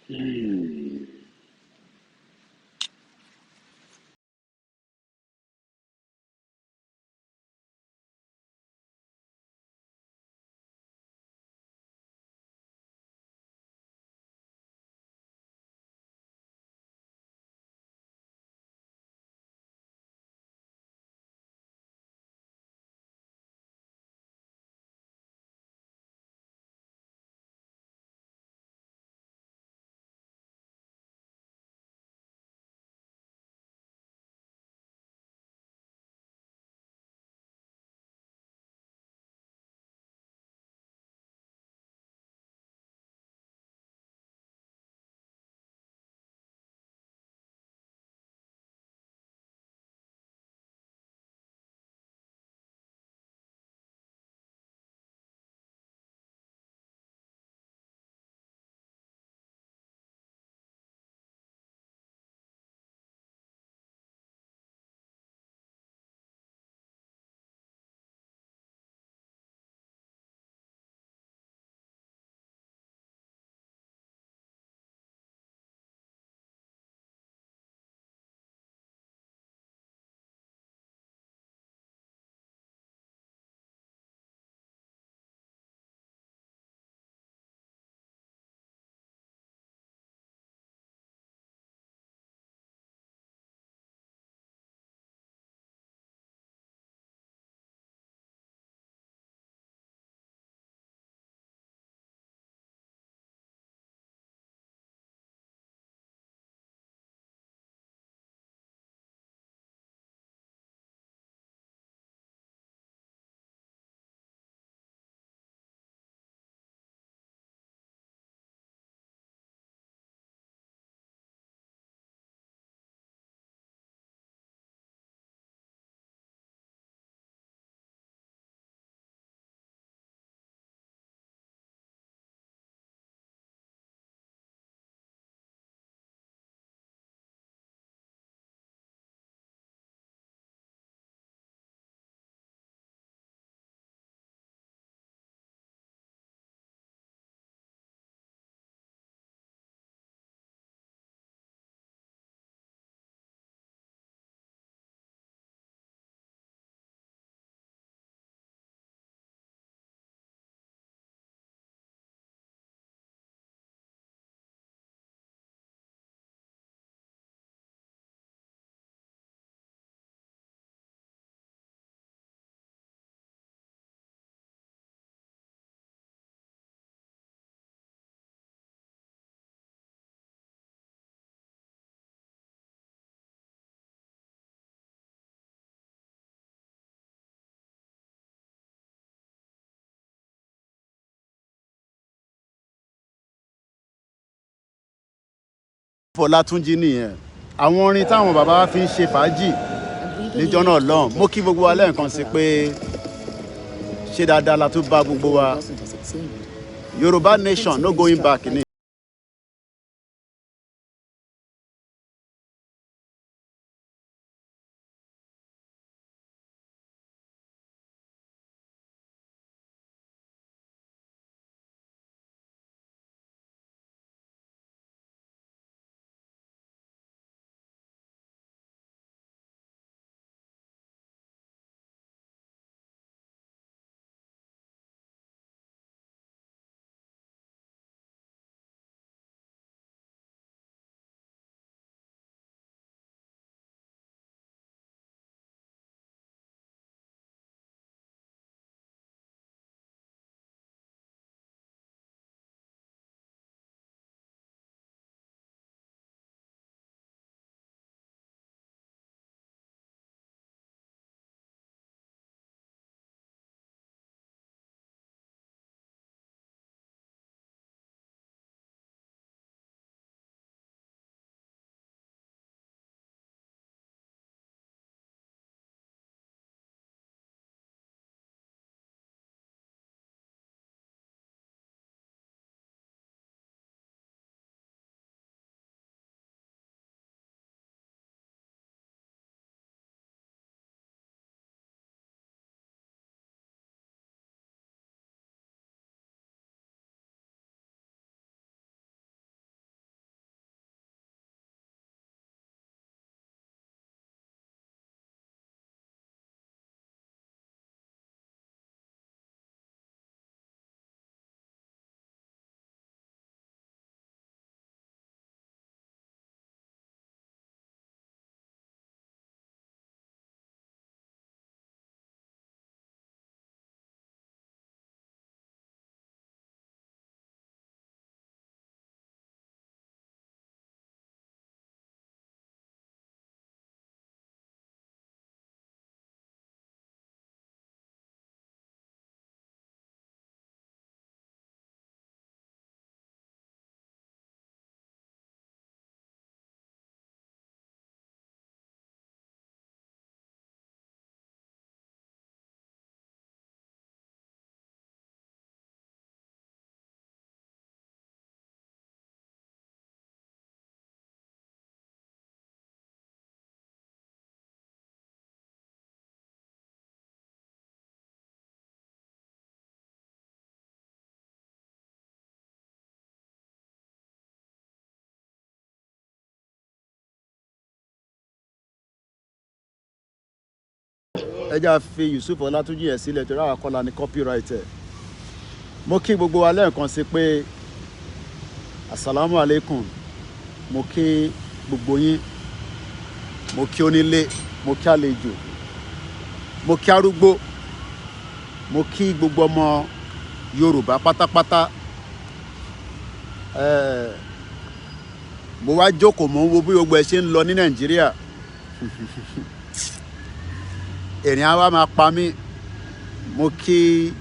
Hmm. Fọlátúnjí nìyẹn àwọn orin táwọn bàbá wa fi ń ṣe fàájì níjọ́ náà lọ́hùn mo kí gbogbo wa lẹ́ẹ̀kan sí pé ṣé dáadáa la tún bá gbogbo wa Yorùbá nation no going back ni. ẹ já fi Yusuf Ọlátúnjí yẹn sílẹ̀ torí àwọn akọ́la ní copyright ẹ̀. Mo kí gbogbo wa lẹ́ẹ̀kan sí pé assalamu alaikum. Mo kí gbogbo yín, mo kí onílé, mo kí àlejò, mo kí arúgbó, mo kí gbogbo ọmọ Yorùbá pátápátá. Mo wá jókòó mo ń wo bí gbogbo ẹ ṣe ń lọ ní Nàìjíríà. Èèyàn á wá máa pa mí. Mo kí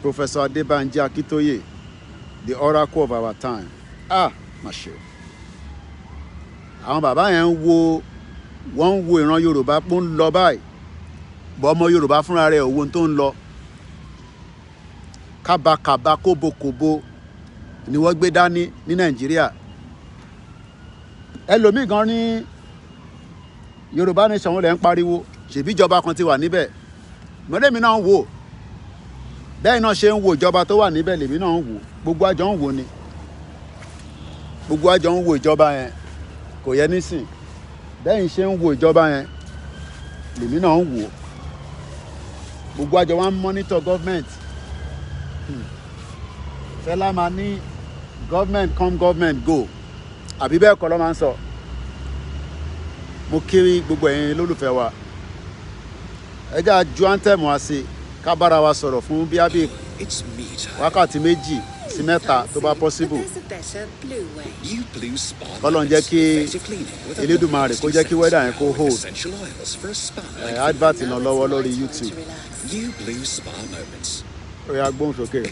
Professor Adébánjí Akíntóyè, the oracle of our time. Má ṣe o. Àwọn bàbá yẹn wọ́n ń wo ìran Yorùbá pé ń lọ báyìí. Bọ́ ọmọ Yorùbá fúnra rẹ̀ òun tó ń lọ. Kábàkàbà kóbokòbo ni wọ́n gbé dání ní Nàìjíríà. Ẹlòmíì gan ní Yorùbá nation lẹ̀ ń pariwo ṣèbí ìjọba kan ti wà níbẹ̀. Mọ̀lẹ́mi náà ń wò. Bẹ́ẹ̀ náà ṣe ń wo ìjọba tó wà níbẹ̀ lèmi náà ń wò. Gbogbo àjọ ń wò ni. Gbogbo àjọ ń wo ìjọba yẹn. Kò yẹ nísìn. Bẹ́ẹ̀ ṣe ń wo ìjọba yẹn lèmi náà ń wò. Gbogbo àjọ wa ń monitor government. Fẹ́lá máa ní government come government go. Àbí bẹ́ẹ̀ kọ́ ló máa ń sọ. Mo kí gbogbo ẹ̀yin lólùfẹ́ wa. Ẹ jẹ́ ju anthem wa sí ká bára wa sọ̀rọ̀ fún bí àbí wákàtí méjì sí mẹ́ta tó bá possible. Kọ́lọ́n jẹ́ kí Elédùmarè kó jẹ́ kí weather yẹn kó hold. Advert náà lọ́wọ́ lórí YouTube. Ó yá gbóhùn sókè.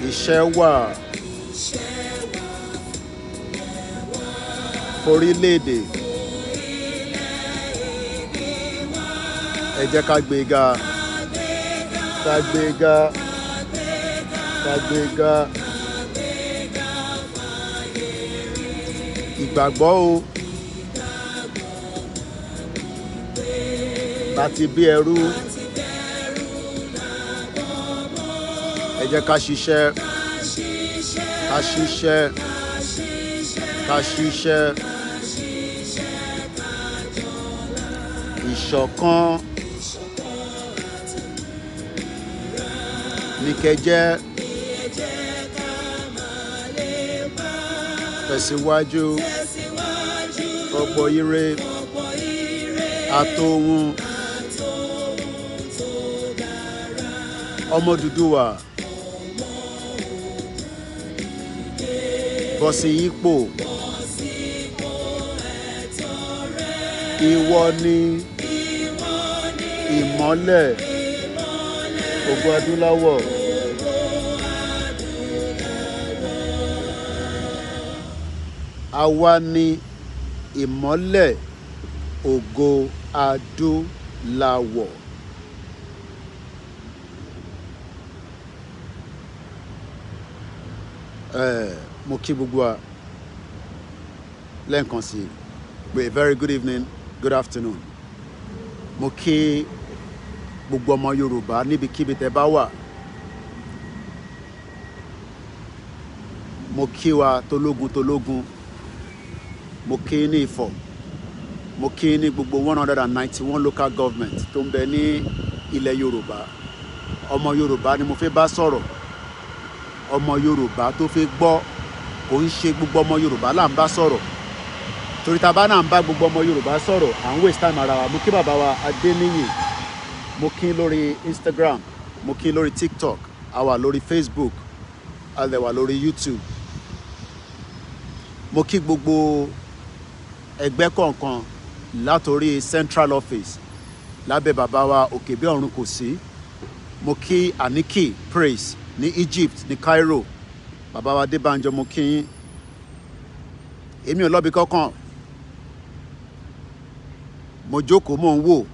Iṣẹ́ wà orílẹ̀-èdè. Ẹ jẹ́ ká gbéga, ká gbéga, ká gbéga. Ìgbàgbọ́ o. Láti bí ẹrú. Ẹ jẹ́ ká ṣiṣẹ́, ká ṣiṣẹ́, ká ṣiṣẹ́. Ìṣọ̀kan ní kẹjẹ́. Tẹ̀síwájú ọ̀pọ̀ ire àtòhun ọmọ Odùduwà. Bọ́ sí ipò. Ìwọ ni ìmọ́lẹ̀ ògo adúláwọ̀. Àwa ni ìmọ́lẹ̀ ògo adúláwọ̀. Mo kí gbogbo wa lẹ́ẹ̀kan sí pé very good evening, good afternoon. Mo kí gbogbo ọmọ Yorùbá níbikíbi tẹ́ bá wà. Mo kí wa tológun. Mo kí ní Ifọ̀. Mo kí ní gbogbo 191 local government tó ń bẹ ní ilẹ̀ Yorùbá. Ọmọ Yorùbá ni mo fẹ́ bá sọ̀rọ̀. Ọmọ Yorùbá tó fẹ́ gbọ́. Kò ń ṣe gbogbo ọmọ Yorùbá là ń bá sọ̀rọ̀. Torí tá bá náà ń bá gbogbo ọmọ Yorùbá sọ̀rọ̀ à ń waste time ara wa. Mo kí bàbá wa Adéníyì. Mo kí lórí Instagram. Mo kí lórí TikTok. A wà lórí Facebook. A lè wà lórí YouTube. Mo kí gbogbo ẹgbẹ́ kọ̀ọ̀kan látorí Central Office lábẹ́ bàbá wa Òkèbíọ̀run-kòsí. Mo kí Aniki Praise ní Egypt ní Cairo. Bàbá wa Adébánjọ mo kí yín. Èmi ò lọ́bi kankan. Mo jókòó mò ń wò.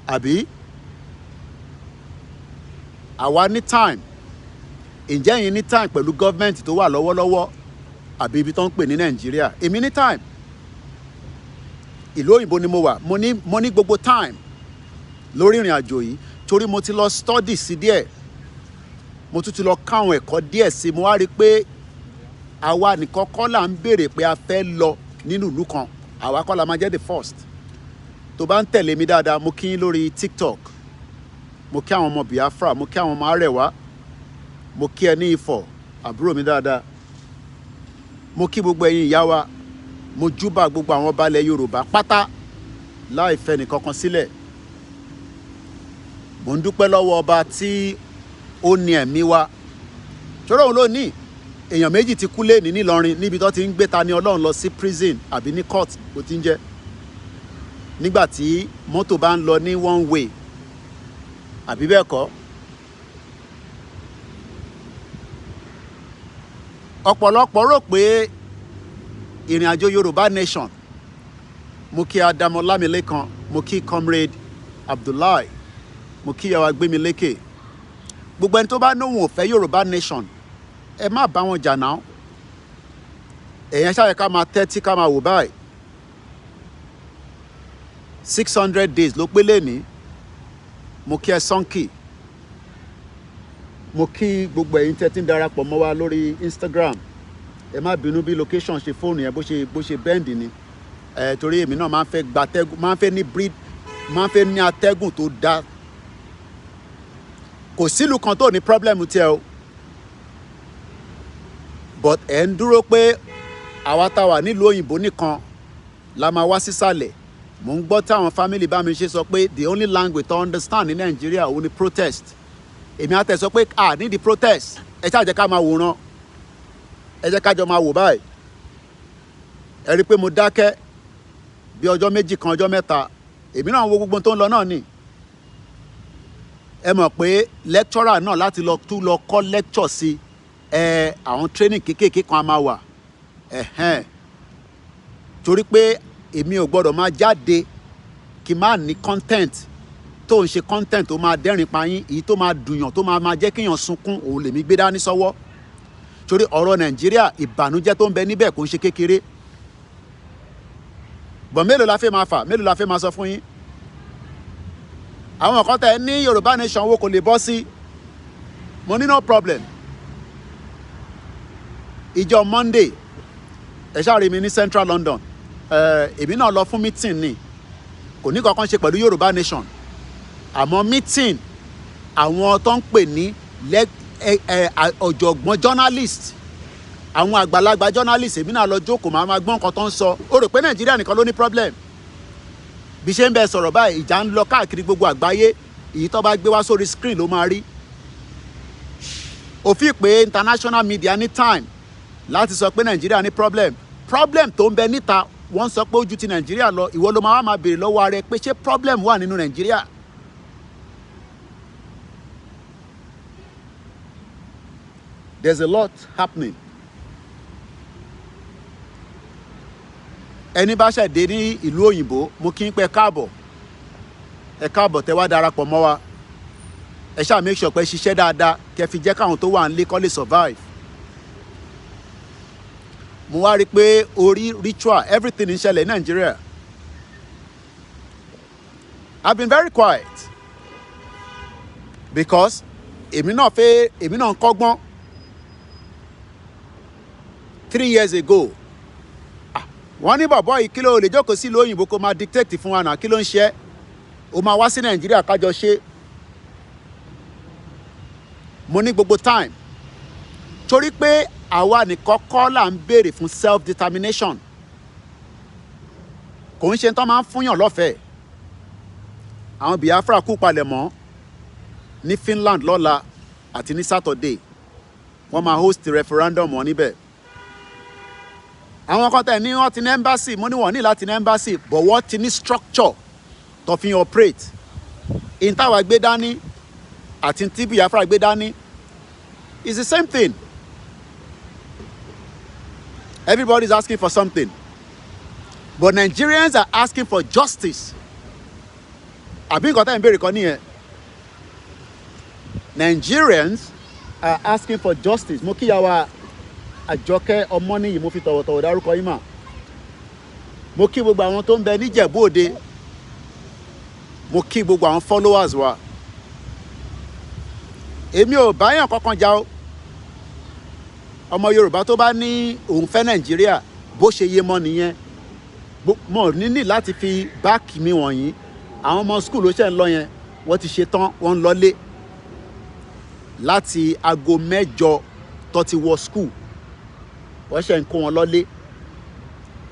Àbí? Àwa ní time. Ǹjẹ́ yín ní time pẹ̀lú gọ́ọ̀mẹ̀ntì tó wà lọ́wọ́lọ́wọ́? Àbí ibi tó ń pè ní Nàìjíríà? Èmi ní time. Ìlú òyìnbó ni mo wà. Mo ní gbogbo time lórí ìrìn àjò yìí torí mo ti lọ study sí díẹ̀. mo tún ti lọ káwọn ẹ̀kọ́ díẹ̀ sí mo wá rí i pé àwa nìkan kọ́ là ń béèrè pé a fẹ́ lọ nínú ìlú kan àwa kọ́ la máa jẹ́ the first tó bá ń tẹ̀lé mi dáadáa mo kí yín lórí TikTok mo kí àwọn ọmọ Biafra mo kí àwọn ọmọ Arẹwà mo kí ẹ ní Ifọ̀ àbúrò mi dáadáa mo kí gbogbo ẹ̀yin ìyá wa mo júbà gbogbo àwọn balẹ̀ Yorùbá pátá láì fẹ́ nìkankan sílẹ̀ mo ń dúpẹ́ lọ́wọ́ ọba tí ó ní ẹ̀mí wa ṣọ́rọ̀ òun ló ní èèyàn méjì ti kú lẹ́ni nílọrin níbi tó ti ń gbé ta ní Ọlọ́run lọ sí prison àbí ní court bó ti ń jẹ́ nígbà tí mọ́tò bá ń lọ ní one way àbí bẹ́ẹ̀ kọ́ ọ̀pọ̀lọpọ̀ rò pé ìrìn àjò Yorùbá nation mo kí Adamu Lámilékan mo kí comrade Abdullahi mo kí yàwá Gbémilékè gbogbo ẹni tó bá nóhùn ò fẹ́ Yorùbá nation ẹ má bá wọn jà náà èèyàn ṣáà yẹ ká máa tẹ́tí ká máa wò báyìí 600 days ló pé lẹ́ni mo kí ẹ sọ́nkì mo kí gbogbo ẹ̀yin tẹ́tí ń darapọ̀ mọ́ wa lórí Instagram ẹ má bínú bí location ṣe fóònù yẹn bó ṣe bẹ́ǹdì ni torí èmi náà máa ń fẹ́ gbatẹ́gùn máa ń fẹ́ ní breed máa ń fẹ́ ní atẹ́gùn tó dá kò sílùú kan tó ní problem tiẹ̀ o but ẹ̀ ń dúró pé àwa tá wà nílùú òyìnbó nìkan la máa wá sísàlẹ̀ mò ń gbọ́ táwọn family bá mi ṣe sọ pé the only language to understand ní Nàìjíríà òun ni protest èmi á tẹ̀ sọ pé ní the protest ẹ ṣáà jẹ́ ká máa wòran ẹ jẹ́ ká jọ máa wò báyìí ẹ rí i pé mo dákẹ́ bí ọjọ́ méjì kan ọjọ́ mẹ́ta èmi náà wo gbogbo tó ń lọ náà ni ẹ mọ̀ pé lecturer náà láti lọ kọ́ lecture sí àwọn training kéékèèké kan á máa wà torí pé èmi ò gbọ́dọ̀ máa jáde kí n má ní content tó ń ṣe content tó máa dẹ́rìn payín èyí tó máa dùnyàn tó máa jẹ́ kéèyàn sunkún òun lèmi gbé dání sọ́wọ́ torí ọ̀rọ̀ Nàìjíríà ìbànújẹ́ tó ń bẹ níbẹ̀ kò ń ṣe kékeré bọ̀ mélòó la fẹ́ máa fà mélòó la fẹ́ máa sọ fún yín àwọn kan tẹ ní Yorùbá nation wo kò lè bọ́ sí mo ní no problem ìjọ Monday ẹ ṣáà rí mi ní Central London èmi náà lọ fún meeting ni kò ní kankan ṣe pẹ̀lú Yorùbá nation àmọ́ meeting àwọn tó ń pè ní ọ̀jọ̀gbọ́n journalist àwọn àgbàlagbà journalist èmi náà lọ jókòó máa gbọ́ nǹkan tó ń sọ ó rò pé Nàìjíríà nìkan ló ní problem bí ṣe ń bẹ sọ̀rọ̀ báyìí ìjà ń lọ káàkiri gbogbo àgbáyé èyí tó bá gbé wá sórí screen ló máa rí òfin pé international media ní time láti sọ pé Nàìjíríà ní problem tó ń bẹ níta wọ́n sọ pé ó ju ti Nàìjíríà lọ ìwọ ló máa béèrè lọ́wọ́ ara ẹ pé ṣé problem wà nínú Nàìjíríà there's a lot happening ẹni bá ṣẹ̀dé ní ìlú òyìnbó mo kí ń pẹ́ ẹ káàbọ̀ tẹ́ wá darapọ̀ mọ́ wa ẹ ṣáà make sure pé ṣiṣẹ́ dáadáa kẹ́ fi jẹ́ káwọn tó wà nílé kó lè survive mo wá rí i pé orí ritual everything ń ṣẹlẹ̀ ní Nàìjíríà I've been very quiet because èmi náà ń kọ́gbọ́n 3 years ago wọ́n ní bàbá yìí kí ló lè jókòó sí ìlú òyìnbó kó máa dictate fún wa náà kí ló ń ṣe ó máa wá sí Nàìjíríà kájọ ṣe mo ní gbogbo time torí pé àwa nìkan kọ́ là ń béèrè fún self determination kò ń ṣe tán máa ń fúnyàn lọ́fẹ̀ẹ́ àwọn Biafra kú palẹ̀mọ́ ní Finland lọ́la àti ní Saturday wọ́n máa host referendum wọn níbẹ̀ àwọn kan tẹ̀ ní wọ́n ti ní embassy mo ní wọ́n ní láti ní embassy but wọ́n ti ní structure tó fi operate in táwa gbé dání àti tí Biafra gbé dání is the same thing everybody is asking for something but Nigerians are asking for justice àbí nǹkan tẹ̀ ń béèrè kan nìyẹn Nigerians are asking for justice mo kíyàwó Àjọkẹ́ Ọmọníyì mo fi tọ̀wọ̀tọ̀wọ̀ dárúkọ yín mà mo kí gbogbo àwọn tó ń bẹ níjẹ̀bú Òde mo kí gbogbo àwọn followers wa èmi ò báyàn kankan jà o. Ọmọ Yorùbá tó bá ní òun fẹ́ Nàìjíríà bó ṣe yé mọ́ nìyẹn. Mo ní láti fi báàkì mi wọ̀nyí. Àwọn ọmọ skul ló ṣe ń lọ yẹn, wọ́n ti ṣe tán, wọ́n ń lọlé láti aago 8 tó ti wọ skul, wọ́n ṣe ń kó wọn lọlé.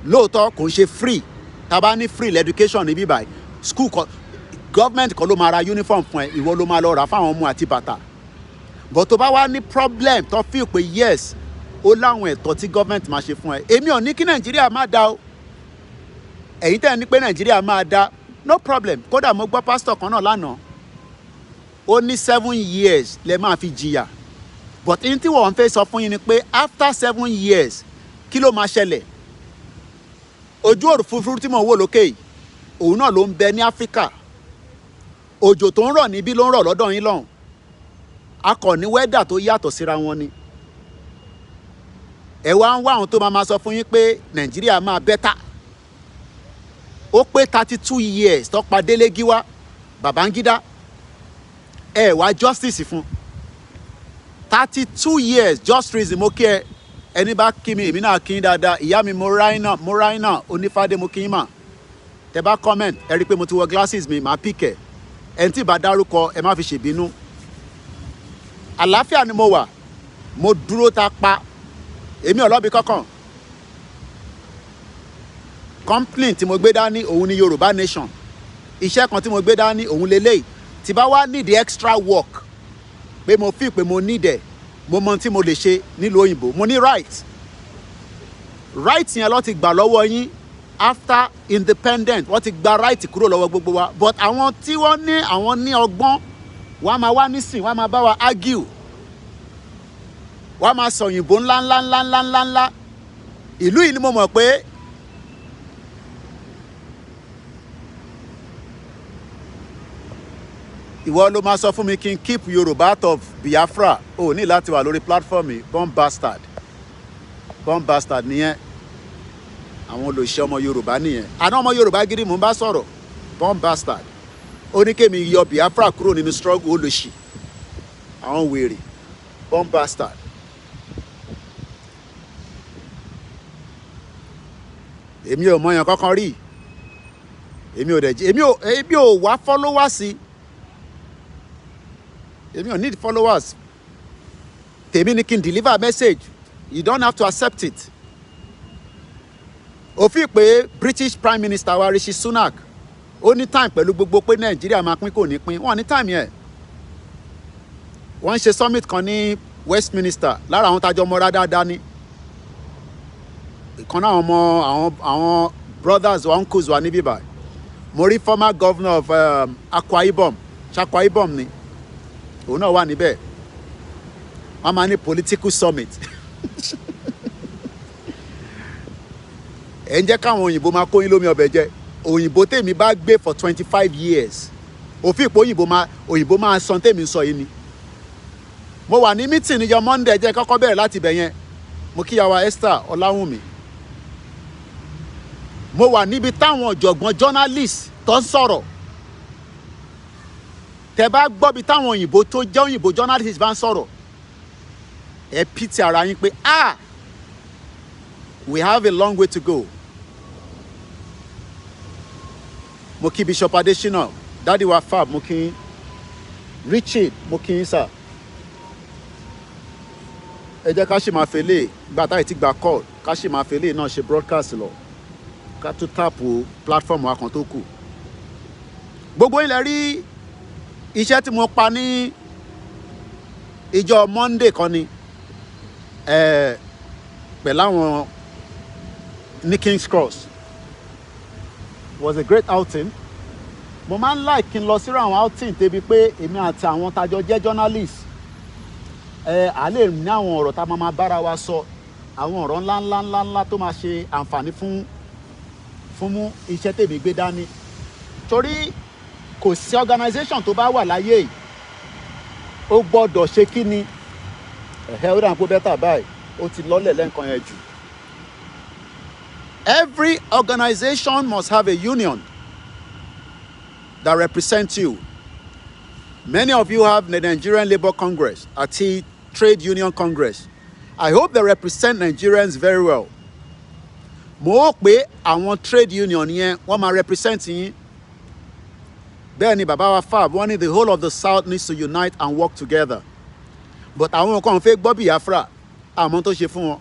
Lóòótọ́ kò ń ṣe free, tá a bá ní free education níbí báyìí, skul kan government kan ló máa ra uniform fún ẹ, ìwọ ló máa lọ rà fáwọn ọmọ àti bàtà. But tó bá wá ní problem tó feel pé yes ó láwọn ẹ̀tọ́ tí government máa ṣe fún ẹ. Èmi ò ní kí Nàìjíríà má dá o, ẹ̀yin tẹ́ ẹ ní pé Nàìjíríà máa dá, no problem. Kódà mo gbọ́ pastor kan náà lánàá, ó ní 7 years lẹ máa fi jìyà, but in tí wọ́n fẹ́ sọ fún yín ni pé after 7 years kí ló máa ṣẹlẹ̀? Ojú òfurufú tí mo wò lókè yìí òun náà ló ń bẹ ní Áfíríkà. Òjò tó ń rọ̀ níbí ló ń rọ̀ lọ́dọ̀ yín lọ́hùn. A kò ní wẹ́dà tó yàtọ̀ síra wọn ni. Ẹ wá ń wá àwọn tó máa sọ fún yín pé Nàìjíríà máa bẹ́tà. Ó pé 32 years tó pa Délé Gíwá Babangida, ẹ wá justice fún. 32 years just reason. Mo kí ẹ, ẹni bá kí mi èmi náà kí n dáadáa. Ìyá mi Moraina Onífádé mo kí n mà. Tẹ bá comment ẹ rí i pé mo ti wọ glasses mi, màá pick ẹ. Ẹni tí ì bá dárúkọ ẹ má fi ṣèbínú. Àlàáfíà ni mo wà, mo dúró ta pa, èmi ọlọ́bi kankan. Complaint tí mo gbé dání òun ni Yorùbá Nation. Iṣẹ́ kan tí mo gbé dání òun lélẹ́yìí. Tí bá wá need extra work pé mo feel pé mo need ẹ̀, mo mọ tí mo lè ṣe nílùú òyìnbó, mo ní right yẹn ló ti gbà lọ́wọ́ yín after independent, wọ́n ti gba right kúrò lọ́wọ́ gbogbo wa. But àwọn tí wọ́n ní àwọn ní ọgbọ́n, wọ́n á máa wá nísìn, wọ́n á máa bá wa argue, wọ́n á máa sọ òyìnbó ńlá. Ìlú yìí ni mo mọ̀ pé ìwọ ló máa sọ fún mi kí n keep Yorùbá out of Biafra. O ní láti wà lórí platform yìí. Born bastard nìyẹn. Àwọn olùṣẹ́ ọmọ Yorùbá nìyẹn. Àná ọmọ Yorùbá gidi mò ń bá sọ̀rọ̀. Born bastard. Ó ní kémi yọ Biafra kúrò nínú struggle olùṣì. Àwọn wèrè. Born bastard. Èmi ò mọyàn kankan rí. Èmi ò wá followers. Èmi ò need followers. Tèmi ni kí n deliver message. You don't have to accept it. Ó fi pé British Prime Minister wa Rishi Sunak ó ní time pẹ̀lú gbogbo pé Nàìjíríà máa pín kò ní pín. Wọ́n ní time yẹn. Wọ́n ń ṣe summit kan ní Westminster lára àwọn tájọ́ mọ́ra dáadáa ní. Ìkan náà àwọn brothers wa uncles wa níbí báyìí. Mo rí former governor of Akwa Ibom ni. Òun náà wà níbẹ̀. Wọ́n máa ní political summit. Ẹ ń jẹ́ káwọn òyìnbó máa kóyin lómi ọbẹ̀ jẹ. Òyìnbó tèmi bá gbé for 25 years. Òfin ìpò òyìnbó máa san tèmi sọ yìí ni. Mo wà ní meeting níjọ́ Monday, jẹ́ kọ́kọ́ bẹ̀rẹ̀ láti bẹ̀ yẹn. Mo kí yàwá Esther Ọláwùnmí. Mo wà níbi táwọn ọ̀jọ̀gbọ́n journalist tó ń sọ̀rọ̀. Tẹ́ bá gbọ́ bí táwọn òyìnbó tó jẹ́ òyìnbó journalist bá ń sọ̀rọ̀, ẹ pity ara yín pé we have a long way to go. Mo kí Bishop Adesina, Daddy wa Fab, mo kí Richard, mo kí sir. Ẹ jẹ́ ká ṣì máa fẹ́lẹ̀ gba táyì tí gba call, ká ṣì máa fẹ́lẹ̀ náà ṣe broadcast lọ. Ká tún táàpù platform wa kan tó kù. Gbogbo ilẹ̀ rí iṣẹ́ tí mo pa ní ìjọ Monday kan ni pẹ̀lú àwọn ní King's Cross. It was a great outing. Mo máa ń like kí n lọ sí àwọn outing débi pé èmi àti àwọn tájọ jẹ́ journalist a lè ní àwọn ọ̀rọ̀ tá a máa bára wa sọ, àwọn ọ̀rọ̀ ńlá tó máa ṣe àǹfààní fún iṣẹ́ tèmi gbé dání. Torí kò sí organization tó bá wà láyé yìí ó gbọ́dọ̀ ṣe kí ni ó dà ń pé bẹ́tà báyìí ó ti lọ́lẹ̀ lẹ́ǹkan yẹn jù. Every organization must have a union that represents you. Many of you have the Nigerian Labour Congress, àti Trade Union Congress. I hope they represent Nigerians very well. Mo hope pé àwọn trade union yẹn wọ́n máa represent yín. Bẹ́ẹ̀ ni bàbá wa Fab wọ́n ní the whole of the South needs to unite and work together. But àwọn kan fẹ́ gbọ́ Biafra àmọ́ tó ṣe fún wọn.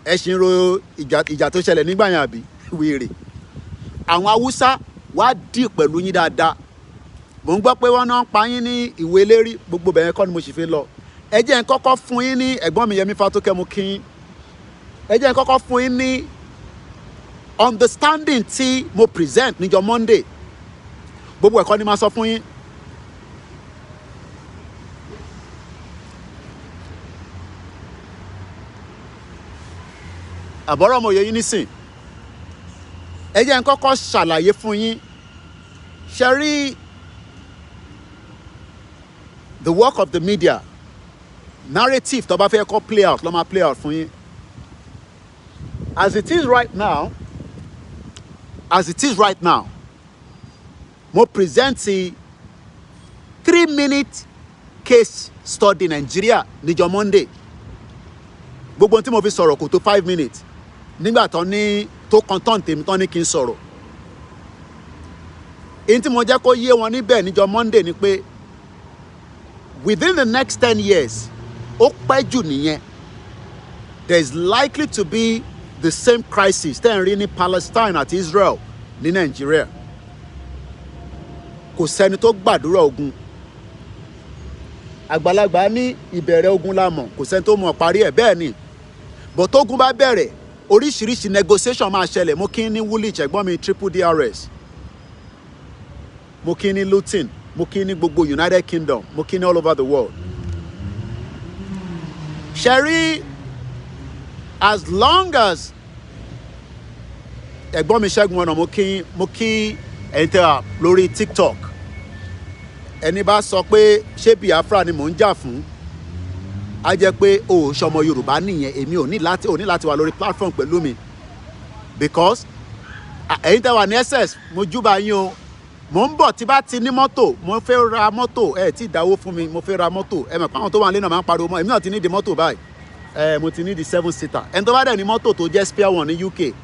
Ẹ ṣì ń ro ìjà tó ṣẹlẹ̀ nígbà yẹn àbí wèrè. Àwọn Haúsá wá dì pẹ̀lú yín dáadáa. Mo ń gbọ́ pé wọ́n náà ń pa yín ní ìwé lérí gbogbo bẹ̀yẹn kọ́ ni mo sì fi lọ. Ẹ jẹ́ n kọ́kọ́ fún yín ní ẹ̀gbọ́n mi Yẹmí Fátókẹ́ mo kí yín. Ẹ jẹ́ n kọ́kọ́ fún yín ní understanding tí mo present níjọ́ Monday. Gbogbo ẹ̀kọ́ ni máa sọ fún yín. Àbọ̀rọ̀ mo yẹ yín nísìn. Ẹ jẹ́ n kọ́kọ́ ṣàlàyé fún yín. Ṣé rí the work of the media, narrative tó bá fẹ́ kọ́ play out ló máa play out fún yín. As it is right now, mo present a 3-minute case study Nigeria níjọ́ Monday. Gbogbo tí mo fi sọ̀rọ̀ kò tó 5 minutes. Nígbà tó ní tó content tèmi tó ní kí n sọ̀rọ̀. Èyí tí mo jẹ́ kó yé wọn níbẹ̀ níjọ́ Monday ni pé within the next 10 years, ó pẹ́ jù nìyẹn, there is likely to be the same crisis tẹ́ ń rí ní Palestine àti Israel ní Nigeria. Kò sẹ́ni tó gbàdúrà ogun. Àgbàlagbà ní ìbẹ̀rẹ̀ ogun la mọ̀, kò sẹ́ni tó mọ̀ parí ẹ̀ bẹ́ẹ̀ ni. But tógun bá bẹ̀rẹ̀, oríṣiríṣi negotiation máa ṣẹlẹ̀. Mo kí ní Woolwich ẹ̀gbọ́n mi triple DRS. Mo kí ní Luton. Mo kí ní gbogbo United Kingdom. Mo kí ní all over the world. Sherry, as long as ẹ̀gbọ́n mi Ṣẹ́gun ọ̀nà mo kí ẹ̀yin tẹ́ wà lórí TikTok. Ẹni bá sọ pé ṣé Biafra ni mò ń jà fún, á jẹ́ pé o ò ṣọmọ Yorùbá nìyẹn. Èmi ò ní láti wà lórí platform pẹ̀lú mi because ẹ̀yin tẹ́ wà ní SS mo júbà yín o. Mo ń bọ̀ tí bá ti ní mọ́tò, mo fẹ́ ra mọ́tò, tí dáwó fún mi, mo fẹ́ ra mọ́tò. Ẹ mọ̀ pé àwọn tó wà nílé náà máa ń pariwo mọ́. Èmi náà ti ní di mọ́tò báyìí. Mo ti ní di 7-seater. Ẹni tó bá dẹ̀ ní mọ́tò tó jẹ́ spare one ní UK,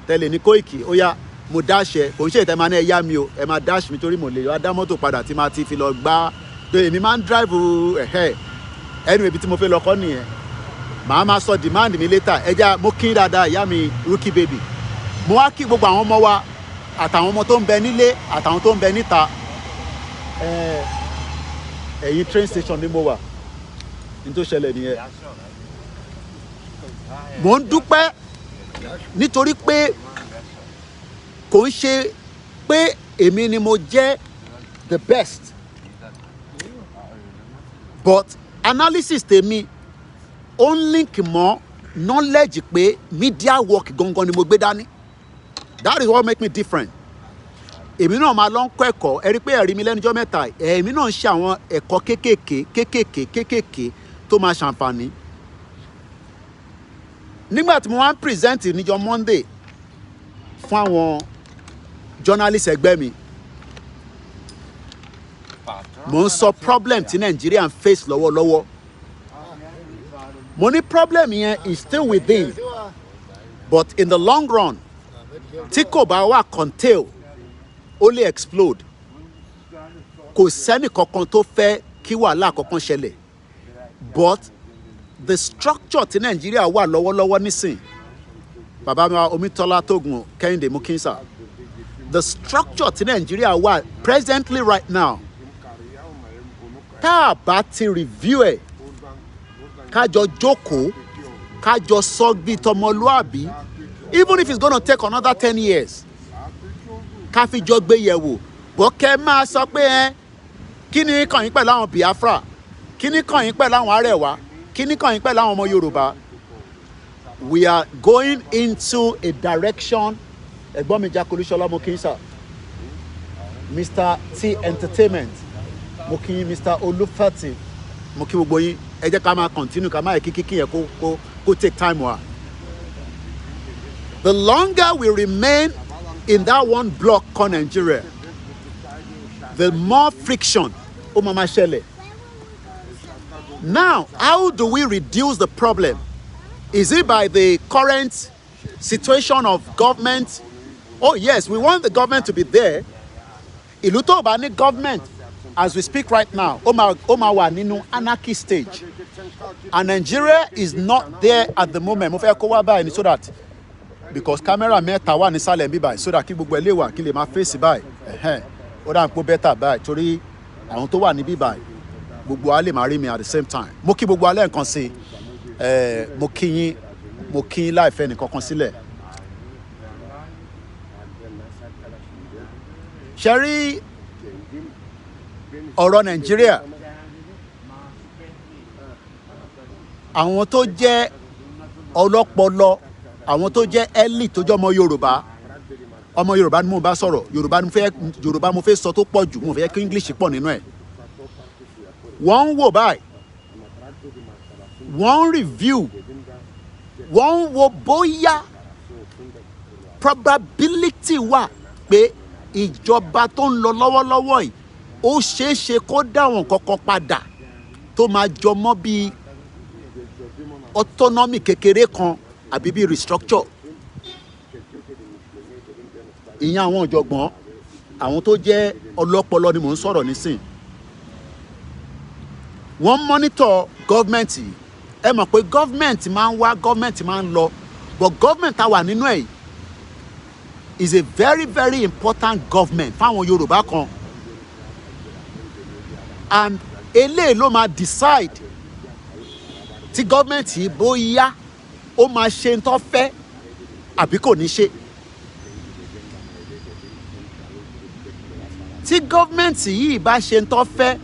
tẹ̀lé ní Kóìkì, ó yá mo dash ẹ. Kò ń ṣe ìtẹ́ máa ní ẹ yá mi o, ẹ máa dash mi torí mo lè wá dá mọ́tò padà tí máa ti fi lọ gbá. Èmi máa ń drive ẹnu ibi tí mo fẹ́ lọ kọ́ nìyẹn. Màá máa sọ demand mi later. Ẹja mo kí dáadáa ìyá mi Rookie Baby. Mo wá kí gbogbo àwọn ọmọ wa àtàwọn ọmọ tó ń bẹ nílé àtàwọn tó ń bẹ níta. Ẹ̀yìn train station ni mo wà ní tó ṣẹlẹ̀ nìyẹn. Mo ń dúpẹ́ nítorí pé kò ń ṣe pé èmi ni mo jẹ́ the best, but analysis tèmi ó ń link mọ́ knowledge pé media work gangan ni mo gbé dání. That is what make me different. Èmi náà máa lọ ń kọ́ ẹ̀kọ́. Ẹ rí pé ẹ̀rí mi lẹ́nujọ́ mẹ́ta. Èmi náà ń ṣe àwọn ẹ̀kọ́ kéékèèké tó máa ṣàǹfààní. Nígbà tí mo wá ń present níjọ́ Monday fún àwọn journalist ẹgbẹ́ mi, mo ń sọ problem tí Nigeria ń face lọ́wọ́lọ́wọ́. Mo ní problem yẹn is still within, but in the long run, tí kò bá wà contain, ó lè explode. Kò sẹ́ni kankan tó fẹ́ kí wàhálà kankan ṣẹlẹ̀, but the structure tí Nigeria wà lọ́wọ́lọ́wọ́ nísìn, bàbá mi Omitola Togun Kẹ́hìndé Mukinsa, the structure tí Nigeria wà presently right now, tá a bá ti review ẹ̀, kájọ jókòó, kájọ sọ bí tọmọlúàbí, even if it's gonna take another 10 years, ká fi jọ gbé yẹ̀wò. Bọ́ kẹ́ máa sọ pé kí ni kàn yín pẹ̀lú àwọn Biafra, kí ni kàn yín pẹ̀lú àwọn Arẹwà, kí ni kàn yín pẹ̀lú àwọn ọmọ Yorùbá. We are going into a direction. Ẹ̀gbọ́n mi Jakolusola Mokinsa, Mr. T Entertainment, mo kí Mr. Olufati, mo kí gbogbo yín. Ẹ jẹ́ ká máa continue, ká máa kíkí yẹn kó take time wa. The longer we remain in that one block called Nigeria, the more friction ó máa máa ṣẹlẹ̀. Now, how do we reduce the problem? Is it by the current situation of government? Oh yes, we want the government to be there. Ìlú tó bá ní government, as we speak right now, ó máa wà nínú anarchy stage. And Nigeria is not there at the moment. Mo fẹ́ kó wá báyìí so that, because camera mẹ́ta wà nísàlẹ̀ bí báyìí, so that kí gbogbo ẹ lè wà kí lè máa face báyìí. Ó dà ń pọ̀ better báyìí torí àwọn tó wà níbí báyìí gbogbo wa lè máa rí mi at the same time. Mo kí gbogbo alẹ́ nǹkan sí mo kí yín láìfẹ́ nìkan kan sílẹ̀. Ṣé rí ọ̀rọ̀ Nàìjíríà, àwọn tó jẹ́ ọlọ́pọlọ, àwọn tó jẹ́ elite tó jẹ́ ọmọ Yorùbá ni mo bá sọ̀rọ̀, Yorùbá mo fẹ́ sọ tó pọ̀ jù, mo fẹ́ kí English pọ̀ nínú ẹ̀. Wọ́n ń wò báyìí, wọ́n ń review, wọ́n ń wo bóyá probability wà pé ìjọba tó ń lọ lọ́wọ́lọ́wọ́ yìí ó ṣeé ṣe kó dá wọn kọ́kọ́ padà tó máa jọmọ́ bí autonomy kékeré kan àbí bí restructure. Ìyẹn àwọn ọ̀jọ̀gbọ́n, àwọn tó jẹ́ ọlọ́pọlọ ni mò ń sọ̀rọ̀ nísìn. Wọ́n monitor government yìí. Ẹ mọ̀ pé government máa ń wá, government máa ń lọ, but government tá wà nínú ẹ̀ is a very very important government fáwọn Yorùbá kan, and eléyìí ló máa decide tí government yìí bóyá ó máa ṣe ń tó fẹ́ àbí kò ní ṣe. Tí government yìí bá ṣe ń tó fẹ́,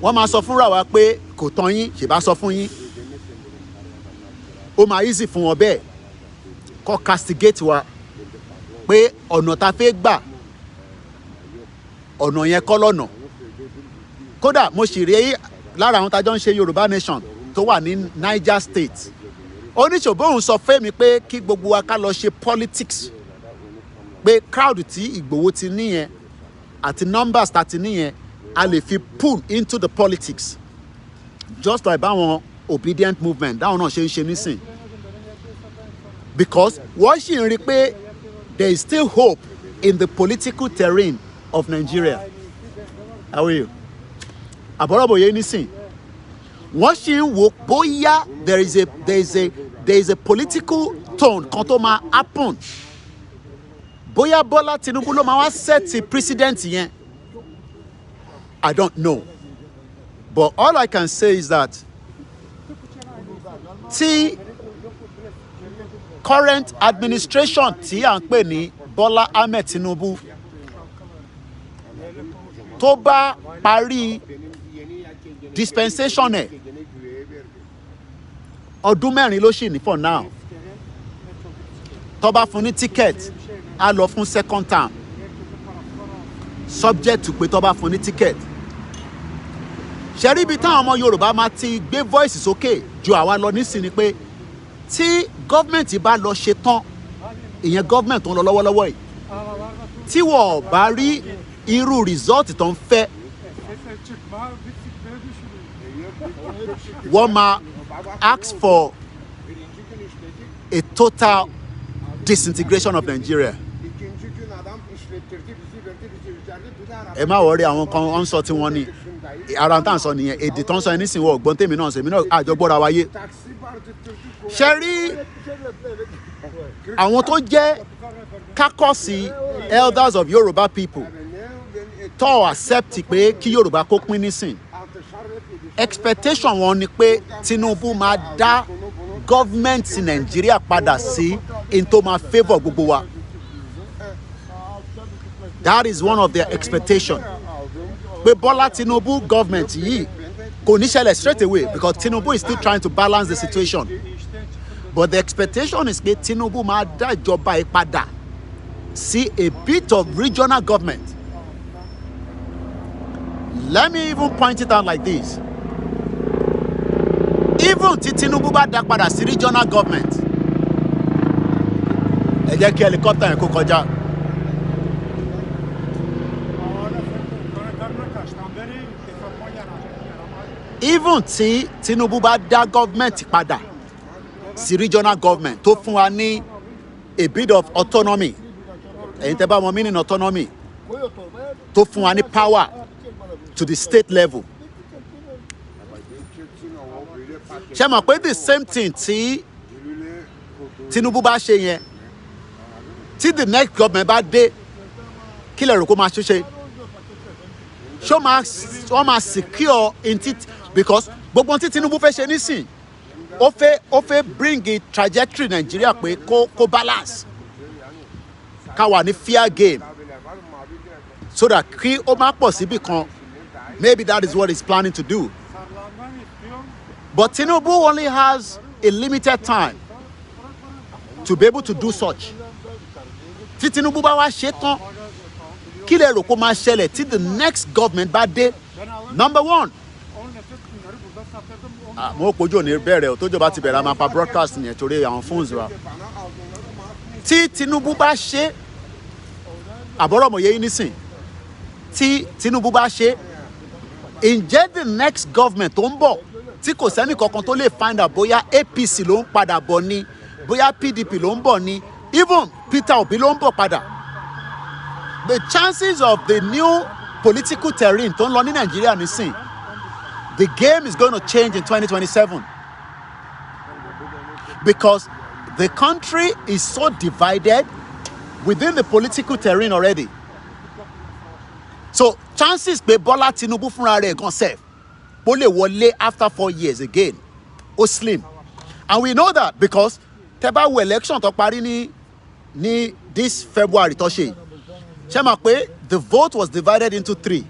wọ́n máa sọ fúnra wa pé kò tán yín, ṣe bá sọ fún yín. Ó máa easy fún wọn bẹ́ẹ̀ kó castigate wa pé ọ̀nà tá fẹ́ gbà, ọ̀nà yẹn kọ́ lọ́nà. Kódà mo sì rí lára àwọn tájọ́ ń ṣe Yorùbá nation tó wà ní Niger State. Oníṣòbóhùn sọ fẹ́ mi pé kí gbogbo wa ká lọ ṣe politics, pé crowd tí Ìgbòho ti níyẹn àti numbers tá ti níyẹn a lè fi pull into the politics, just like báwọn obedient movement dáwọn náà ṣe ń ṣe nísìn. Because wọ́n sì ń rí pé there is still hope in the political terrain of Nigeria. How are you? Àbọ̀rọ̀bọ̀yé nísìn. Wọ́n sì ń wò bóyá there is a political tone kan tó máa happen. Bóyá Bọ́lá Tinubu ló máa wá set the precedent yẹn. I don't know. But all I can say is that tí current administration tí à ń pè ní Bọ́lá Ahmed Tinubu tó bá parí dispensation ẹ̀, ọdún mẹ́rin ló ṣì ní for now. Tó bá fún ní ticket, á lọ fún second term, subject to pé tó bá fún ní ticket. Ṣé rí ibi táwọn ọmọ Yorùbá máa ti gbé voice sókè ju àwa lọ nísìnyí pé tí gọ́ọ̀mẹ̀ntì bá lọ ṣe tán, ìyẹn gọ́ọ̀mẹ̀ntì tó ń lọ lọ́wọ́lọ́wọ́ yìí, tí wọ́n bá rí irú result tó ń fẹ́, wọ́n máa ask for a total disintegration of Nigeria. Ẹ má wọrí, àwọn kan ń sọ tí wọ́n ní ara tá à ń sọ nìyẹn, èdè tó ń sọ yẹn nísìnyí wọ́n gbọ́n tèmi náà ṣe, èmi náà àjọgbọ́ra wáyé. Ṣé rí àwọn tó jẹ́ kákọ́sì elders of Yoruba people tó accept pé kí Yorùbá kó pín nísìn, expectation wọn ni pé Tinubu máa dá government Nàìjíríà padà sí in tó máa favour gbogbo wa. That is one of their expectation. Pé Bọ́lá Tinubu government yìí kò ní ṣẹlẹ̀ straight away because Tinubu is still trying to balance the situation. But the expectation is pé Tinubu máa dá ìjọba yìí padà sí a bit of regional government. Let me even point it out like this. Even tí Tinubu bá dá padà sí regional government, ẹ jẹ́ kí helicopter yẹn kó kọjá. even tí Tinubu bá dá government padà sí regional government tó fún wa ní a bit of autonomy, ẹ̀yin tẹ́ bá mọ̀ meaning autonomy, tó fún wa ní power to the state level. Ṣé mọ̀ pé the same thing tí Tinubu bá ṣe yẹn, tí the next government bá dé, kí lẹ rò kó máa ṣe? Ṣó máa secure into, because gbogbo tí Tinubu fẹ́ ṣe nísìn, ó fẹ́ bring a trajectory Nigeria pé kó balance, ká wà ní fair game, so that kí ó má pọ̀ síbì kan. Maybe that is what he's planning to do. But Tinubu only has a limited time to be able to do such. Tí Tinubu bá wá ṣe tán, kí lẹ rò kó máa ṣẹlẹ̀ tí the next government bá dé? Number one, mo kojú òní bẹ̀rẹ̀ o, tójọba ti bẹ̀rẹ̀ a máa pa broadcast yẹn torí àwọn phones wa. Tí Tinubu bá ṣe, àbọ̀rọ̀ mọ̀ yé yín nísìn, tí Tinubu bá ṣe, ǹjẹ́ the next government tó ń bọ̀, tí kò sẹ́ni kankan tó lè find out bóyá APC ló ń padà bọ̀ ni, bóyá PDP ló ń bọ̀ ni, even Peter Obi ló ń bọ̀ padà. The chances of the new political terrain tó ń lọ ní Nàìjíríà nísìn, the game is going to change in 2027, because the country is so divided within the political terrain already. So chances pé Bọ́lá Tinubu fúnra rẹ̀ gan sef bó lè wọlé after 4 years again, ó slim. And we know that because tẹ́ bá wo election tó parí ní this February tó ṣe, ṣé mọ̀ pé the vote was divided into 3.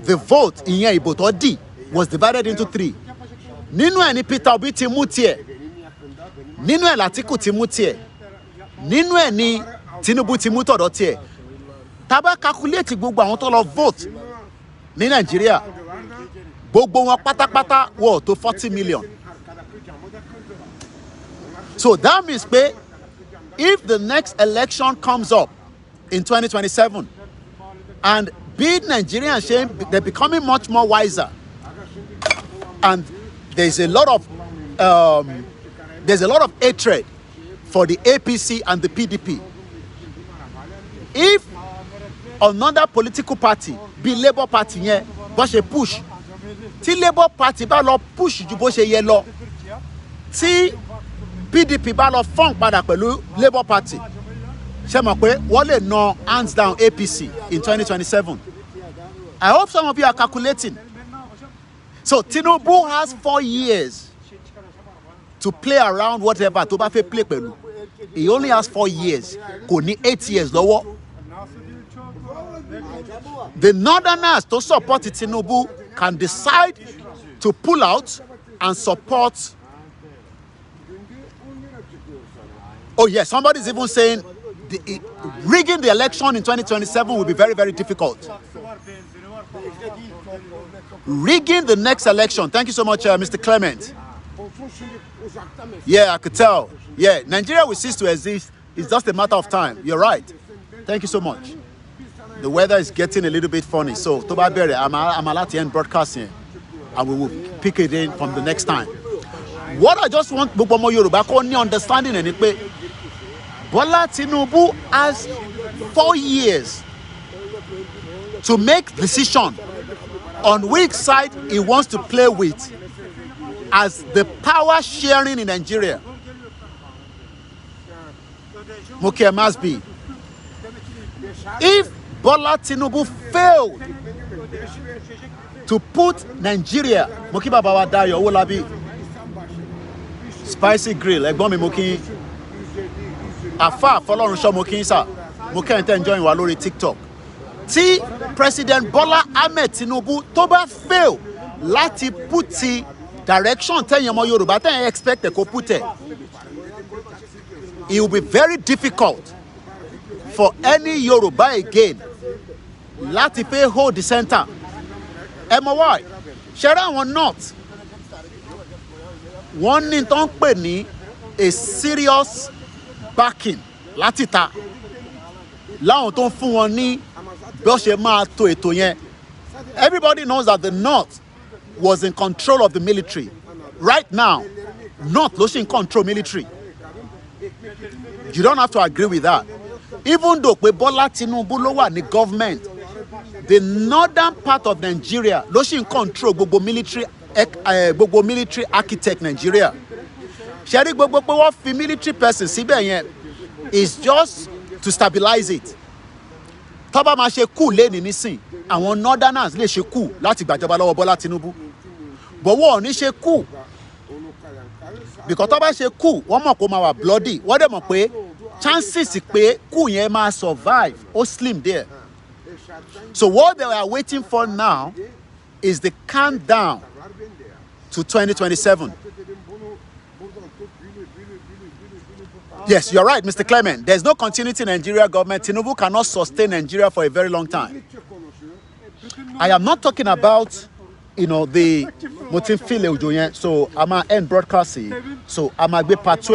The vote ìyẹn ìbò tó dì was divided into 3. Nínú ẹ̀ ni Peter Obi ti mú tiẹ̀, nínú ẹ̀ l'Atiku ti mú tiẹ̀, nínú ẹ̀ ni Tinubu ti mú tọ̀dọ̀ tiẹ̀. Tá bá calculate gbogbo àwọn tó lọ vote ní Nàìjíríà, gbogbo wọn pátápátá wọ̀ tó 40 million. So that means pé if the next election comes up in 2027 and big Nigerians saying they're becoming much more wiser, and there's a lot of hatred for the APC and the PDP. If another political party, be Labour Party yẹn, bó ṣe push, tí Labour Party bá lọ push ju bó ṣe yẹ lọ, tí PDP bá lọ fọ́n padà pẹ̀lú Labour Party, ṣé mọ̀ pé wọ́n lè na hands down APC in 2027. I hope some of you are calculating. So Tinubu has 4 years to play around whatever tó bá fẹ́ play pẹ̀lú. He only has 4 years. Kò ní 8 years lọ́wọ́. The Northerners to support Tinubu can decide to pull out and support. Oh yes, somebody is even saying rigging the election in 2027 will be very, very difficult. Rigging the next election. Thank you so much, Mr. Clement. Yeah, I could tell. Yeah, Nigeria will cease to exist. It's just a matter of time. You're right. Thank you so much. The weather is getting a little bit funny. So, Toba Bere, I'm at the end broadcasting, and we will pick it in from the next time. What I just want Bobomo Yoruba Koni understanding and it Bola Tinubu has 4 years to make decision on which side he wants to play with as the power sharing in Nigeria. Mokia must be. If Bola Tinubu failed to put Nigeria, Moki Baba Dayo Olabi, Spicy Grill, Egbomi Moki, Afa Fọlọ́runṣọ́ Moki sir, Moki ente enjoying wa lórí TikTok. Tí President Bola Ahmed Tinubu tó bá fail láti put the direction tẹ́yin ọmọ Yorùbá tẹ́yin expect kó put it, it will be very difficult for any Yoruba again láti fẹ́ hold the center. Ẹ mọ̀ why? Ṣẹ́ra àwọn north, wọ́n ní tó ń pè ní a serious backing láti ta. Láwọn tó ń fún wọn ní bí ó ṣe máa tó ètò yẹn. Everybody knows that the north was in control of the military. Right now, North losing control military. You don't have to agree with that. Even though Bola Tinubu ló wà ní government, the northern part of Nigeria losing control gbogbo military architect Nigeria. Ṣẹ́rí gbogbo pé wọ́n fi military person síbẹ̀ yẹn is just to stabilize it. Tó bá máa ṣe coup lẹ́ni nísìn, àwọn northerners lè ṣe coup láti gbàjọba lọ́wọ́ Bọ́lá Tinubu. But wọ́n ò ní ṣe coup. Because tó bá ṣe coup, wọ́n mọ̀ kó máa wà bloody. Wọ́n dẹ̀ mọ̀ pé chances pé coup yẹn máa survive ó slim there. So what they are waiting for now is the countdown to 2027. Yes, you're right, Mr. Clement. There's no continuity in Nigeria government. Tinubu cannot sustain Nigeria for a very long time. I am not talking about, the Mutin File Ujoyen. So I'm going to end broadcasting. So I'm going to be part 2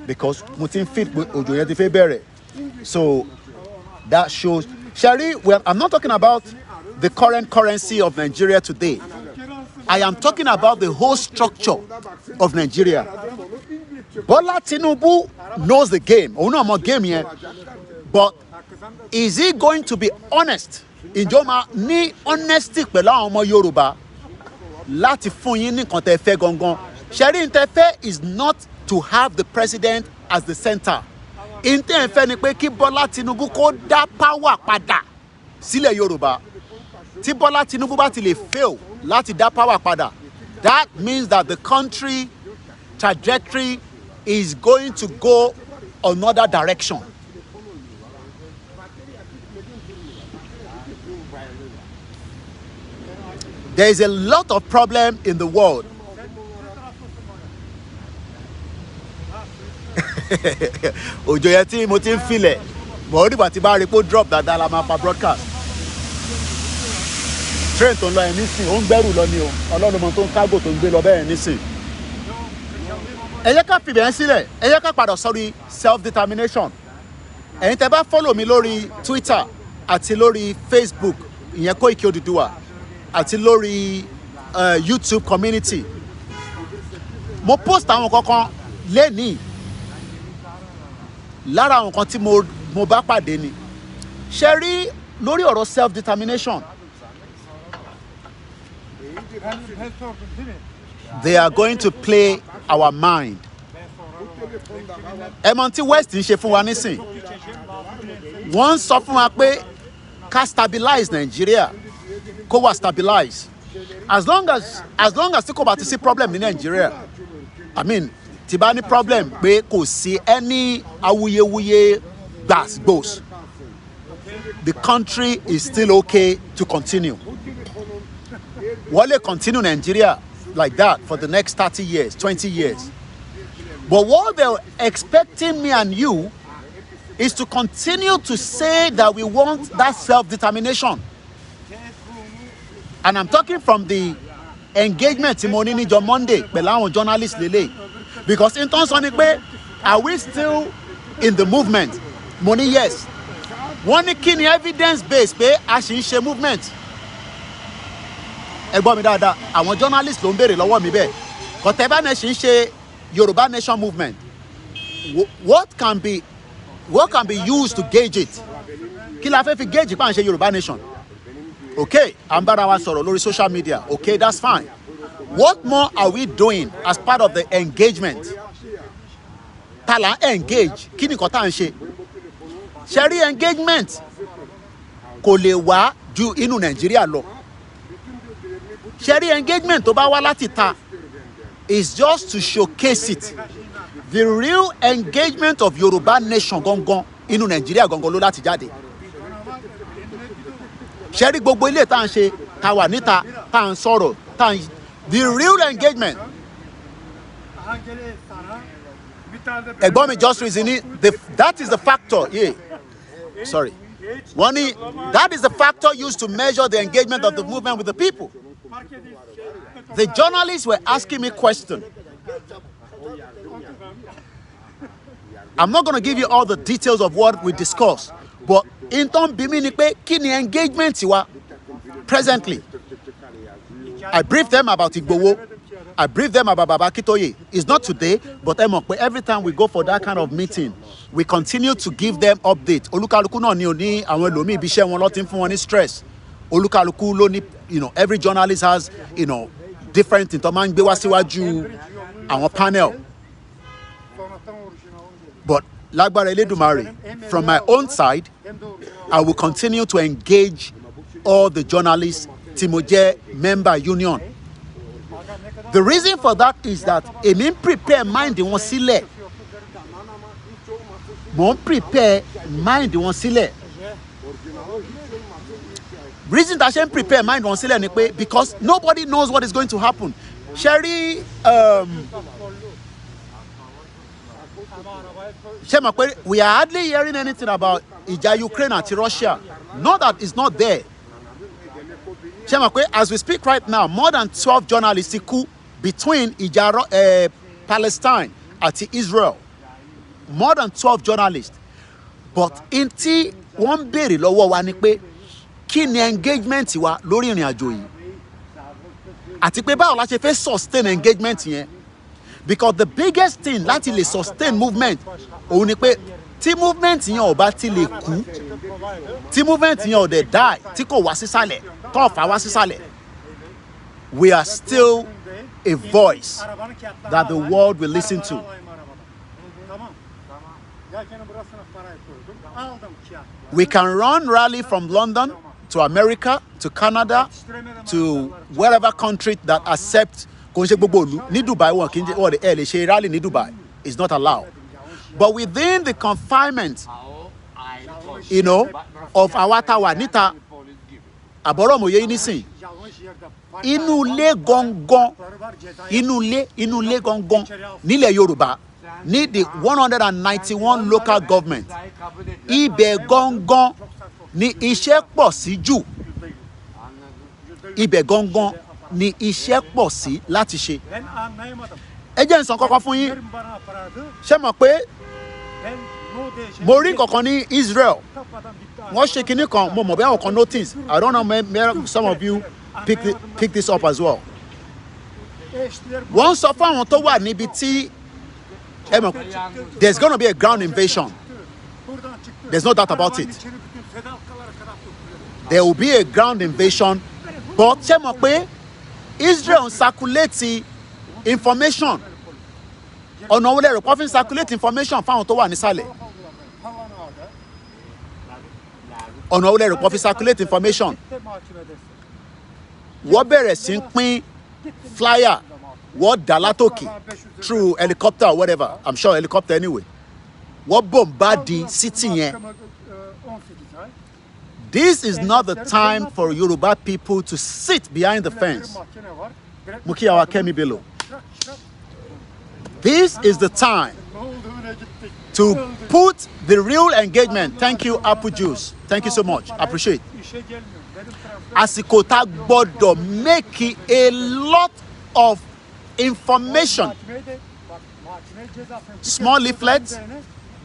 because Mutin File Ujoyen di Febere. So that shows. Shari, I'm not talking about the current currency of Nigeria today. I am talking about the whole structure of Nigeria. Bola Tinubu knows the game. Oh no, I'm not game here. But is he going to be honest? Ìjọba ní honesty pẹ̀lú àwọn ọmọ Yorùbá láti fún yín ní nǹkan tẹ́ fẹ́ gangan. Ṣẹ́rí tẹ́ fẹ́ is not to have the president as the center. Tẹ́ fẹ́ ni pé kí Bola Tinubu kó dá power padà sílẹ̀ Yorùbá. Tí Bola Tinubu bá ti lè fail láti dá power padà, that means that the country trajectory is going to go another direction. There is a lot of problem in the world. Òjò yẹn tí mo ti ń filẹ̀, but ó dìgbà tí bá rí pé ó drop dáadáa la máa pa broadcast. Train tó ń lọ ẹ̀ nísìn, ó ń gbẹ́rù lọ ni o. Ọlọ́run mọ tó ń kágò tó ń gbé lọ bẹ́ẹ̀ nísìn. Ẹ jẹ́ ká fìbẹ̀ sílẹ̀, ẹ jẹ́ ká padà sórí self-determination. Ẹ̀yin tẹ́ bá follow mi lórí Twitter àti lórí Facebook, ìyẹn Koiki Odùduwà, àti lórí YouTube community. Mo post àwọn kankan lẹ́nìí. Lára àwọn kan tí mo bá pàdé ni. Ṣé rí lórí ọ̀rọ̀ self-determination? They are going to play our mind. Ẹ̀mọ̀ tí West ń ṣe fún wa nísìn. Wọ́n sọ fún wa pé ká stabilize Nigeria, kó wà stabilize. As long as tí kò bá ti sí problem ní Nigeria, I mean, tí bá ní problem pé kò sí any awuyewuye gbàgbós, the country is still okay to continue. Wọ́n lè continue Nigeria like that for the next 30 years, 20 years. But what they're expecting me and you is to continue to say that we want that self-determination. And I'm talking from the engagement tí mo ní níjọ́ Monday pẹ̀lú àwọn journalists lélẹ̀. Because in terms of it, are we still in the movement? Money, yes. One key evidence based pé a ṣì ń ṣe movement. Ẹgbọ́n mi dáadáa, àwọn journalists ló ń béèrè lọ́wọ́ mi bẹ́ẹ̀. Kọ̀tẹ́bá náà ṣì ń ṣe Yoruba Nation movement. What can be used to gauge it? Kí la fẹ́ fi gauge pa ń ṣe Yoruba Nation? Okay, à ń bára wa sọ̀rọ̀ lórí social media. Okay, that's fine. What more are we doing as part of the engagement? Tala engage. Kí ni nǹkan tá à ń ṣe? Ṣé rí engagement kò lè wá ju inú Nàìjíríà lọ. Ṣé rí engagement tó bá wá láti ta is just to showcase it. The real engagement of Yoruba Nation gangan inú Nàìjíríà gangan ló láti jáde. Ṣé rí gbogbo ilé tá à ń ṣe, tá wà níta, tá à ń sọ̀rọ̀, tá à ń the real engagement. Ẹ̀gbọ́n mi just reason that is the factor. Yeah. Sorry. That is the factor used to measure the engagement of the movement with the people. The journalists were asking me questions. I'm not going to give you all the details of what we discussed, but in turn, bí mi ni pé kí ni engagement wa presently. I briefed them about Igboho. I briefed them about Baba Akintoye. It's not today, but every time we go for that kind of meeting, we continue to give them updates. Olukaluku náà ni oni àwọn ẹlòmíì ibi iṣẹ́ wọn ló ti ń fún wọn ní stress. Olukaluku ló ní, every journalist has, different things tó máa ń gbé wá síwájú àwọn panel. But lágbára Elédùmarè, from my own side, I will continue to engage all the journalists tí mo jẹ́ member union. The reason for that is that èmi ń prepare mind wọn sílẹ̀. Mo ń prepare mind wọn sílẹ̀. Reason that I ṣe ń prepare mind wọn sílẹ̀ ni pé because nobody knows what is going to happen. Sherry, we are hardly hearing anything about ìjà Ukraine àti Russia. Not that it's not there. As we speak right now, more than 12 journalists kú between Palestine and Israel. More than 12 journalists. But in tí wọ́n béèrè lọ́wọ́ wa ni pé kí ni engagement wa lórí ìrìn àjò yìí? Àti pé báwo la ṣe fẹ́ sustain engagement yẹn? Because the biggest thing láti lè sustain movement òun ni pé tí movement yẹn ò bá ti lè kú, tí movement yẹn ò dẹ̀ die, tí kò wá sísàlẹ̀, tó fà wá sísàlẹ̀, we are still a voice that the world will listen to. We can run rally from London to America, to Canada, to wherever country that accept ní Dubai, rally ní Dubai is not allowed. But within the confinement, of our tower, Nita, Aboromoye nísìn, inú ilé gangan nílẹ̀ Yorùbá, ní the 191 local government, ibẹ̀ gangan ni iṣẹ́ pọ̀ sí jù. Ibẹ̀ gangan ni iṣẹ́ pọ̀ sí láti ṣe. Ẹ jẹ́ n sọ kọ́kọ́ fún yín. Ṣé mọ̀ pé mo rí nǹkan kan ní Israel? Wọ́n ṣe kinní kan, mo mọ̀ bí àwọn kan notice. I don't know, maybe some of you pick this up as well. Wọ́n sọ fún àwọn tó wà níbi tí there's going to be a ground invasion. There's no doubt about it. There will be a ground invasion. But ṣé mọ̀ pé Israel circulate information. Ọ̀nà wo lẹ́rọ̀ pọ́fin circulate information fáwọn tó wà nísàlẹ̀. Ọ̀nà wo lẹ́rọ̀ pọ́fin circulate information. Wọ́n bẹ̀rẹ̀ sí pín flyer, wọ́n dà látòkè through helicopter or whatever. I'm sure helicopter anyway. Wọ́n bombard the city yẹn. This is not the time for Yoruba people to sit behind the fence. Mukiawa Kemi Bello. This is the time to put the real engagement. Thank you, Apple Juice. Thank you so much. I appreciate it. Àsìkò tá gbọ́dọ̀ make a lot of information. Small leaflets,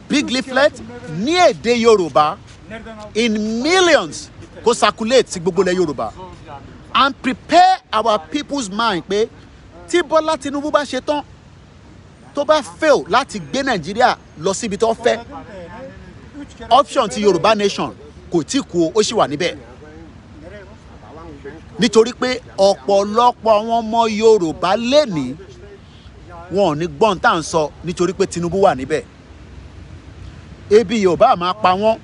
big leaflets, ní èdè Yorùbá, in millions, go circulate sí gbogbo ilẹ̀ Yorùbá. And prepare our people's mind pé tí Bọ́lá Tinubu bá ṣe tán, tó bá fail láti gbé Nàìjíríà lọ síbi tó fẹ́, option ti Yorùbá nation kò tí kú, ó sì wà níbẹ̀. Nítorí pé ọ̀pọ̀lọpọ̀ àwọn ọmọ Yorùbá lénìí wọn ò ní gbọ́n tá à ń sọ nítorí pé Tinubu wà níbẹ̀. Ebi Yorùbá máa pa wọ́n,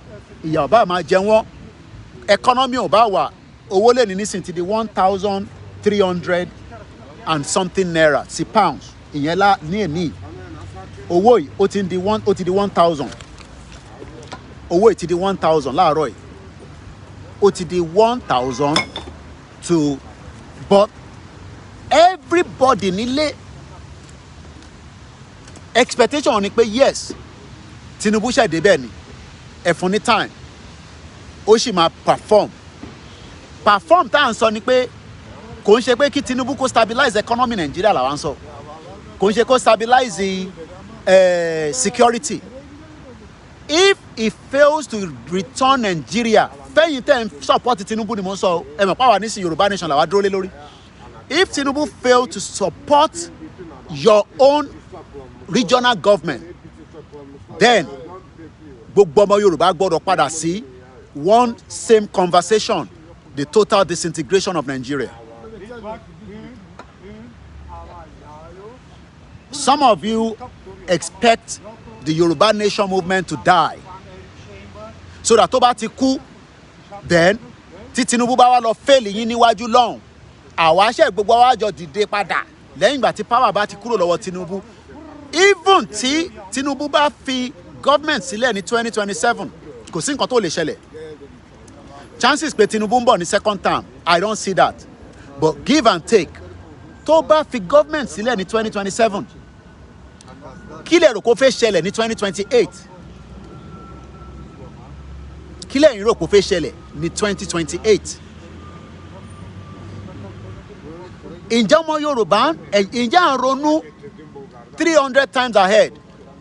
ìyà Yorùbá máa jẹ wọ́n, economy ò bá wà, owó lè ní nísìn ti di 1,300 and something naira sí pounds. Ìyẹn lá ní èní. Owó yìí ó ti di 1,000. Owó yìí ti di 1,000 láàárọ̀ yìí. Ó ti di 1,000 to, but everybody nílé expectation ni pé yes, Tinubu ṣe dé bẹ́ẹ̀ ni, ẹ fún ní time, ó sì máa perform tá à ń sọ ni pé kò ń ṣe pé kí Tinubu kó stabilize economy Nigeria làwa ń sọ, kò ń ṣe kó stabilize security. If he fails to return Nigeria, fẹ́yìn tẹ́ ń support Tinubu ni mo ń sọ, ẹ mọ̀ pàwọ́ nísìn Yorùbá nation làwa dúró lé lórí. If Tinubu failed to support your own regional government, then gbogbo ọmọ Yorùbá gbọ́dọ̀ padà sí one same conversation, the total disintegration of Nigeria. Some of you expect the Yoruba nation movement to die, so that tó bá ti kú, then tí Tinubu bá wá lọ fail yín níwájú lọ́hùn, àwa ṣe gbogbo wa jọ dìde padà lẹ́yìn ìgbà tí power bá ti kúrò lọ́wọ́ Tinubu. Even tí Tinubu bá fi government sílẹ̀ ní 2027, kò sí nǹkan tó lè ṣẹlẹ̀. Chances pé Tinubu ń bọ̀ ní second term, I don't see that. But give and take, tó bá fi government sílẹ̀ ní 2027, kí lẹ rò kó fẹ́ ṣẹlẹ̀ ní 2028? Kí lẹ rò kó fẹ́ ṣẹlẹ̀ ní 2028? Ǹjẹ́ ọmọ Yorùbá ǹjẹ́ à ń ronú 300 times ahead?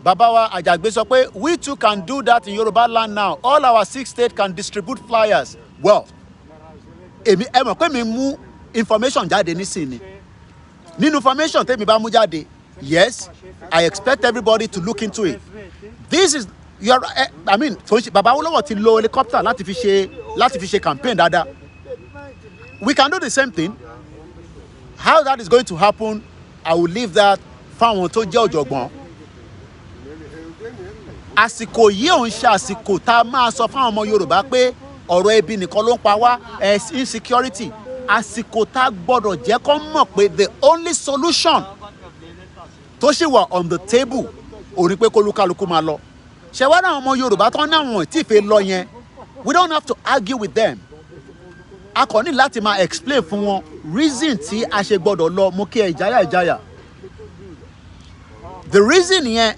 Bàbá wa Àjàgbé sọ pé we too can do that in Yoruba land now. All our 6 states can distribute flyers. Well, ẹ mọ̀ pé mi mú information jáde nísìnyí. Nínú information tẹ́mi bá mú jáde, yes, I expect everybody to look into it. This is Bàbá Awólọ́wọ̀ ti lo helicopter láti fi ṣe campaign dáadáa. We can do the same thing. How that is going to happen, I will leave that fáwọn tó jẹ́ ọ̀jọ̀gbọ́n. Àsìkò yìí ò ń ṣe àsìkò tá a máa sọ fáwọn ọmọ Yorùbá pé ọ̀rọ̀ ebi nìkan ló ń pa wá, insecurity. Àsìkò tá a gbọ́dọ̀ jẹ́ kó mọ̀ pé the only solution tó ṣì wà on the table ò ní pé kólúkálukú máa lọ. Ṣé wá náà ọmọ Yorùbá tán náà wọ̀n tí ìfẹ́ lọ yẹn, we don't have to argue with them. A kò ní láti máa explain fún wọn reason tí a ṣe gbọ́dọ̀ lọ. Mo kí ẹ ìjáyà. The reason yẹn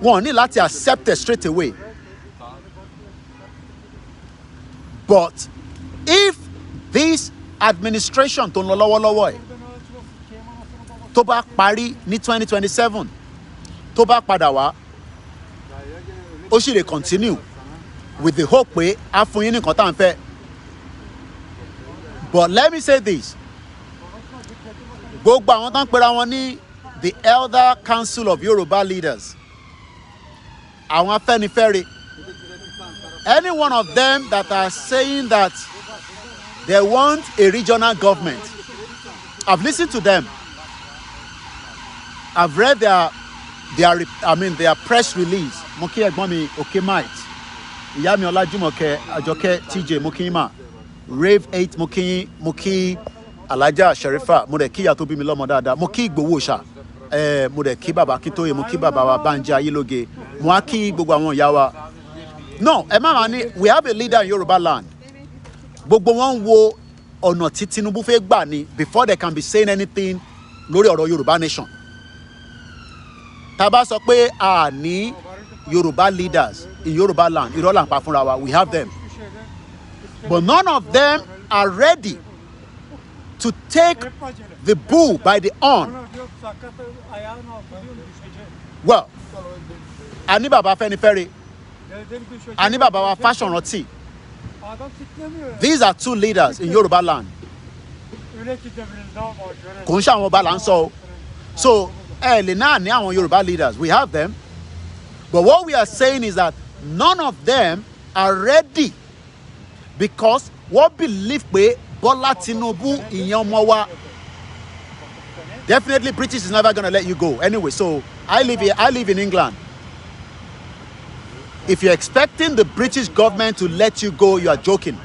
wọn ní láti accept it straight away. But if this administration tó ń lọ lọ́wọ́lọ́wọ́ ẹ̀ tó bá parí ní 2027, tó bá padà wá, ó sì lè continue with the hope pé a fún yín nìkan tá à ń fẹ́. But let me say this, gbogbo àwọn tó ń pera wọn ní the Elder Council of Yoruba Leaders, àwọn Afẹ́nifẹ́re, any one of them that are saying that they want a regional government, I've listened to them. I've read their press release. Mo kí ẹ̀gbọ́n mi Okemite, ìyá mi Ọlájúmọ̀kẹ́ Àjọkẹ́ TJ mo kí mà, Rave 8 mo kí Alájà Sherifa, mo dẹ̀ kí ìyá tó bí mi lọ́mọ dáadáa, mo kí Ìgbòho Òòṣà, mo dẹ̀ kí bàbá Akíntóyè, mo kí bàbá wa Bánjí Ayélóge, mo á kí gbogbo àwọn ìyá wa. No, ẹ má máa ní, we have a leader in Yoruba land. Gbogbo wọn wo ọ̀nà tí Tinubu fẹ́ gbà ni before they can be saying anything lórí ọ̀rọ̀ Yoruba nation. Tá bá sọ pé a ní Yoruba leaders in Yoruba land, irọ́ là ń pa fúnra wa, we have them. But none of them are ready to take the bull by the horn. Well, a ní bàbá Afẹ́nifẹ́re, a ní bàbá wa Fáṣọ̀rántì. These are 2 leaders in Yoruba land. Kò ń ṣe àwọn ọba là ń sọ o. So lè náà ní àwọn Yoruba leaders, we have them. But what we are saying is that none of them are ready, because what believe pé Bọ́lá Tinubu ìyẹn ọmọ wa, definitely British is never going to let you go anyway. So I live in England. If you're expecting the British government to let you go, you are joking.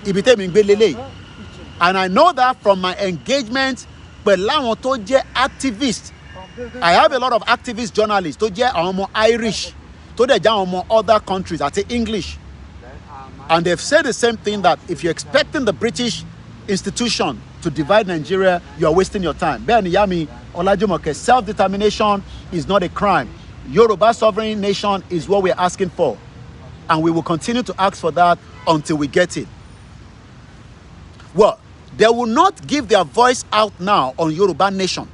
And I know that from my engagement with àwọn tó jẹ́ activists. I have a lot of activist journalists tó jẹ́ àwọn ọmọ Irish, tó dẹ̀ jẹ́ àwọn ọmọ other countries àti English. And they've said the same thing, that if you're expecting the British institution to divide Nigeria, you are wasting your time. Bẹ́ẹ̀ ni ìyá mi Ọlájúmọ̀kẹ́, self-determination is not a crime. Yoruba sovereign nation is what we're asking for. And we will continue to ask for that until we get it. Well, they will not give their voice out now on Yoruba nation.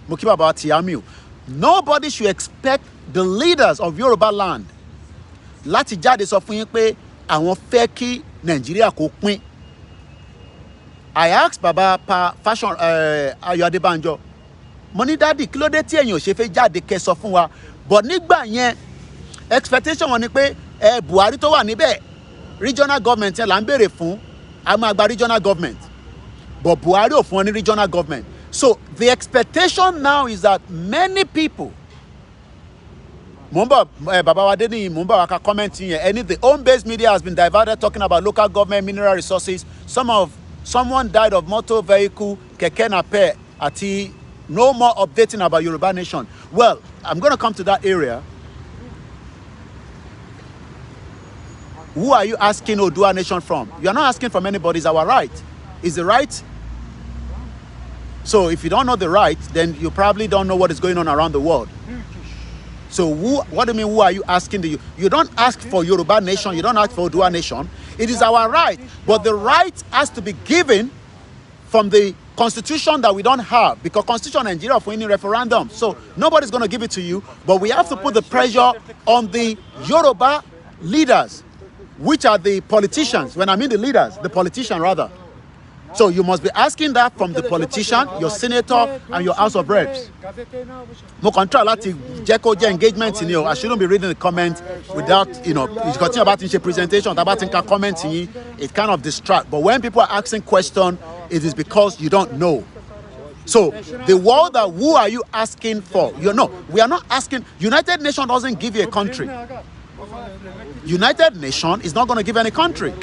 Mukiba Baba Tiamiu. Nobody should expect the leaders of Yoruba land láti jáde sọ fún yín pé àwọn fẹ́ kí Nàìjíríà kó pín. I asked Baba Pa Fashion Ayo Adebanjo, money daddy kí ló dé tí ẹ̀yin ò ṣe fẹ́ jáde kẹ́ sọ fún wa, but nígbà yẹn expectation wọn ni pé Buhari tó wà níbẹ̀ regional government yẹn là ń béèrè fún, a máa gba regional government, but Buhari ò fún wọn ní regional government. So the expectation now is that many people, Baba Wadeni, Waka comment here, the home-based media has been diverted talking about local government mineral resources. Someone died of motor vehicle, keke nape, ati no more updating about Yoruba nation. Well, I'm going to come to that area. Who are you asking Odua nation from? You're not asking from anybody. It's our right. Is the right? So if you don't know the right, then you probably don't know what is going on around the world. So what do you mean, who are you asking? You don't ask for Yoruba nation, you don't ask for Odua nation. It is our right. But the right has to be given from the constitution that we don't have, because constitution in Nigeria for any referendum. So nobody's going to give it to you, but we have to put the pressure on the Yoruba leaders, which are the politicians. When I mean the leaders, the politician rather. So you must be asking that from the politician, your senator, and your House of Reps. Mo control engagement in you. I shouldn't be reading the comment without, you continue about the presentation, about comment in it kind of distract. But when people are asking questions, it is because you don't know. So the word that who are you asking for? We are not asking. United Nations doesn't give you a country. United Nations is not going to give any country.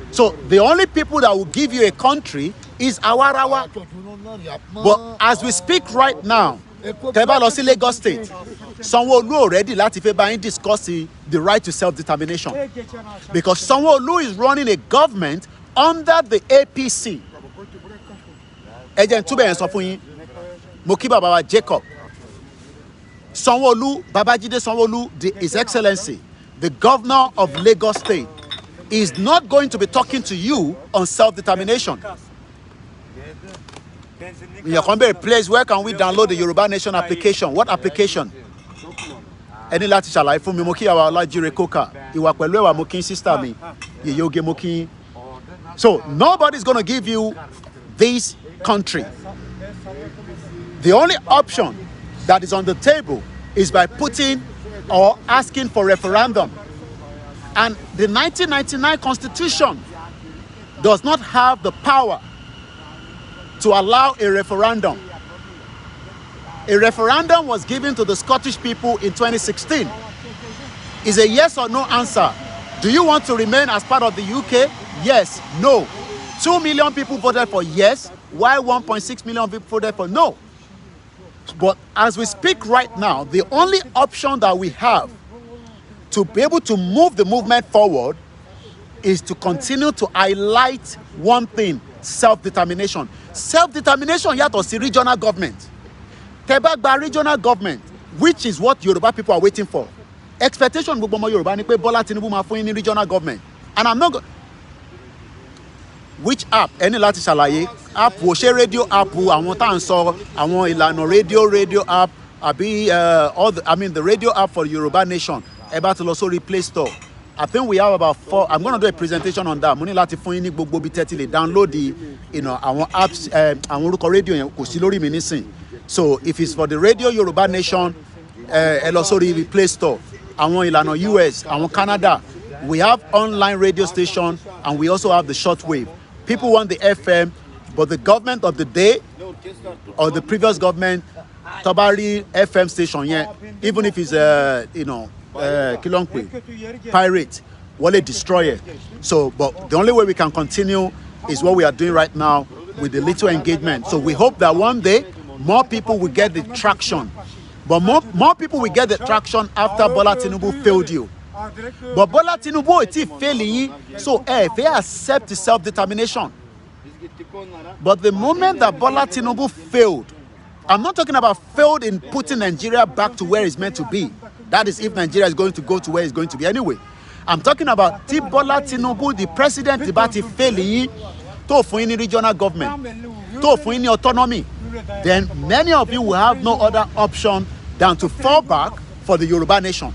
So the only people that will give you a country is Awarawa. But as we speak right now, Teba lọ sí Lagos State, Sanwo-Olu already láti fẹ́ bá yín discuss the right to self-determination. Because Sanwo-Olu is running a government under the APC. Ẹjẹ̀ túbẹ̀ yẹn sọ fún yín, mo kí bàbá wa Jacob. Sanwo-Olu, Babajide Sanwo-Olu, His Excellency, the governor of Lagos State, is not going to be talking to you on self-determination. In your place, where can we download the Yoruba Nation application? What application? Any láti ṣàlàyé fún mi, mo kí àwa Ọlájírè Coker, ìwà pẹ̀lú ẹwà mo kí sister mi, Yèyé Oge mo kí. So nobody's going to give you this country. The only option that is on the table is by putting or asking for referendum. And the 1999 Constitution does not have the power to allow a referendum. A referendum was given to the Scottish people in 2016. Is a yes or no answer. Do you want to remain as part of the UK? Yes, no. 2 million people voted for yes, while 1.6 million people voted for no. But as we speak right now, the only option that we have to be able to move the movement forward is to continue to highlight one thing: self-determination. Self-determination yàtọ̀ sí regional government. Tẹ́bá gba regional government, which is what Yoruba people are waiting for. Expectation gbogbo ọmọ Yorùbá ni pé Bọ́lá Tinubu máa fún yín ní regional government. And I'm not which app? Ẹni láti ṣàlàyé app wo, ṣé radio app àwọn tá à ń sọ àwọn ìlànà radio app àbí the radio app for Yoruba Nation. About to also Play Store. I think we have about 4. I'm going to do a presentation on that. Mo ní láti fún yín ní gbogbo bí tẹ́tí lè download àwọn apps, àwọn orúkọ radio yẹn kò sí lórí mi nísìn. So if it's for the radio Yoruba Nation, ẹ lọ sórí Play Store. Àwọn ìlànà US, àwọn Canada, we have online radio station and we also have the shortwave. People want the FM, but the government of the day or the previous government, Tabari FM station, even if it's pirate, will it destroy it? So, but the only way we can continue is what we are doing right now with the little engagement. So we hope that one day more people will get the traction. But more people will get the traction after Bola Tinubu failed you. But Bola Tinubu is failing, so if they accept the self-determination. But the moment that Bola Tinubu failed, I'm not talking about failed in putting Nigeria back to where it's meant to be. That is if Nigeria is going to go to where it's going to be anyway. I'm talking about Bola Tinubu, the president, Tibati failing to fún ní regional government, to fún ní autonomy. Then many of you will have no other option than to fall back for the Yoruba nation.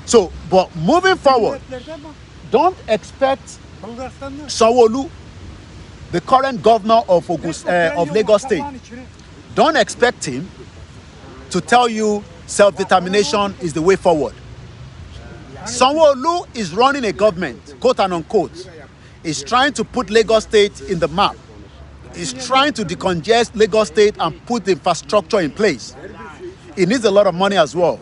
So, but moving forward, don't expect Sanwo-Olu the current governor of Lagos State. Don't expect him to tell you self-determination is the way forward. Sanwo-Olu is running a government, quote and unquote. Is trying to put Lagos State in the map. Is trying to decongest Lagos State and put the infrastructure in place. It needs a lot of money as well.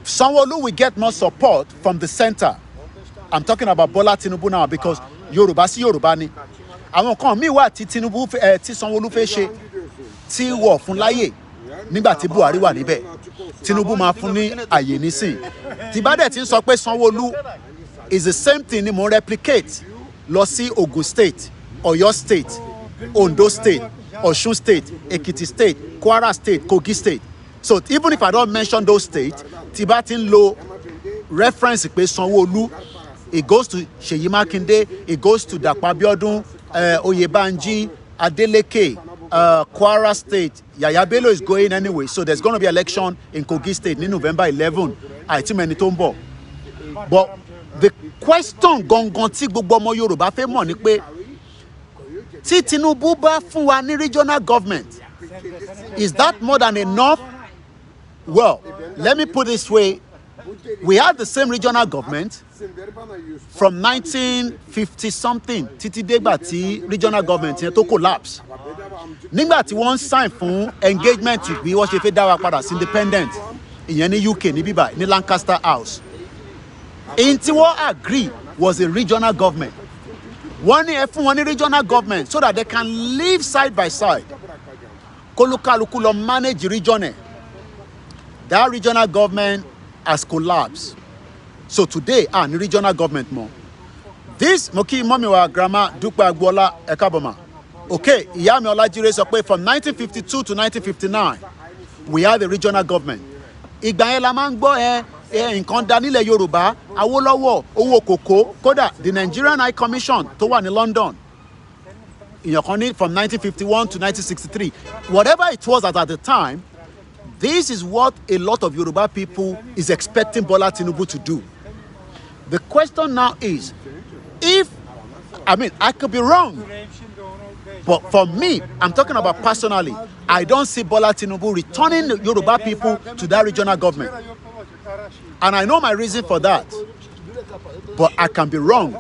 Sanwo-Olu will get more support from the center. I'm talking about Bola Tinubu now because Yoruba si Yoruba ni. Àwọn kan mi wà tí Tinubu tí Sanwo-Olu fẹ́ ṣe tí wọ́n fún láyè nígbà tí Buhari wà níbẹ̀. Tinubu máa fún ní àyè nísìn. Tí bá dẹ̀ tí ń sọ pé Sanwo-Olu is the same thing ni mo replicate lọ sí Ogun State, Ọ̀yọ́ State, Ondo State, Ọ̀ṣun State, Ekiti State, Kwara State, Kogi State. So even if I don't mention those states, tí bá ti ń lo reference pé Sanwo-Olu, it goes to Seyi Makinde, it goes to Dapo Abiodun, Oyebanji, Adeleke, Kwara State. Yaya Bello is going anyway, so there's going to be election in Kogi State in November 11. Àìtí mẹ́ni tó ń bọ̀. But the question gangan tí gbogbo ọmọ Yorùbá fẹ́ mọ̀ ni pé tí Tinubu bá fún wa ní regional government, is that more than enough? Well, let me put it this way. We had the same regional government from 1950 something títí dégbà tí regional government yẹn tó collapse. Nígbà tí wọ́n sign fún engagement bí wọ́n ṣe fẹ́ dá wa padà sí independent ìyẹn ní UK ní bíbá ní Lancaster House. In tí wọ́n agree was a regional government. Wọ́n ní ẹ fún wọn ní regional government so that they can live side by side. Kólúkálukú lọ manage region ẹ̀. That regional government has collapsed. So today, ní regional government more. This, Moki Mommy wa grandma Dúpẹ́ Agboola Ekaboma. Okay, Ìyá mi Ọlájírè sọ pé from 1952 to 1959, we had the regional government. Ìgbà yẹn la máa ń gbọ́ nǹkan dá nílẹ̀ Yorùbá, Awólọ́wọ̀, owó kòkó, kódà the Nigerian High Commission tó wà ní London. Ìyẹn kan ní from 1951 to 1963. Whatever it was at the time, this is what a lot of Yoruba people is expecting Bola Tinubu to do. The question now is, I could be wrong, but for me, I'm talking about personally, I don't see Bola Tinubu returning the Yoruba people to that regional government. And I know my reason for that, but I can be wrong.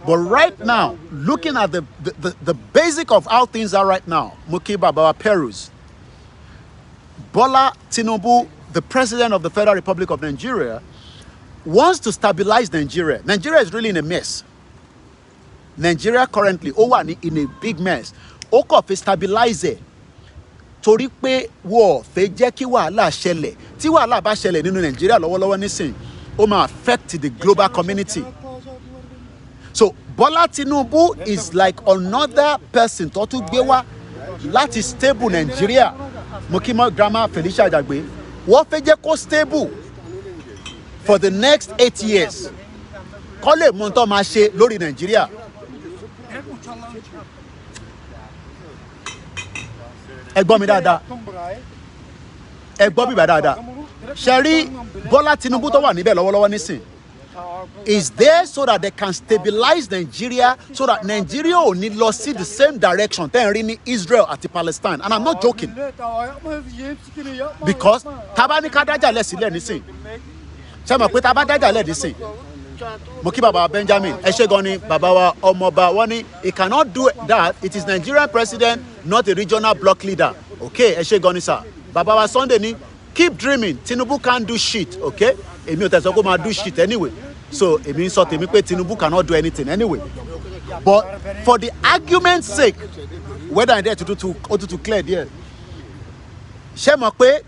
But right now, looking at the basic of how things are right now, Mukiba Baba Perus, Bola Tinubu, the president of the Federal Republic of Nigeria, wants to stabilize Nigeria. Nigeria is really in a mess. Nigeria currently, in a big mess. Ó kàn fẹ́ stabilize it. Torí pé wọ́n fẹ́ jẹ́ kí wàhálà ṣẹlẹ̀. Tí wàhálà bá ṣẹlẹ̀ nínú Nigeria lọ́wọ́lọ́wọ́ nísìn, ó máa affect the global community. So Bola Tinubu is like another person tó tún gbé wá láti stable Nigeria. Mokimo Grandma Felicia Jagbe, wọ́n fẹ́ jẹ́ kó stable for the next 8 years. Kó lè mọ tó máa ṣe lórí Nigeria. Ẹ gbọ́ mi dáadáa. Ẹ gbọ́ mi dáadáa. Ṣé rí Bola Tinubu tó wà níbẹ̀ lọ́wọ́lọ́wọ́ nísìn is there so that they can stabilize Nigeria, so that Nigeria ò ní lọ sí the same direction tẹ́ ń rí ní Israel àti Palestine. And I'm not joking. Because tábà ní ká dájà lẹ̀ sílẹ̀ nísìn. Ṣé mọ̀ pé tábà dájà lẹ̀ nísìn? Mo kí bàbá Benjamin, ẹ ṣé gan ni bàbá wa ọmọọba wọ́n ní he cannot do that. It is Nigerian president, not a regional bloc leader. Okay, ẹ ṣé gan ni sir. Bàbá wa Sunday ní keep dreaming. Tinubu can't do shit. Okay? Èmi ò tẹ̀sán kó máa do shit anyway. So èmi ń sọ tèmi pé Tinubu cannot do anything anyway. But for the argument's sake, whether I dare to clear there, ṣé mọ̀ pé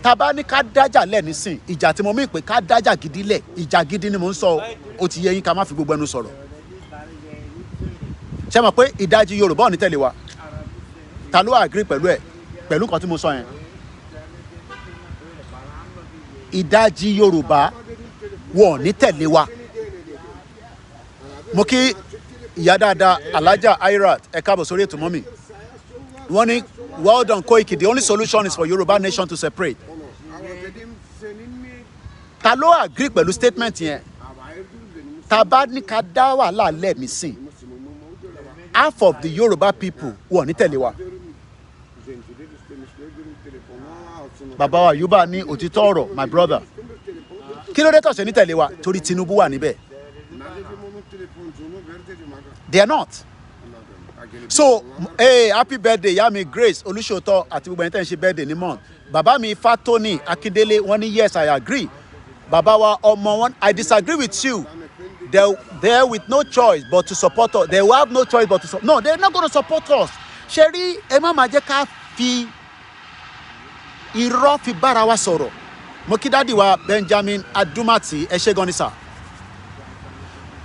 tábà ní ká dájà lẹ̀ nísìn, ìjà tí mo mí pé ká dájà gidi lẹ̀, ìjà gidi ni mo ń sọ, ó ti yẹ yín ká má fi gbogbo ẹnu sọ̀rọ̀. Ṣé mọ̀ pé ìdajì Yorùbá ò ní tẹ̀lé wa? Ta ló agree pẹ̀lú nǹkan tí mo sọ yẹn? Ìdajì Yorùbá wọ́n ní tẹ̀lé wa. Mo kí ìyá dáadáa Alhaja Airat ẹ káàbọ̀ sórí ètò mọ́mì. Wọ́n ní well done Koiki, the only solution is for Yoruba nation to separate. Ta ló agree pẹ̀lú statement yẹn? Ta bá ní ká dá wàhálà lẹ̀ nísìn. half of the Yoruba people wọ́n ní tẹ̀lé wa. Bàbá wa Yuba ní òtítọ́ ọ̀rọ̀, my brother. Kí ló dé tó ṣe ní tẹ̀lé wa? Torí Tinubu wà níbẹ̀. They are not. So, hey, happy birthday, Yami Grace, Olúṣòótọ́ àti gbogbo ẹni tẹ́ ń ṣe birthday ní month. Bàbá mi Fatoni Akindele wọ́n ní yes, I agree. Bàbá wa ọmọ wọn, I disagree with you. They're with no choice but to support us. They will have no choice but to support. No, they're not going to support us. Ṣẹ́rí ẹ má máa jẹ́ ká fi irọ́ fi bára wa sọ̀rọ̀. Mo kí dádì wa Benjamin Adumati ẹ ṣé gan ni sà.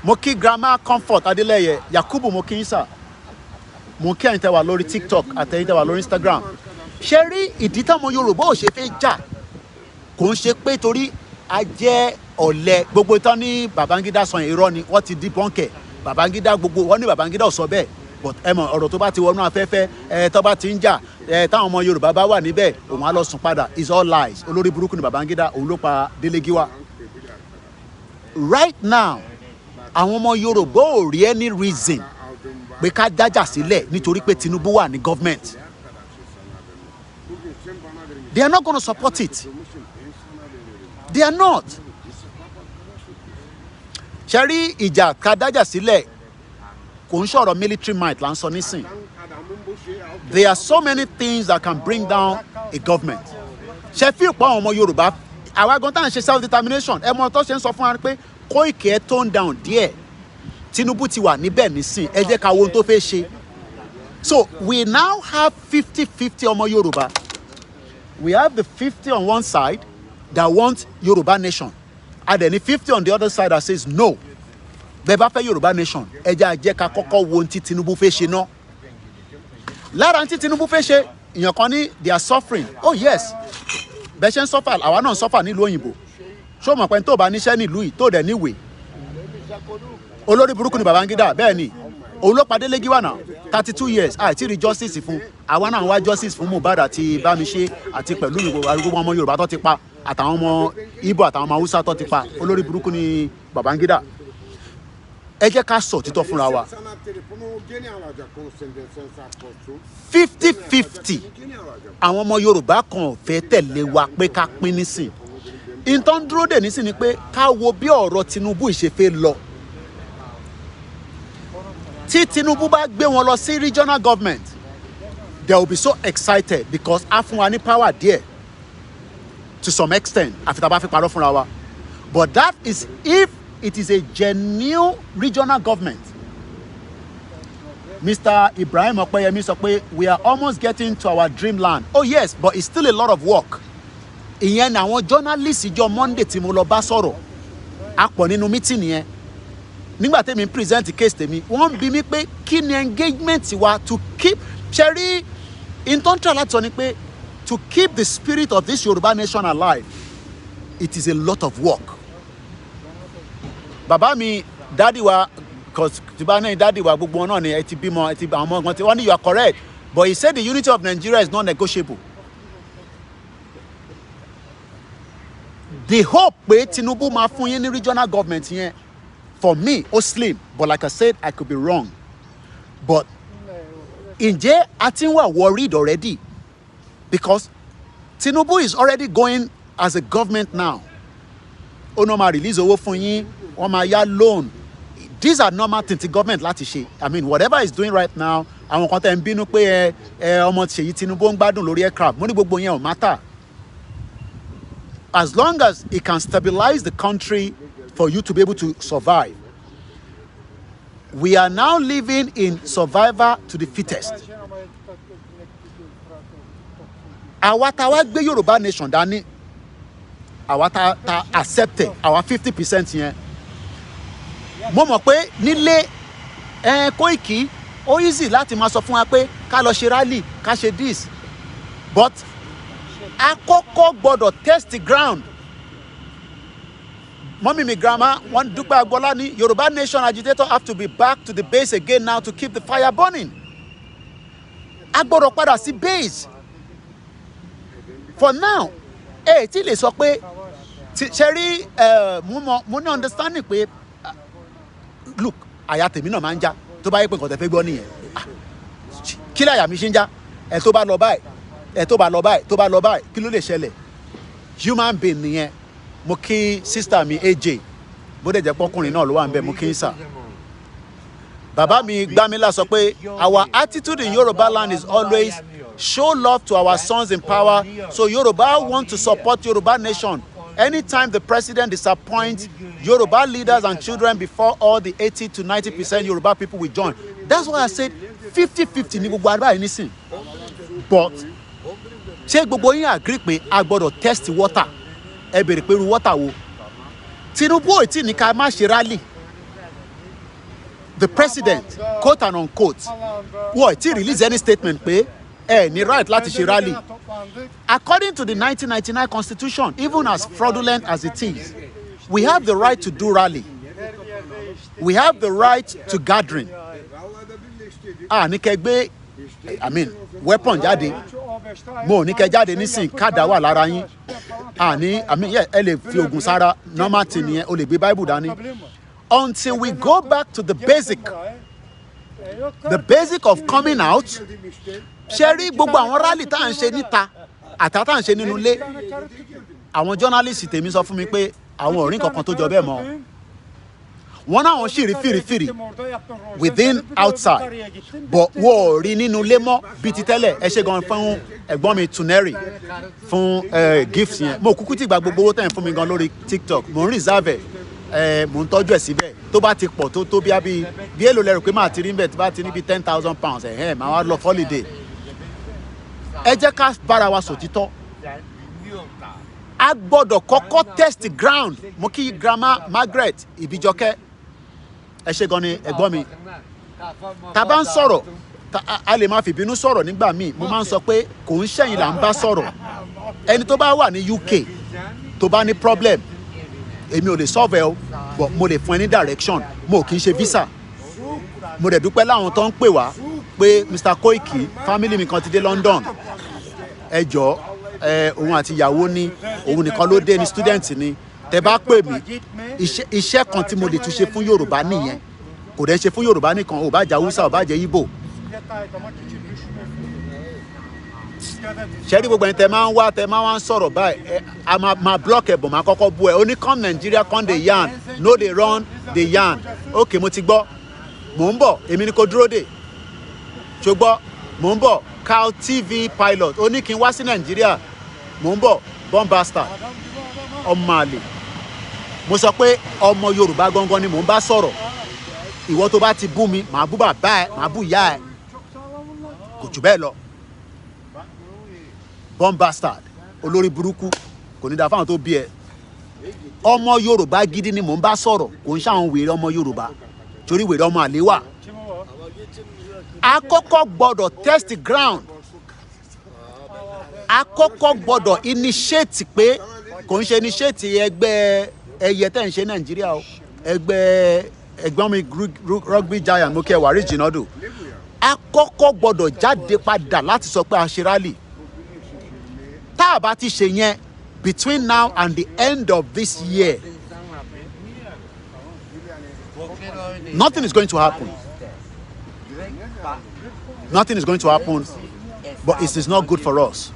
Mo kí grandma Comfort Adeleye Yakubu mo kí yín sà. Mo kí ẹ̀yin tẹ́ wà lórí TikTok àti ẹ̀yin tẹ́ wà lórí Instagram. Ṣẹ́rí ìdí táwọn Yorùbá ò ṣe fẹ́ jà kò ń ṣe pé torí a jẹ́ ọ̀lẹ gbogbo tán ní Babangida sọ irọ́ ni wọ́n ti di bọ́ǹkẹ̀ Babangida gbogbo wọ́n ní Babangida ò sọ bẹ́ẹ̀ but ẹ mọ̀ ọ̀rọ̀ tó bá ti wọnú afẹ́fẹ́ tó bá ti ń jà táwọn ọmọ Yorùbá bá wà níbẹ̀ òun á lọ sùn padà is all lies olórí burúkú ni Babangida òun ló pa Délé Gíwá. Right now àwọn ọmọ Yorùbá ò rí any reason pé ká dájà sílẹ̀ nítorí pé Tinubu wà ní government. They are not going to support it. They are not. Ṣẹ́rí ìjà ká dájà sílẹ̀ kò ń ṣọ̀rọ̀ military might là ń sọ nísìn. There are so many things that can bring down a government. Ṣé fi ìpọ́ àwọn ọmọ Yorùbá àwa gan tá à ń ṣe self determination ẹ mọ tó ṣe ń sọ fún wa pé Koiki ẹ tone down díẹ̀ Tinubu ti wà níbẹ̀ nísìn ẹ jẹ́ ká wo ohun tó fẹ́ ṣe. So we now have 50-50 ọmọ Yorùbá. We have the 50 on one side that want Yoruba nation, and then the 50 on the other side that says no. Bẹ́ẹ̀ bá fẹ́ Yoruba nation, ẹ jẹ́ ká kọ́kọ́ wo ohun tí Tinubu fẹ́ ṣe náà. Lára ohun tí Tinubu fẹ́ ṣe, ìyàn kan ní they are suffering. Oh yes, bẹ́ẹ̀ ṣe ń suffer, àwa náà ń suffer nílùú òyìnbó. Ṣé o mọ̀ pé tó bá níṣẹ́ nílùú yìí tó dẹ̀ níwèé? Olórí burúkú ni Babangida, bẹ́ẹ̀ ni. Òun ló pa Délé Gíwá náà 32 years àti rí justice fún àwa náà wá justice fún Mohbad àti Bámiṣé àti pẹ̀lú gbogbo ọmọ Yorùbá tó ti pa àtàwọn ọmọ Ìgbò àtàwọn ọmọ Haúsá tó ti pa olórí burúkú ni Babangida. Ẹ jẹ́ ká sọ òtítọ́ fúnra wa 50-50 àwọn ọmọ Yorùbá kan fẹ́ tẹ̀lé wa pé ká pín nísìn ìtàn dúró dè nísìn ni pé ká wo bí ọ̀rọ̀ Tinubu ìṣefẹ́ lọ. Tí Tinubu bá gbé wọn lọ sí regional government, they will be so excited because a fún wa ní power there to some extent àfi tá bá fi parọ́ fúnra wa. But that is if it is a genuine regional government. Mr. Ibrahim Opeyemi sọ pé we are almost getting to our dreamland. Oh yes, but it's still a lot of work. Ìyẹn àwọn journalists ìjọ Monday tí mo lọ bá sọ̀rọ̀ a pọ̀ nínú meeting yẹn. Nígbà tẹ́mi present case tèmi wọ́n bi mí pé kí ni engagement wa to keep ṣẹ́rí intọ́ntà láti sọ ni pé to keep the spirit of this Yoruba nation alive it is a lot of work. Bàbá mi dádì wa tí bá ní dádì wa gbogbo wọn náà ni ẹ ti bímọ ẹ ti bá àwọn ọmọ ọgbọ́n tí wọ́n ní you are correct but he said the unity of Nigeria is not negotiable. The hope pé Tinubu máa fún yín ní regional government yẹn for me ó slim but like I said I could be wrong but ǹjẹ́ a ti ń wà worried already because Tinubu is already going as a government now ó náà máa release owó fún yín wọ́n máa yá loan these are normal things the government láti ṣe I mean whatever he's doing right now àwọn kan tẹ̀ ń bínú pé ọmọ Ṣèyí Tinubu ń gbádùn lórí aircraft mo ní gbogbo yẹn ò matter as long as it can stabilize the country for you to be able to survive. We are now living in survivor to the fittest. Àwa tá wá gbé Yorùbá nation dání, àwa tá accepted our 50% yẹn. Mo mọ̀ pé nílé Koiki ó easy láti máa sọ fún wa pé ká lọ ṣe rally, ká ṣe this. But àkọ́kọ́ gbọ́dọ̀ test the ground. Mommy, my grandma, one Dúpẹ́ Agbọ́lá ní Yoruba nation agitator have to be back to the base again now to keep the fire burning. A gbọ́dọ̀ padà sí base. For now, tí lè sọ pé ṣẹ́rí mo ní understanding pé look àyà tèmi náà máa ń já tó bá yẹ pé nǹkan tẹ́ fẹ́ gbọ́ nìyẹn. kí láyà mi ṣe ń já ẹ tó bá lọ báyìí ẹ tó bá lọ báyìí tó bá lọ báyìí kí ló lè ṣẹlẹ̀ human being nìyẹn. Mo kí sister mi AJ bó dẹ̀ jẹ́ pọ́kùnrin náà ló wà ń bẹ̀ mo kí n sà. Bàbá mi Gbámilá sọ pé our attitude in Yoruba land is always show love to our sons in power, so Yoruba want to support Yoruba nation. Anytime the president disappoints Yoruba leaders and children, before all the 80 to 90% Yoruba people will join. That's why I said 50-50 ní gbogbo àgbà yìí nísìn. But ṣé gbogbo yín agree pé a gbọ́dọ̀ test water? Ẹ bèrè pé irú water wo? Tinubu ò tí ní ká má ṣe rally. The president, quote and unquote, wọ́n ti release any statement pé ní right láti ṣe rally. According to the 1999 constitution, even as fraudulent as it is, we have the right to do rally. We have the right to gathering. Ní kẹ́ gbé weapon jáde. Mo ní kẹ́ jáde nísìn kádà wà lára yín. Ẹ lè fi ogun sára normal thing nìyẹn, o lè gbé Bible dání. Until we go back to the basic of coming out. Ṣé rí gbogbo àwọn rally tá à ń ṣe níta àtà tá à ń ṣe nínú ilé, àwọn journalist tèmi sọ fún mi pé àwọn ò rí nǹkan tó jọ bẹ́ẹ̀ mọ́. Wọ́n náà wọ́n sì rí fìrìfìrì within outside, but wọ́n ò rí nínú ilé mọ́ bíi ti tẹ́lẹ̀. Ẹ ṣe gan fún ẹ̀gbọ́n mi Tuneri fún gift yẹn. Mo kúkú ti gba gbogbo owó tẹ̀ ń fún mi gan lórí TikTok, mo ń reserve mo ń tọ́jú ẹ̀ síbẹ̀. Tó bá ti pọ̀ tó bí èlò lẹ́rù pé máa ti rí bẹ́ẹ̀ tí bá ti ní bí £10,000 máa wá lọ holiday. Ẹ jẹ́ ká bára wa sòtítọ́. A gbọ́dọ̀ kọ́kọ́ test ground. Mo kí grandma Margaret Ibijọkẹ́. Ẹ ṣe gan ni ẹ̀gbọ́n mi. Tá bá ń sọ̀rọ̀ a lè máa fìbínú sọ̀rọ̀ nígbà míì. Mo máa ń sọ pé kò ń ṣẹ̀yìn là ń bá sọ̀rọ̀. Ẹni tó bá wà ní UK tó bá ní problem, èmi ò lè solve ẹ o, but mo lè fún ẹ ní direction. Mo kì í ṣe visa. Mo dẹ̀ dúpẹ́ láwọn tó ń pè wá pé Mr. Koiki family mi kan ti dé London. Ẹ jọ̀ọ́ òun àti ìyàwó ní òun nìkan ló dé ní student ni. Tẹ́ bá pè mí iṣẹ́ kan tí mo lè tún ṣe fún Yorùbá nìyẹn. Kò dẹ̀ ṣe fún Yorùbá nìkan, ò bá jẹ́ Hausa ò bá jẹ́ Igbo. Ṣé rí gbogbo ẹni tẹ́ máa ń sọ̀rọ̀ báyìí a máa block ẹ̀ bọ̀ máa kọ́kọ́ bú ẹ. Ó ní come Nigeria come dey yarn, no dey run dey yarn. Okay, mo ti gbọ́, mò ń bọ̀, èmi ni kò dúró dè. Ṣùgbọ́n mò ń bọ̀, Cal TV pilot ó ní kí n wá sí Nàìjíríà, mò ń bọ̀, bomb bastard ọmọ àlè. Mo sọ pé ọmọ Yorùbá gangan ni mò ń bá sọ̀rọ̀. Ìwọ tó bá ti bú mi, màá bú bàbá ẹ, màá bú ìyá ẹ, kò jù bẹ́ẹ̀ lọ. Bomb bastard olórí burúkú, kò ní dá fáwọn tó bí ẹ. Ọmọ Yorùbá gidi ni mò ń bá sọ̀rọ̀, kò ń ṣàwọn wèrè ọmọ Yorùbá, torí wèrè ọmọ àlè wà. Àkọ́kọ́ gbọ́dọ̀ test ground. Àkọ́kọ́ gbọ́dọ̀ initiate pé kò ń ṣe initiate ẹgbẹ́ ẹyẹ tẹ́ ń ṣe Nàìjíríà o. Ẹgbọ́n mi rugby giant mo kẹ́ wà rí jìnnàdò. Àkọ́kọ́ gbọ́dọ̀ jáde padà láti sọ pé a ṣe rally. Tá a bá ti ṣe yẹn between now and the end of this year, nothing is going to happen. Nothing is going to happen, but it is not good for us.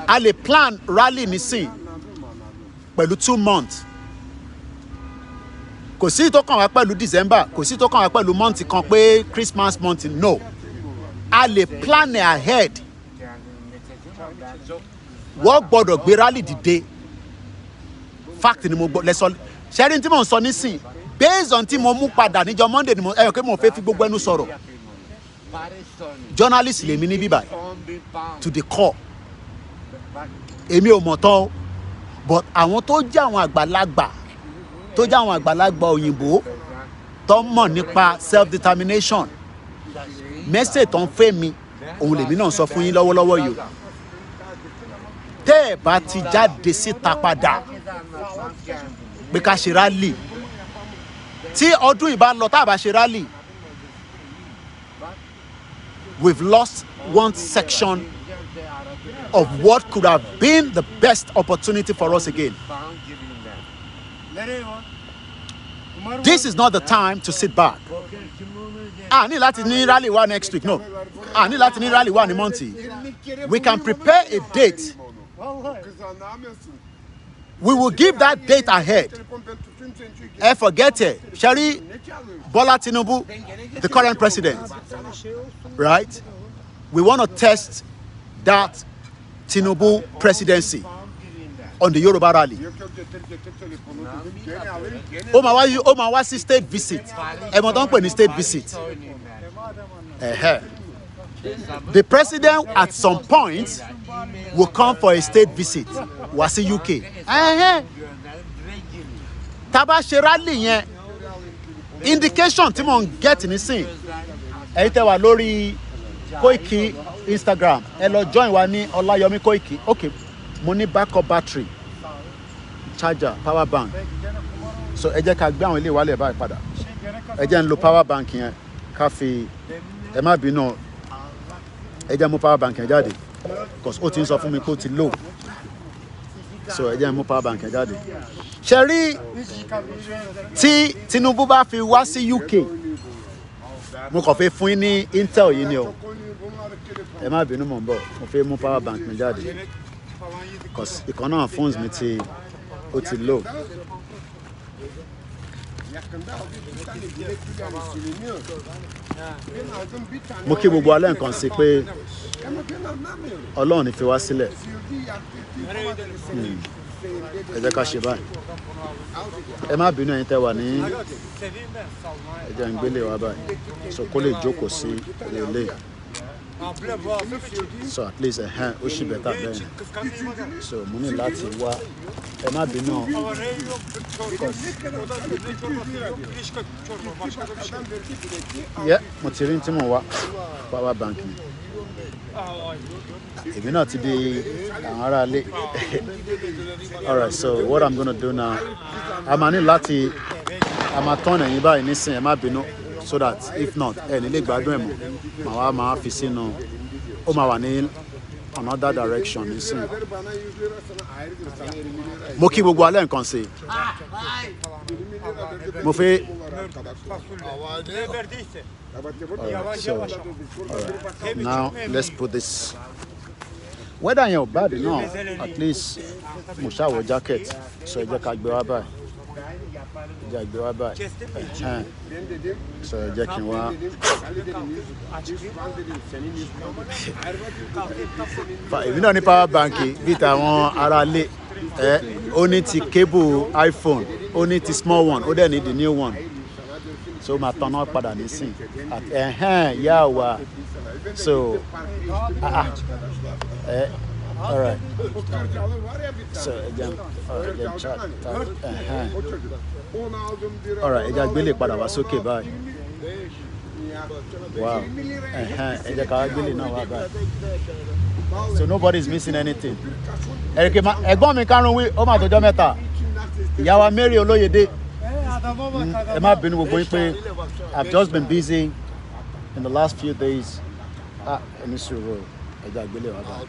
A lè plan rally nísìn pẹ̀lú 2 months. Kò sí tó kàn wá pẹ̀lú December, kò sí tó kàn wá pẹ̀lú month kan pé Christmas month, no. A lè plan ahead. Wọ́n gbọ́dọ̀ gbé rally dìde. Fact ni mo gbọ́ lẹ́sọ̀. Ṣẹ́rin tí mo ń sọ nísìn, based on tí mo mú padà níjọ́ Monday ni mo pé mo fẹ́ fi gbogbo ẹnu sọ̀rọ̀. Journalist lèmi ní bíbá to the core. Èmi ò mọ̀ tán o, but àwọn tó jẹ́ àwọn àgbàlagbà òyìnbó tó mọ̀ nípa self determination, message tó ń fẹ́ mi òun lèmi náà sọ fún yín lọ́wọ́lọ́wọ́ yìí o. Tẹ́ ẹ̀ bá ti jáde síta padà pé ká ṣe rally, tí ọdún ìbá lọ tá a bá ṣe rally, we've lost one section of what could have been the best opportunity for us again. this is not the time to sit back. Ní láti ní rally wá next week, no. Ní láti ní rally wá ní month. We can prepare a date. We will give that date ahead. Forget it. Shari Bola Tinubu, the current president, right? We want to test that Tinubu presidency on the Yoruba rally. Omawasi state visit. State visit. The president at some point will come for a state visit. Wasi UK. Taba ṣe rally yẹn. Indication tí mo ń get nísìn. Ẹ̀yin tẹ́ wà lórí Koiki Instagram. Ẹ lọ join wa ní Ọláyọmí Koiki. Okay. Mo ní backup battery, charger, power bank. So ẹ jẹ́ ká gbé àwọn ilé ìwálẹ̀ báyìí padà. Ẹ jẹ́ ń lo power bank yẹn ká fi ẹ má bínú ẹ jẹ́ mú power bank yẹn jáde because ó ti ń sọ fún mi pé ó ti low. So ẹ jẹ́ mú power bank yẹn jáde. Ṣé rí tí Tinubu bá fi wá sí UK mo kàn fẹ́ fún yín ní intel yìí ni o. Ẹ má bínú mò ń bọ̀ mo fẹ́ mú power bank mi jáde because ìkan náà phones mi ti ó ti low. Mo kí gbogbo alẹ́ nǹkan sí pé Ọlọ́run ní fi wá sílẹ̀. Ẹ jẹ́ ká ṣe báyìí. Ẹ má bínú ẹ̀yin tẹ́ wà ní ẹ jẹ́ ń gbélé wa báyìí so kó lè jókòó sí ilé. So at least ó ṣì better bẹ́ẹ̀. So mo ní láti wá ẹ má bínú. Mo ti rí tí mo wá power bank mi. Èmi náà ti di àwọn ará ilé. Alright, so what I'm gonna do now, a máa ní láti a máa tán ẹ̀yìn báyìí nísìn ẹ má bínú so that if not ẹ nílé gbádùn ẹ̀ mọ́ máa fi sínú ó máa wà ní another direction nísìn. Mo kí gbogbo alẹ́ nǹkan sí. Mo fẹ́ now let's put this. Whether yẹn ò bad now, at least mo ṣàwọ̀ jacket so ẹ jẹ́ ká gbé wá báyìí. Ẹ jẹ́ gbé wá báyìí. So ẹ jẹ́ kí n wá. Èmi náà ní power bank bíi tàwọn ará ilé. Ó ní ti cable iPhone, ó ní ti small one, ó dẹ̀ ní the new one. So máa tán náà padà nísìn. Yá wa. So all right. So again, chat. All right, ẹ jẹ́ gbélé padà wá sókè báyìí. Wow. Ẹ jẹ́ ká gbélé náà wá báyìí. So nobody's missing anything. Ẹ̀gbọ́n mi karùn-ún wí, ó máa tọjọ́ mẹ́ta. Ìyá wa Mary Olóyèdé. Ẹ má bínú gbogbo yín pé I've just been busy in the last few days. Ẹni sùúrù ẹ jẹ́ gbélé wá báyìí.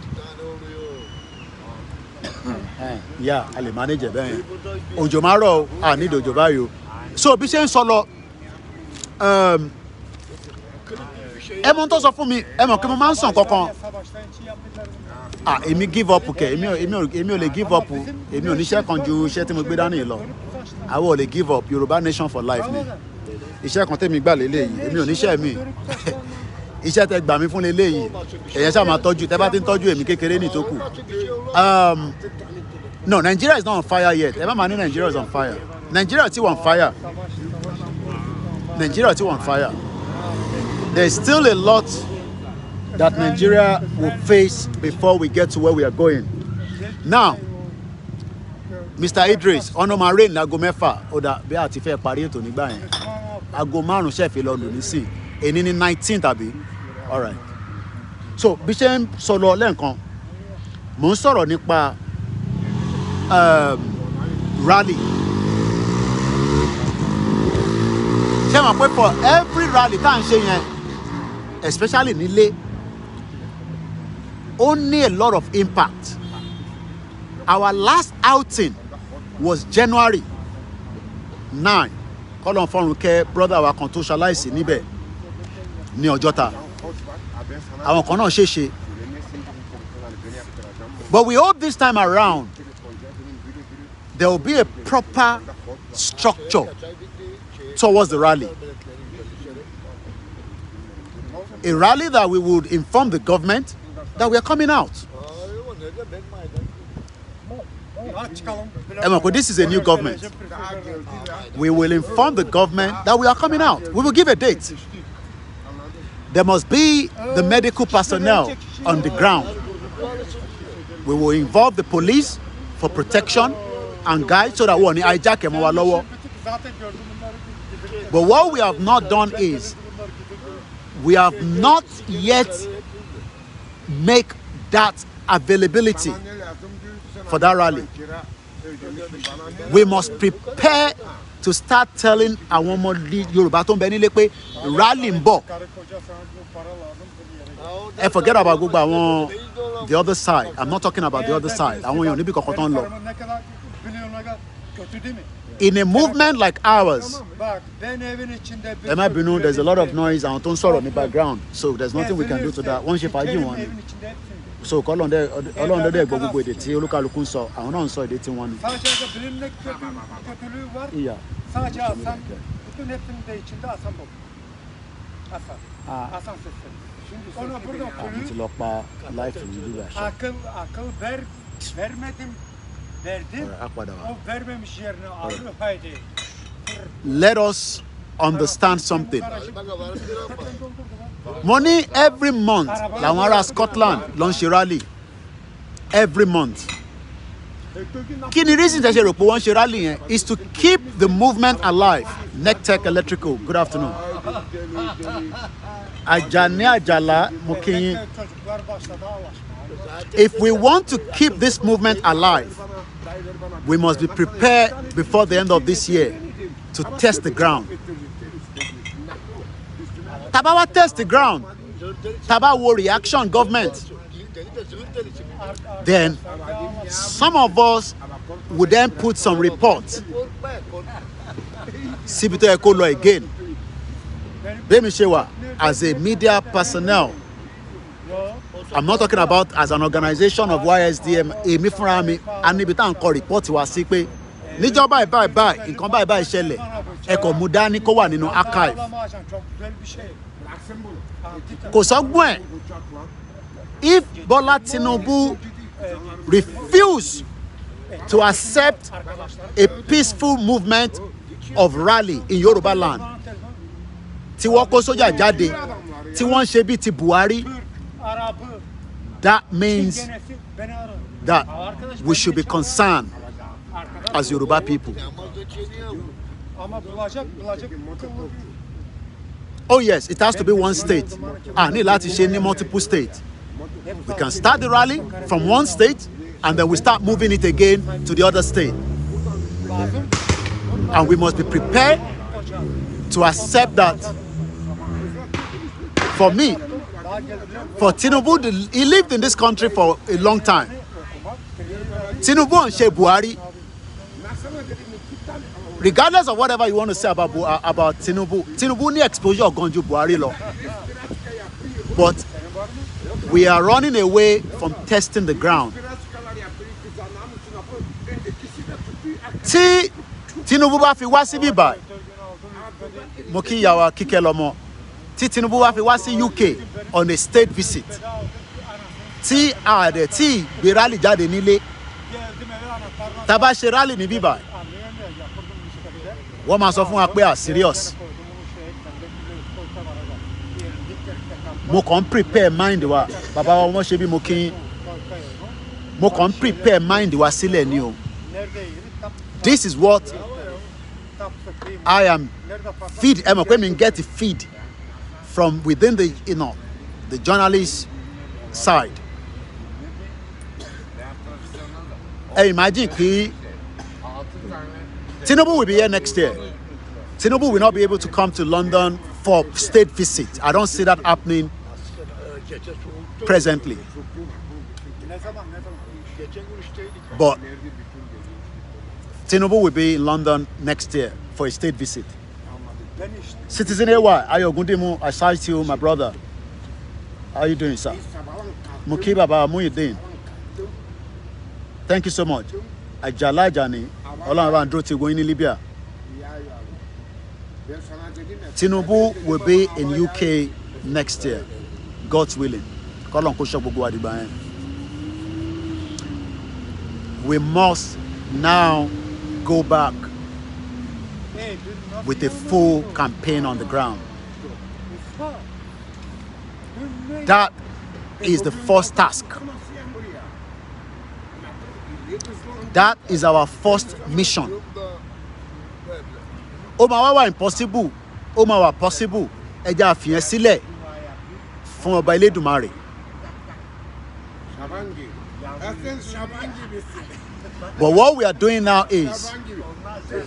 Yeah, a lè manage bẹ́ẹ̀ yẹn. Òjò máa rọ̀ à ní ìdòjò báyìí o. So bí ṣe ń sọ lọ, ẹ mọ̀ tó sọ fún mi, ẹ mọ̀ kí mo máa ń sàn kankan. Èmi give up kẹ̀, èmi ò lè give up, èmi ò níṣẹ́ kan ju iṣẹ́ tí mo gbé dání lọ. Àwọn ò lè give up, Yoruba nation for life ni. Iṣẹ́ kan tèmi gbà lélẹ́yìí, èmi ò níṣẹ́ mi. Iṣẹ́ tẹ gbà mí fún leléyìí èyàn ṣáà máa tọ́jú tẹ́ bá ti ń tọ́jú èmi kékeré ní ìtókù. No, Nigeria is not on fire yet. Ẹ má máa ní Nigeria is on fire. Nigeria ti on fire. Nigeria ti on fire. There is still a lot that Nigeria will face before we get to where we are going. Now, Mr. Idris, ọ̀nà máa rain ní aago mẹ́fà ó dà bí a ti fẹ́ parí ètò nígbà yẹn. Aago márùn-ún ṣẹ̀fẹ̀ lọ lò ní sí èní ní 19 tàbí. All right. So bí ṣe ń sọ lọ lẹ́ǹkan mò ń sọ̀rọ̀ nípa rally. Ṣé mọ̀ pé for every rally tá à ń ṣe yẹn especially nílé ó ní a lot of impact. Our last outing was January 9 kọ́lọ́n fọ́run kẹ́ brother wa kan tó ṣaláìsí níbẹ̀ ní Ọjọ́ta àwọn kan náà ṣèṣe. But we hope this time around there will be a proper structure towards the rally. A rally that we would inform the government that we are coming out. This is a new government. We will inform the government that we are coming out. We will give a date. There must be the medical personnel on the ground. We will involve the police for protection and guide so that we won't hijack them. But what we have not done is we have not yet make that availability for that rally. We must prepare to start telling àwọn ọmọ Yorùbá tó ń bẹ nílé pé rally ń bọ̀. And forget about gbogbo àwọn the other side. I'm not talking about the other side. Àwọn èèyàn níbi kankan tó ń lọ. In a movement like ours, there's a lot of noise and tó ń sọ̀rọ̀ ní background, so there's nothing we can do to that. Wọ́n ṣe fàájì wọn ni. So Ọlọ́run dẹ́ gbọ́ gbogbo èdè tí olúkálùkù ń sọ, àwọn náà ń sọ èdè tí wọ́n ní. Ìyá. Mo ti lọ pa láìfù ní bíbá ṣe. Akıl vermedim, verdim. O vermemiş yerine alıyor, haydi. Let us understand something. Money every month làwọn ará Scotland ló ń ṣe rally every month. Kí ni reason tẹ́ ṣe rò pé wọ́n ṣe rally yẹn is to keep the movement alive. Nectech Electrical, good afternoon. Ajani Ajala Mokinyi. If we want to keep this movement alive, we must be prepared before the end of this year to test the ground. Tabawa test the ground. Tabawa reaction government. Then some of us would then put some reports. Sibito Ekolo again. Bemi Shewa, as a media personnel, I'm not talking about as an organization of YSDM, èmi fúnra mi, anibita ń kọ report wa sí pé níjọba báyìí, nǹkan báyìí ṣẹlẹ̀, ẹ kò mú dání kó wà nínú archive. Kò sọ́gbọ́n ẹ̀. If Bola Tinubu refuse to accept a peaceful movement of rally in Yoruba land, tí wọ́n kó sójà jáde, tí wọ́n ṣe bí ti Buhari, that means that we should be concerned as Yoruba people. Oh yes, it has to be one state. Ní láti ṣe ní multiple states. We can start the rally from one state and then we start moving it again to the other state. And we must be prepared to accept that. For me, for Tinubu, he lived in this country for a long time. Tinubu and Sheikh Buhari, regardless of whatever you want to say about Tinubu, Tinubu need exposure of Gonju Buhari law. But we are running away from testing the ground. Tí Tinubu bá fi wá síbí báyìí, mo kí ìyàwó Kíkẹ́ lọ́mọ. Tí Tinubu bá fi wá sí UK on a state visit. Tí ààrẹ tí gbé rally jáde nílé. Tá bá ṣe rally ní bíbá. Wọ́n máa sọ fún wa pé serious. Mo kàn prepare mind wa. Bàbá wa wọ́n ṣe bí mo kí. Mo kàn prepare mind wa sílẹ̀ ni o. This is what I am feed. I'm going to get the feed from within the the journalist side. Imagine Tinubu will be here next year. Tinubu will not be able to come to London for state visit. I don't see that happening presently. But Tinubu will be in London next year for a state visit. Citizen AY, Ayogundimu, I cite you, my brother. How are you doing, sir? Muki Baba Muhyiddin. Thank you so much. Ajala Jani, Ọlọ́run Andro ti wo ní Libya. Tinubu will be in UK next year, God's willing. Kọ́lọ́run kó ṣọ́ gbogbo wa dìgbà yẹn. We must now go back with a full campaign on the ground. That is the first task. That is our first mission. Ó máa wá wá impossible, ó máa wá possible. Ẹ jẹ́ á fi yẹn sílẹ̀ fún Ọba Elédùmarè. But what we are doing now is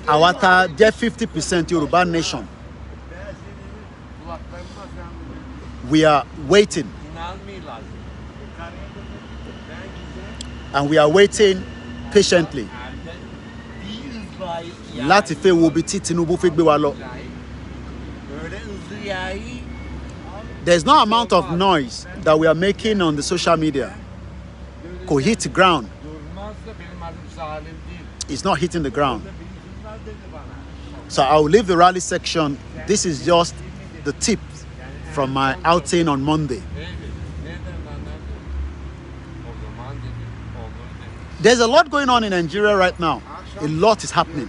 our 50% Yoruba nation. We are waiting. And we are waiting patiently. Láti fẹ́ wo bí tí Tinubu fẹ́ gbé wa lọ. There's no amount of noise that we are making on the social media. Kò hit ground. It's not hitting the ground. So I will leave the rally section. This is just the tip from my outing on Monday. There's a lot going on in Nigeria right now. A lot is happening.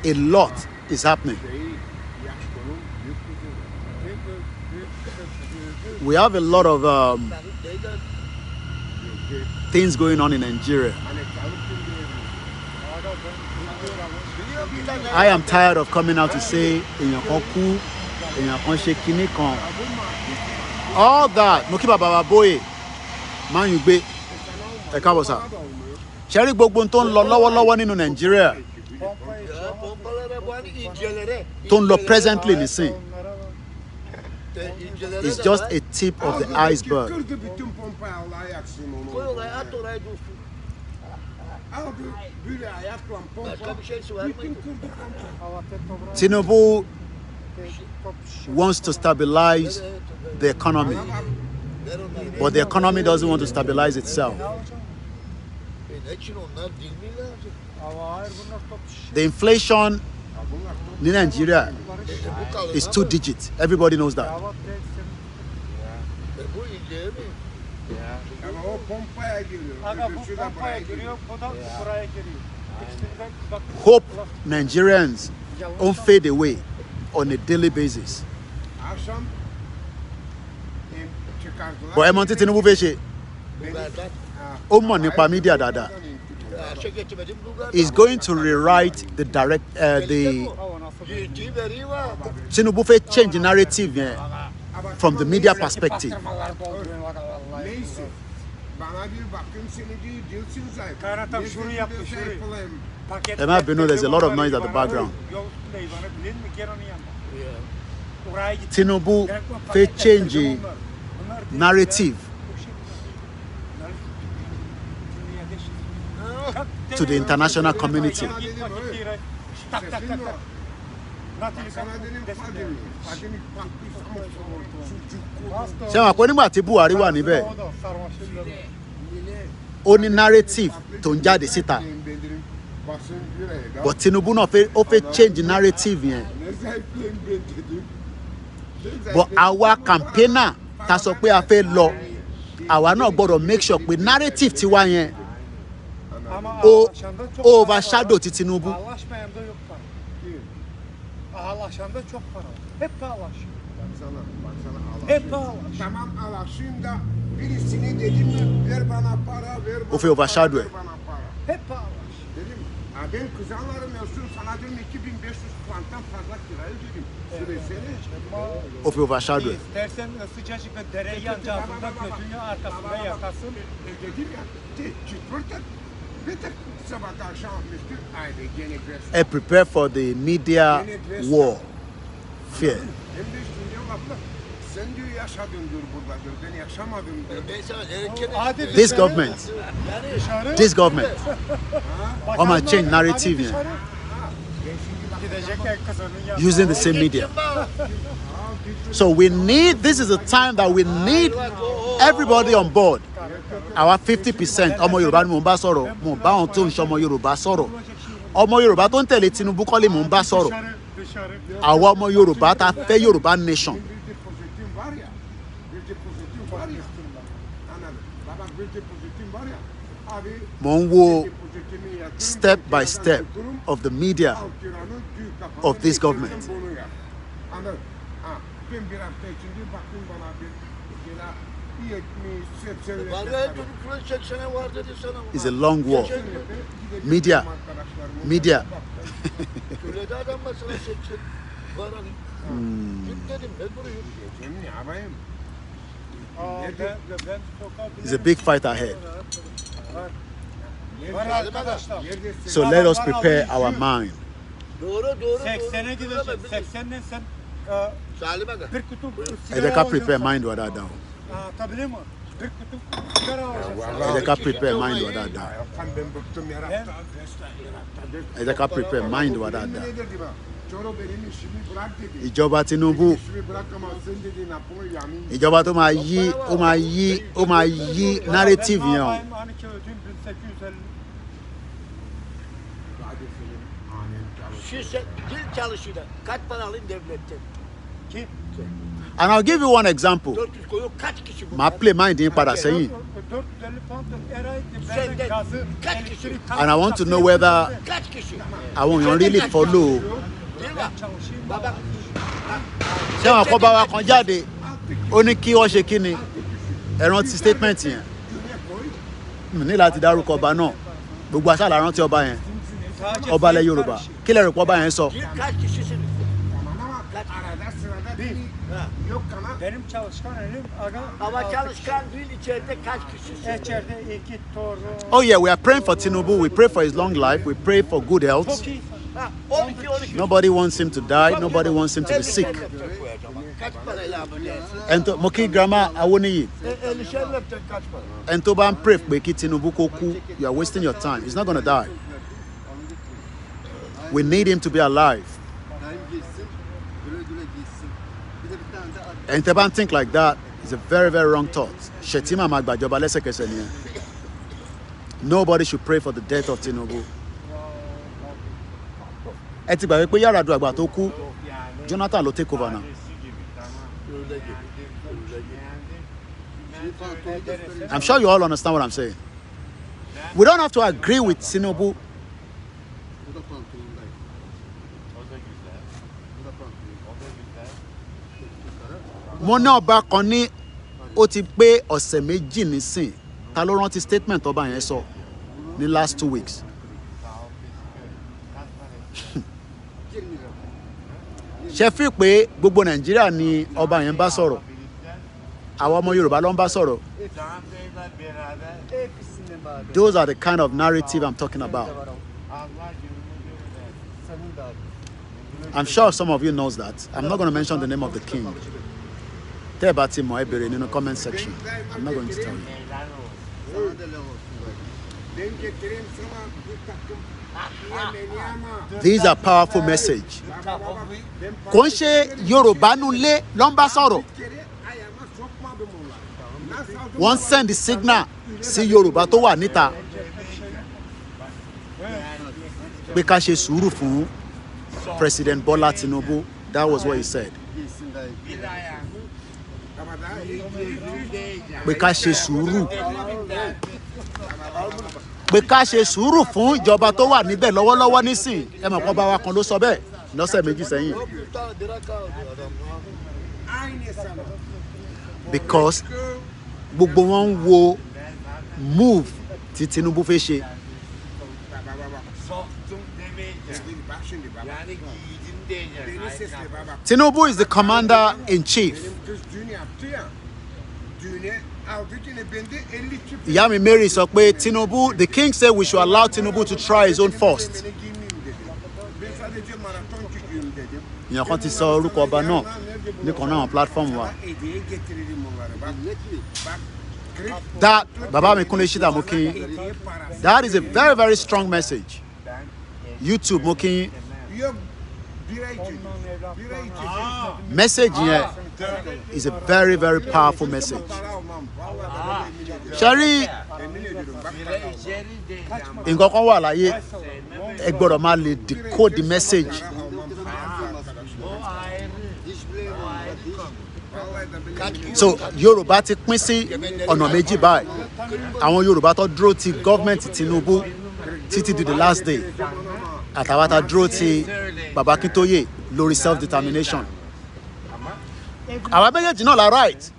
A lot is happening. We have a lot of things going on in Nigeria. I am tired of coming out to say all that. Mokiba Baba Boye, man you be a kabosa. Sherry Bogbon ton lower in Nigeria. Don't look presently in the scene. It's just a tip of the iceberg. Tinubu wants to stabilize the economy, but the economy doesn't want to stabilize itself. The inflation in Nigeria is 2 digits. Everybody knows that. Hope Nigerians won't fade away on a daily basis. But Emonti Tinubu fẹ́ ṣe ó mọ̀ nípa media dáadáa. Is going to rewrite the Tinubu fẹ́ change the narrative from the media perspective. There's a lot of noise at the background. Tinubu fẹ́ change the narrative to the international community. Ṣé wọn kò nígbà tí Buhari wà níbẹ̀ ó ní narrative tó ń jáde síta, but Tinubu náà ó fẹ́ change narrative yẹn. But our campaigner ta sọ pé a fẹ́ lọ, àwa náà gbọ́dọ̀ make sure pé narrative tiwa yẹn ó overshadow ti Tinubu. Ağlaşanda çok paralı. Hep ağlaşıyor. Hep ağlaşıyor. Tamam ağlaşayım da birisini dedim mi ver bana para, ver bana para, overshadow. Hep ağlaşıyor. Dedim, ben kızanlarım yazsın sana dedim 2500 franktan fazla kirayı dedim. Süresini. Of overshadow. Dersen sıcacık ve dereye yancağında gözünü arkasında yakasın. Dedim ya, çıtpırtır. Prepare for the media war. Fear. Sen diyor yaşadındır burada diyor. Ben yaşamadım diyor. This government, I'm change narrative here, using the same media. So we need, this is a time that we need everybody on board. Our 50%, ọmọ Yorùbá ni mò ń bá sọ̀rọ̀, mò ń bá wọn tó ń ṣe ọmọ Yorùbá sọ̀rọ̀. Ọmọ Yorùbá tó ń tẹ̀lé Tinubu kọ́ lè mò ń bá sọ̀rọ̀. Àwa ọmọ Yorùbá ta fẹ́ Yorùbá nation. Mò ń wo step by step of the media of this government. It's a long war. Media. It's a big fight ahead. So let us prepare our mind. They can prepare mind what that down. They can prepare mind what that down. They can prepare mind what that down. Ìjọba Tinubu, ìjọba tó máa yí narrative yẹn o. And I'll give you one example. Màá play mind yín padà sẹ́yìn. And I want to know whether àwọn èèyàn really follow. Ṣé àwọn akọ́bá wa kan jáde ó ní kí wọ́n ṣe kí ni ẹ rántí statement yẹn ní láti dárúkọ ọba náà gbogbo àṣà la rántí ọba yẹn ọba ilẹ̀ Yorùbá kí lẹ rò pé ọba yẹn sọ. Benim çalışkan elim aga. Ama çalışkan değil içeride kaç kişi? İçeride 2 torun. Oh yeah, we are praying for Tinubu. We pray for his long life. We pray for good health. Nobody wants him to die. Nobody wants him to be sick. And to Moki Grandma Awoniyi. And to ban pray pé kí Tinubu kó kú. You are wasting your time. He's not going to die. We need him to be alive. And to think like that is a very, very wrong thought. Shetima Magbajoba lẹ́sẹ̀kẹsẹ̀ nìyẹn. Nobody should pray for the death of Tinubu. Ẹ ti gbàgbé pé Yar'Adua àgbà tó kú, Jonathan ló take over now. I'm sure you all understand what I'm saying. We don't have to agree with Tinubu. Mo ní ọba kan ní ó ti pé ọ̀sẹ̀ méjì nísìn ta ló rántí statement ọba yẹn sọ ní last 2 weeks. Ṣé fi pé gbogbo Nàìjíríà ni ọba yẹn bá sọ̀rọ̀ àwọn ọmọ Yorùbá ló ń bá sọ̀rọ̀. Those are the kind of narrative I'm talking about. I'm sure some of you knows that. I'm not going to mention the name of the king. Tell about him or in the comment section. I'm not going to tell you. These are powerful message. Kò ń ṣe Yorùbá nulẹ̀ ló ń bá sọ̀rọ̀. Wọ́n send the signal sí Yorùbá tó wà níta. Pé ká ṣe sùúrù fún President Bola Tinubu. That was what he said. Pé ká ṣe sùúrù. Pé ká ṣe sùúrù fún ìjọba tó wà níbẹ̀ lọ́wọ́lọ́wọ́ nísìn. Ẹ mọ̀ pé ọba wa kan ló sọ bẹ́ẹ̀ lọ́sẹ̀ méjì sẹ́yìn. Because gbogbo wọn ń wo move tí Tinubu fẹ́ ṣe. Tinubu is the commander-in-chief. Yami Mary sọ pé Tinubu, the king said we should allow Tinubu to try his own first. çocuğum dedim. èèyàn kan ti sọ orúkọ ọba náà nìkan náà platform wa. Hediye getiririm onları. Bak. That baba mi Kunle Shita mo kí yín. That is a very very strong message. YouTube mo kí yín. Yok. Bira içeceğiz. Bira içeceğiz. Message yẹn is a very very powerful message. Ṣẹ́rí nǹkan kan wà láyé ẹ gbọ́dọ̀ máa lè decode the message. So Yorùbá ti pín sí ọ̀nà méjì báyìí. Àwọn Yorùbá tó dúró ti gọ́ọ̀mẹ̀ntì Tinubu títí di the last day. Àtàwọn tá dúró ti Baba Akintoye lórí self-determination. Àwa méjèèjì náà la right.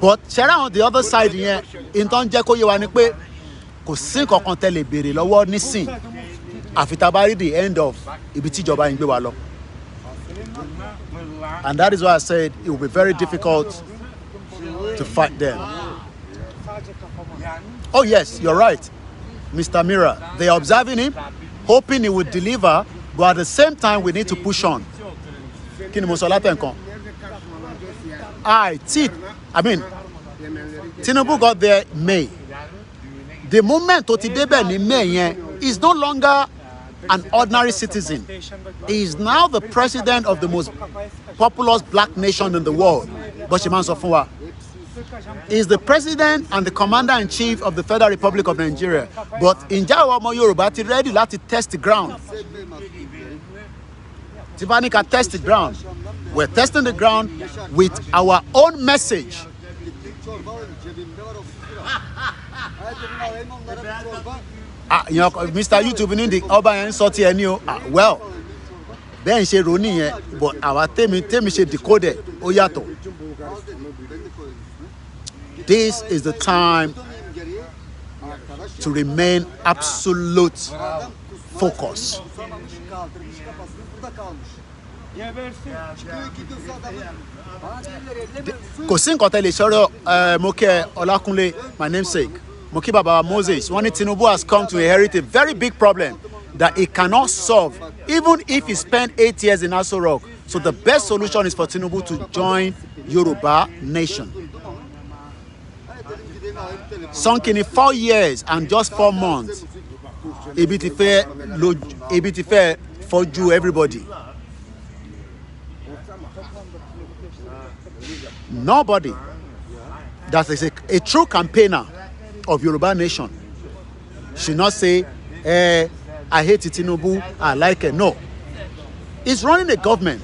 But ṣẹ́rẹ́ on the other side yẹn, ìtàn jẹ́ kó yé wa ni pé kò sí nǹkan kan tẹ́ lè béèrè lọ́wọ́ nísìn àfi tá a bá rí the end of ibi tí ìjọba yìí gbé wa lọ. And that is why I said it will be very difficult to fight them. Oh yes, you're right, Mr. Mira. They are observing him, hoping he will deliver, but at the same time we need to push on. Kí ni mo sọ látẹ̀ǹkan? I mean, Tinubu got there May. The moment tó ti débẹ̀ ní May yẹn, is no longer an ordinary citizen. He is now the president of the most populous black nation in the world. Bọ́sẹ̀ máa ń sọ fún wa. He is the president and the commander-in-chief of the Federal Republic of Nigeria. But ǹjẹ́ àwọn ọmọ Yorùbá ti ready láti test the ground? Tifanika test the ground. We're testing the ground with our own message. You know, Mr. YouTube ní the ọba yẹn sọ ti ẹni o. Well, bẹ́ẹ̀ ń ṣe ronú yẹn, but àwa tèmi ṣe decode ó yàtọ̀. This is the time to remain absolute focus. Kò sí nǹkan tẹ́lẹ̀ sọ̀rọ̀ mo kí Ọlákúnlé, my namesake. Mo kí Baba Moses. One Tinubu has come to inherit a very big problem that he cannot solve, even if he spent 8 years in Aso Rock. So the best solution is for Tinubu to join Yoruba Nation. Sunk in 4 years and just 4 months. Ebi ti fẹ́ fojú everybody. Nobody that is a true campaigner of Yoruba Nation should not say, I hate Tinubu, I like it. No. He's running a government.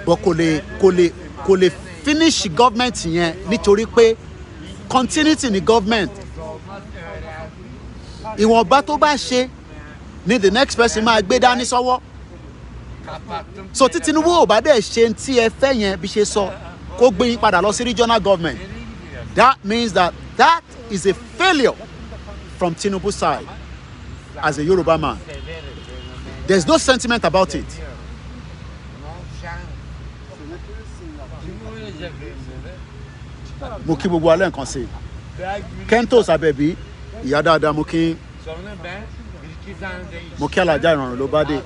But kò lè finish government yẹn nítorí pé continuity in the government. Ìwọ̀nba tó bá ṣe ni the next person máa gbé dání sọ́wọ́. So tí Tinubu ò bá dẹ̀ ṣe tí ẹ fẹ́ yẹn bí ṣe sọ kó gbé yín padà lọ sí regional government. That means that is a failure from Tinubu's side as a Yoruba man. There's no sentiment about it. Mo kí gbogbo alẹ́ nǹkan sí. Kentos Abẹ́bí, ìyá dáadáa mo kí Alájà Ìrọ̀rùn ló bá dé.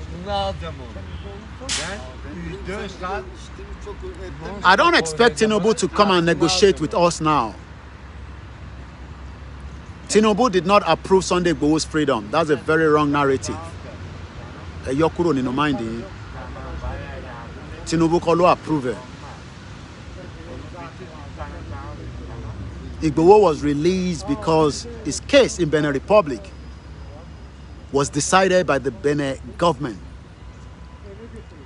I don't expect Tinubu to come and negotiate with us now. Tinubu did not approve Sunday Igboho's freedom. That's a very wrong narrative. Ẹ yọ kúrò nínú mind yín. Tinubu kọ́ ló approve it. Igboho was released because his case in Benin Republic was decided by the Benin government.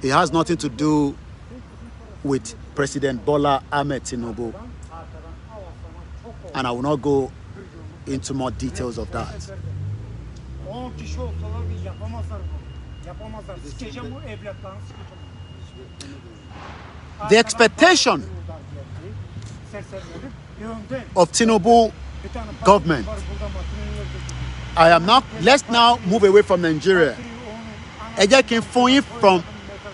It has nothing to do with President Bola Ahmed Tinubu. And I will not go into more details of that. The expectation of Tinubu government. Let's now move away from Nigeria. Ẹ jẹ́ kí n fún yín from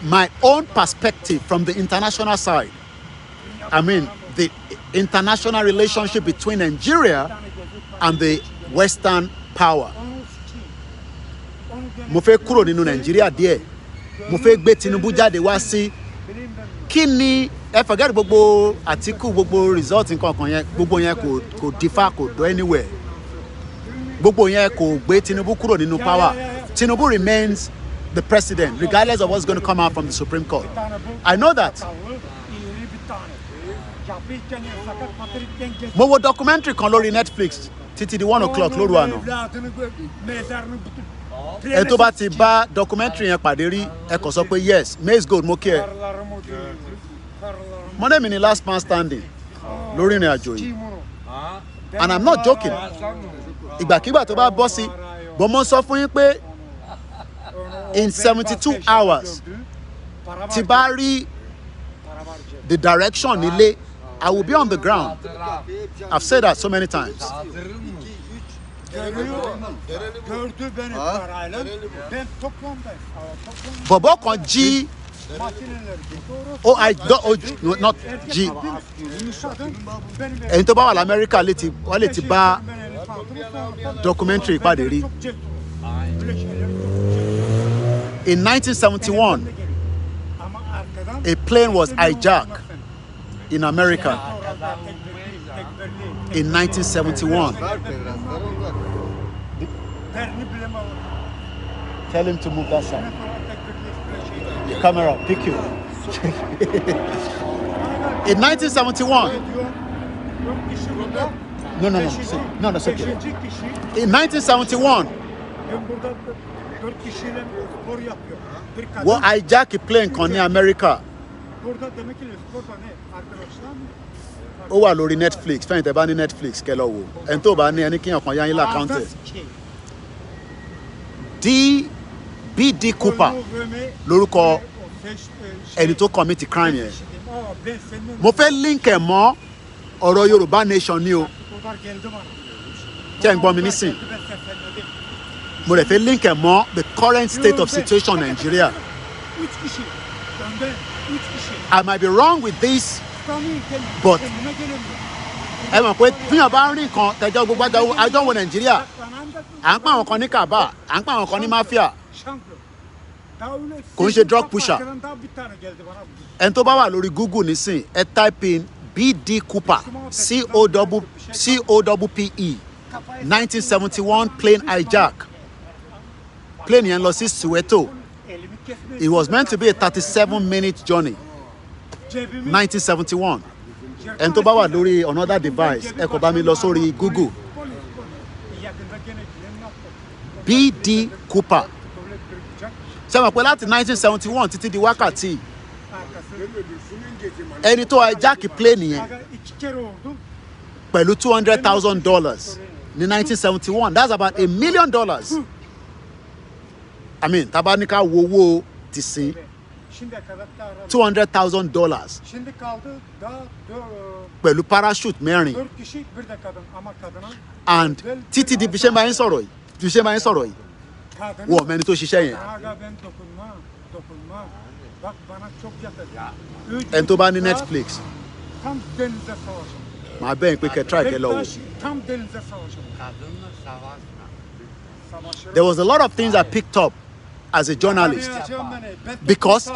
my own perspective, from the international side. I mean, the international relationship between Nigeria and the Western power. Mo fẹ́ kúrò nínú Nigeria díẹ̀. mo fẹ́ gbé Tinubu jáde wá sí kí ni ẹ forget gbogbo Àtíkù gbogbo result nǹkan kan yẹn gbogbo yẹn kò differ kò do anywhere gbogbo yẹn kò gbé Tinubu kúrò nínú power Tinubu remains the president regardless of what's going to come out from the Supreme Court. I know that. Mo wo documentary kan lórí Netflix títí di 1 o'clock lóru àná. Ẹ tó bá ti bá documentary yẹn pàdé rí ẹ kàn sọ pé yes maize gold mo kí ẹ. Monday mi ni last man standing lórí ìrìn àjò yìí and I'm not joking. Ìgbàkigbà tó bá bọ́ sí bọ́ mo sọ fún yín pé in 72 hours tí bá rí the direction nílé I will be on the ground. I've said that so many times. Bọ̀bọ̀ kan jí not jí ẹni tó bá wà l'Amẹ́ríkà wọ́n lè ti bá documentary ìpàdé rí. In 1971, a plane was hijacked in America. In 1971. Tell him to move that side. The camera, pick you. In 1971. No, that's okay. In 1971, wọ́n hijack plane kan ní America. Ó wà lórí Netflix fẹ́yìntẹ́ bá ní Netflix kẹ́ lọ wò ẹni tó bá ní ẹni kíyàn kan yá yín lákàntẹ̀. BD Cooper lórúkọ ẹni tó commit crime yẹn. Mo fẹ́ link ẹ̀ mọ́ ọ̀rọ̀ Yorùbá nation ni o. Ṣé ń gbọ́ mi nísìn? Mo lè fẹ́ link ẹ̀ mọ́ the current state of situation in Nigeria. I might be wrong with this, but ẹ mọ̀ pé fíyàn bá ń rí nǹkan tẹ̀jọ́ gbogbo àjọ wo Nàìjíríà à ń pa àwọn kan ní kàbá à ń pa àwọn kan ní mafia kò ń ṣe drug pusher. Ẹni tó bá wà lórí Google nísìn ẹ type in BD Cooper COPPE 1971 plane hijack. Plane yẹn lọ sí Soweto. It was meant to be a 37-minute journey. 1971. Ẹni tó bá wà lórí another device ẹ kò bá mi lọ sórí Google. BD Cooper. Ṣé mọ̀ pé láti 1971 títí di wákàtí ẹni tó hijack plane yẹn pẹ̀lú $200,000 ní 1971 that's about $1 million. I mean tabanika wo ti sin $200,000 pẹ̀lú parachute mẹ́rin and títí di bí ṣe máa ń sọ̀rọ̀ yìí wọ́n mẹ́ni tó ṣiṣẹ́ yẹn. Ẹni tó bá ní Netflix màá bẹ́ẹ̀ pé kẹ́ try kẹ́ lọ wò. There was a lot of things I picked up as a journalist because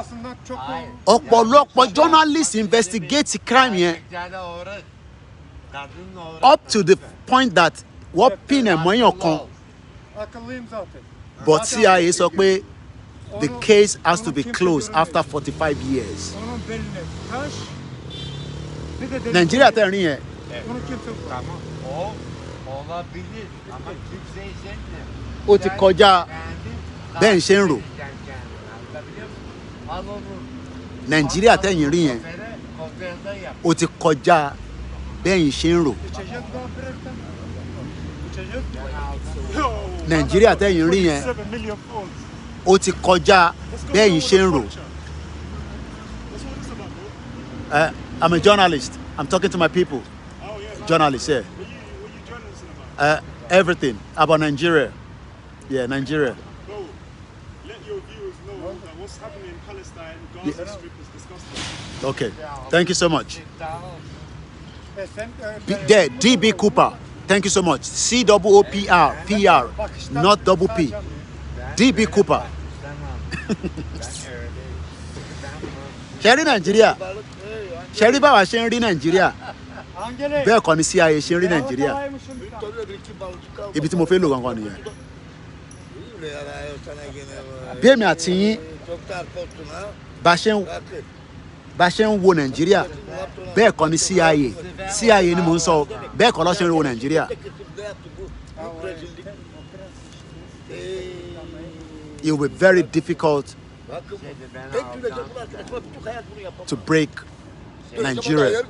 ọ̀pọ̀lọpọ̀ journalists investigate crime yẹn up to the point that wọ́n pin ẹ̀mọ́ èèyàn kan but CIA sọ pé the case has to be closed after 45 years. Nigeria tẹ̀ rí yẹn. Ó ti kọjá bẹ́ẹ̀ ń ṣe ń rò. Nigeria tẹ̀yìn rí yẹn. Ó ti kọjá bẹ́ẹ̀ ń ṣe ń rò. Nigeria tẹ̀yìn rí yẹn. Ó ti kọjá bẹ́ẹ̀ ń ṣe ń rò. I'm a journalist. I'm talking to my people. Journalist, yeah. Everything about Nigeria. Yeah, Nigeria. Let your viewers know that what's happening in Palestine, Gaza Strip is disgusting. Okay, thank you so much. DB Cooper, thank you so much. COOPR, PR, not double P. DB Cooper. ṣe rí Nàìjíríà ṣe rí báwa ṣe ń rí Nàìjíríà Angele. bẹ́ẹ̀ kọ́ ni CIA ṣe ń rí Nàìjíríà ibi tí mo fẹ́ lò gangan nìyẹn bí èmi àti yín bá ṣe ń wo Nàìjíríà bẹ́ẹ̀ kọ́ ni CIA ni mo ń sọ bẹ́ẹ̀ kọ́ ló ṣe ń wo Nàìjíríà. It will be very difficult to break Nigeria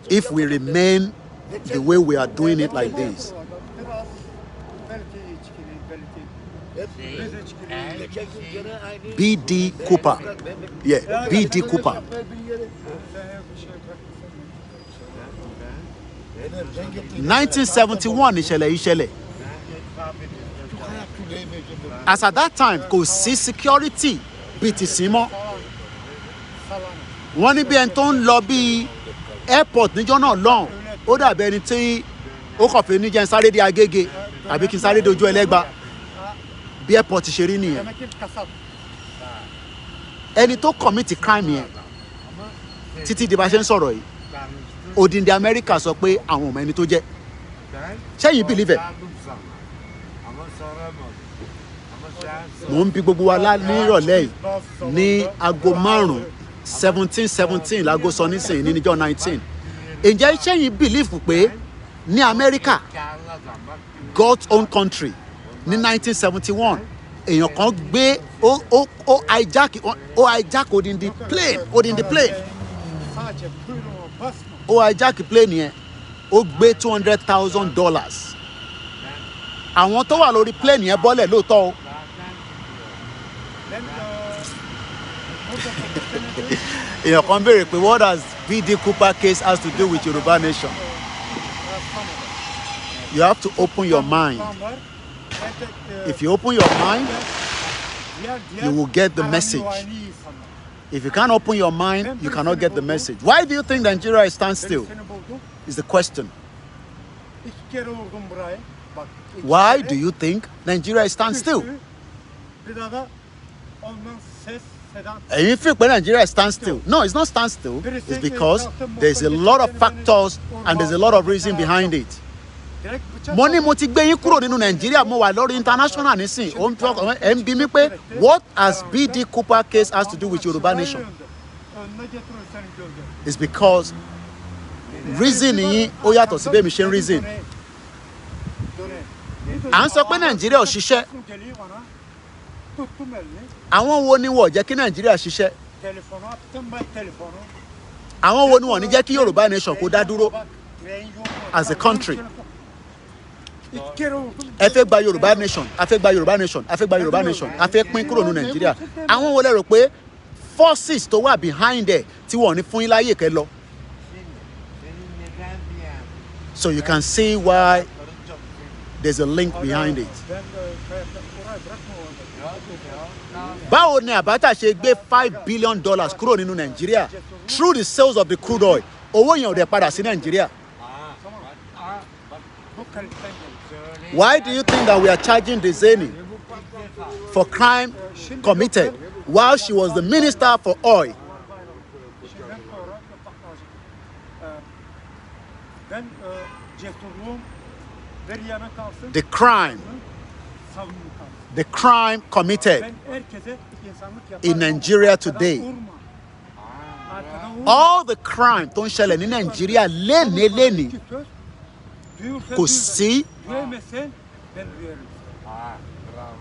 if we remain the way we are doing it like this. BD Cooper. Yeah, BD Cooper. 1971 ìṣẹ̀lẹ̀. As at that time, kò sí security bíi ti sí mọ́. Wọ́n ní bí ẹni tó ń lọ bí airport níjọ́ náà lọ́hùn, ó dàbí ẹni tí ó kàn fẹ́ níjẹ́ ń sáré dé Agége àbí kí n sáré dojú Ẹlẹ́gbà. Bí airport ṣe rí nìyẹn. Ẹni tó commit crime yẹn títí di bá ṣe ń sọ̀rọ̀ yìí, odindi Amẹ́ríkà sọ pé àwọn ọmọ ẹni tó jẹ́. Ṣẹ́yìn believe it? Mo ń bi gbogbo wa nírọ̀lẹ́ yìí ní aago 5:17 láago sọ nísìnyí ní níjọ́ 19. Ǹjẹ́ ṣẹ́yìn believe pé ní Amẹ́ríkà God's own country ní 1971 èèyàn kan gbé ó hijack odindi plane ó hijack plane yẹn ó gbé $200,000 àwọn tó wà lórí plane yẹn bọ́lẹ̀ lóòótọ́ o. èèyàn kan béèrè pé what does BD Cooper case has to do with Yoruba nation? You have to open your mind. If you open your mind, you will get the message. If you can't open your mind, you cannot get the message. Why do you think Nigeria stands still? Is the question. Why do you think Nigeria stands still? And if you think Nigeria stands still, no, it's not stand still. It's because there's a lot of factors and there's a lot of reason behind it. Mo ní mo ti gbé yín kúrò nínú Nàìjíríà mo wà lórí international nísìn ó ń tọ́ ẹ̀ ń bi mí pé what has BD Cooper case has to do with Yoruba nation? It's because reason yín ó yàtọ̀ sí bẹ́ẹ̀ mi ṣe ń reason. À ń sọ pé Nàìjíríà ò ṣiṣẹ́. Àwọn wo ni wọ́n jẹ́ kí Nàìjíríà ṣiṣẹ́? Àwọn wo ni wọ́n ní jẹ́ kí Yoruba nation kó dá dúró as a country? Ẹ fẹ́ gba Yoruba nation, a fẹ́ gba Yoruba nation, a fẹ́ gba Yoruba nation, a fẹ́ pín kúrò ní Nàìjíríà. Àwọn wo lẹ rò pé forces tó wà behind ẹ̀ tí wọ́n ní fún yín láyè kẹ́ lọ? So you can see why there's a link behind it. Báwo ni Abacha ṣe gbé $5 billion kúrò nínú Nàìjíríà through the sales of the crude oil? Owó yẹn ò dẹ̀ padà sí Nàìjíríà. Why do you think that we are charging the Zeni for crime committed while she was the minister for oil? The crime committed in Nigeria today. All the crime tó ń ṣẹlẹ̀ ní Nigeria léni kò sí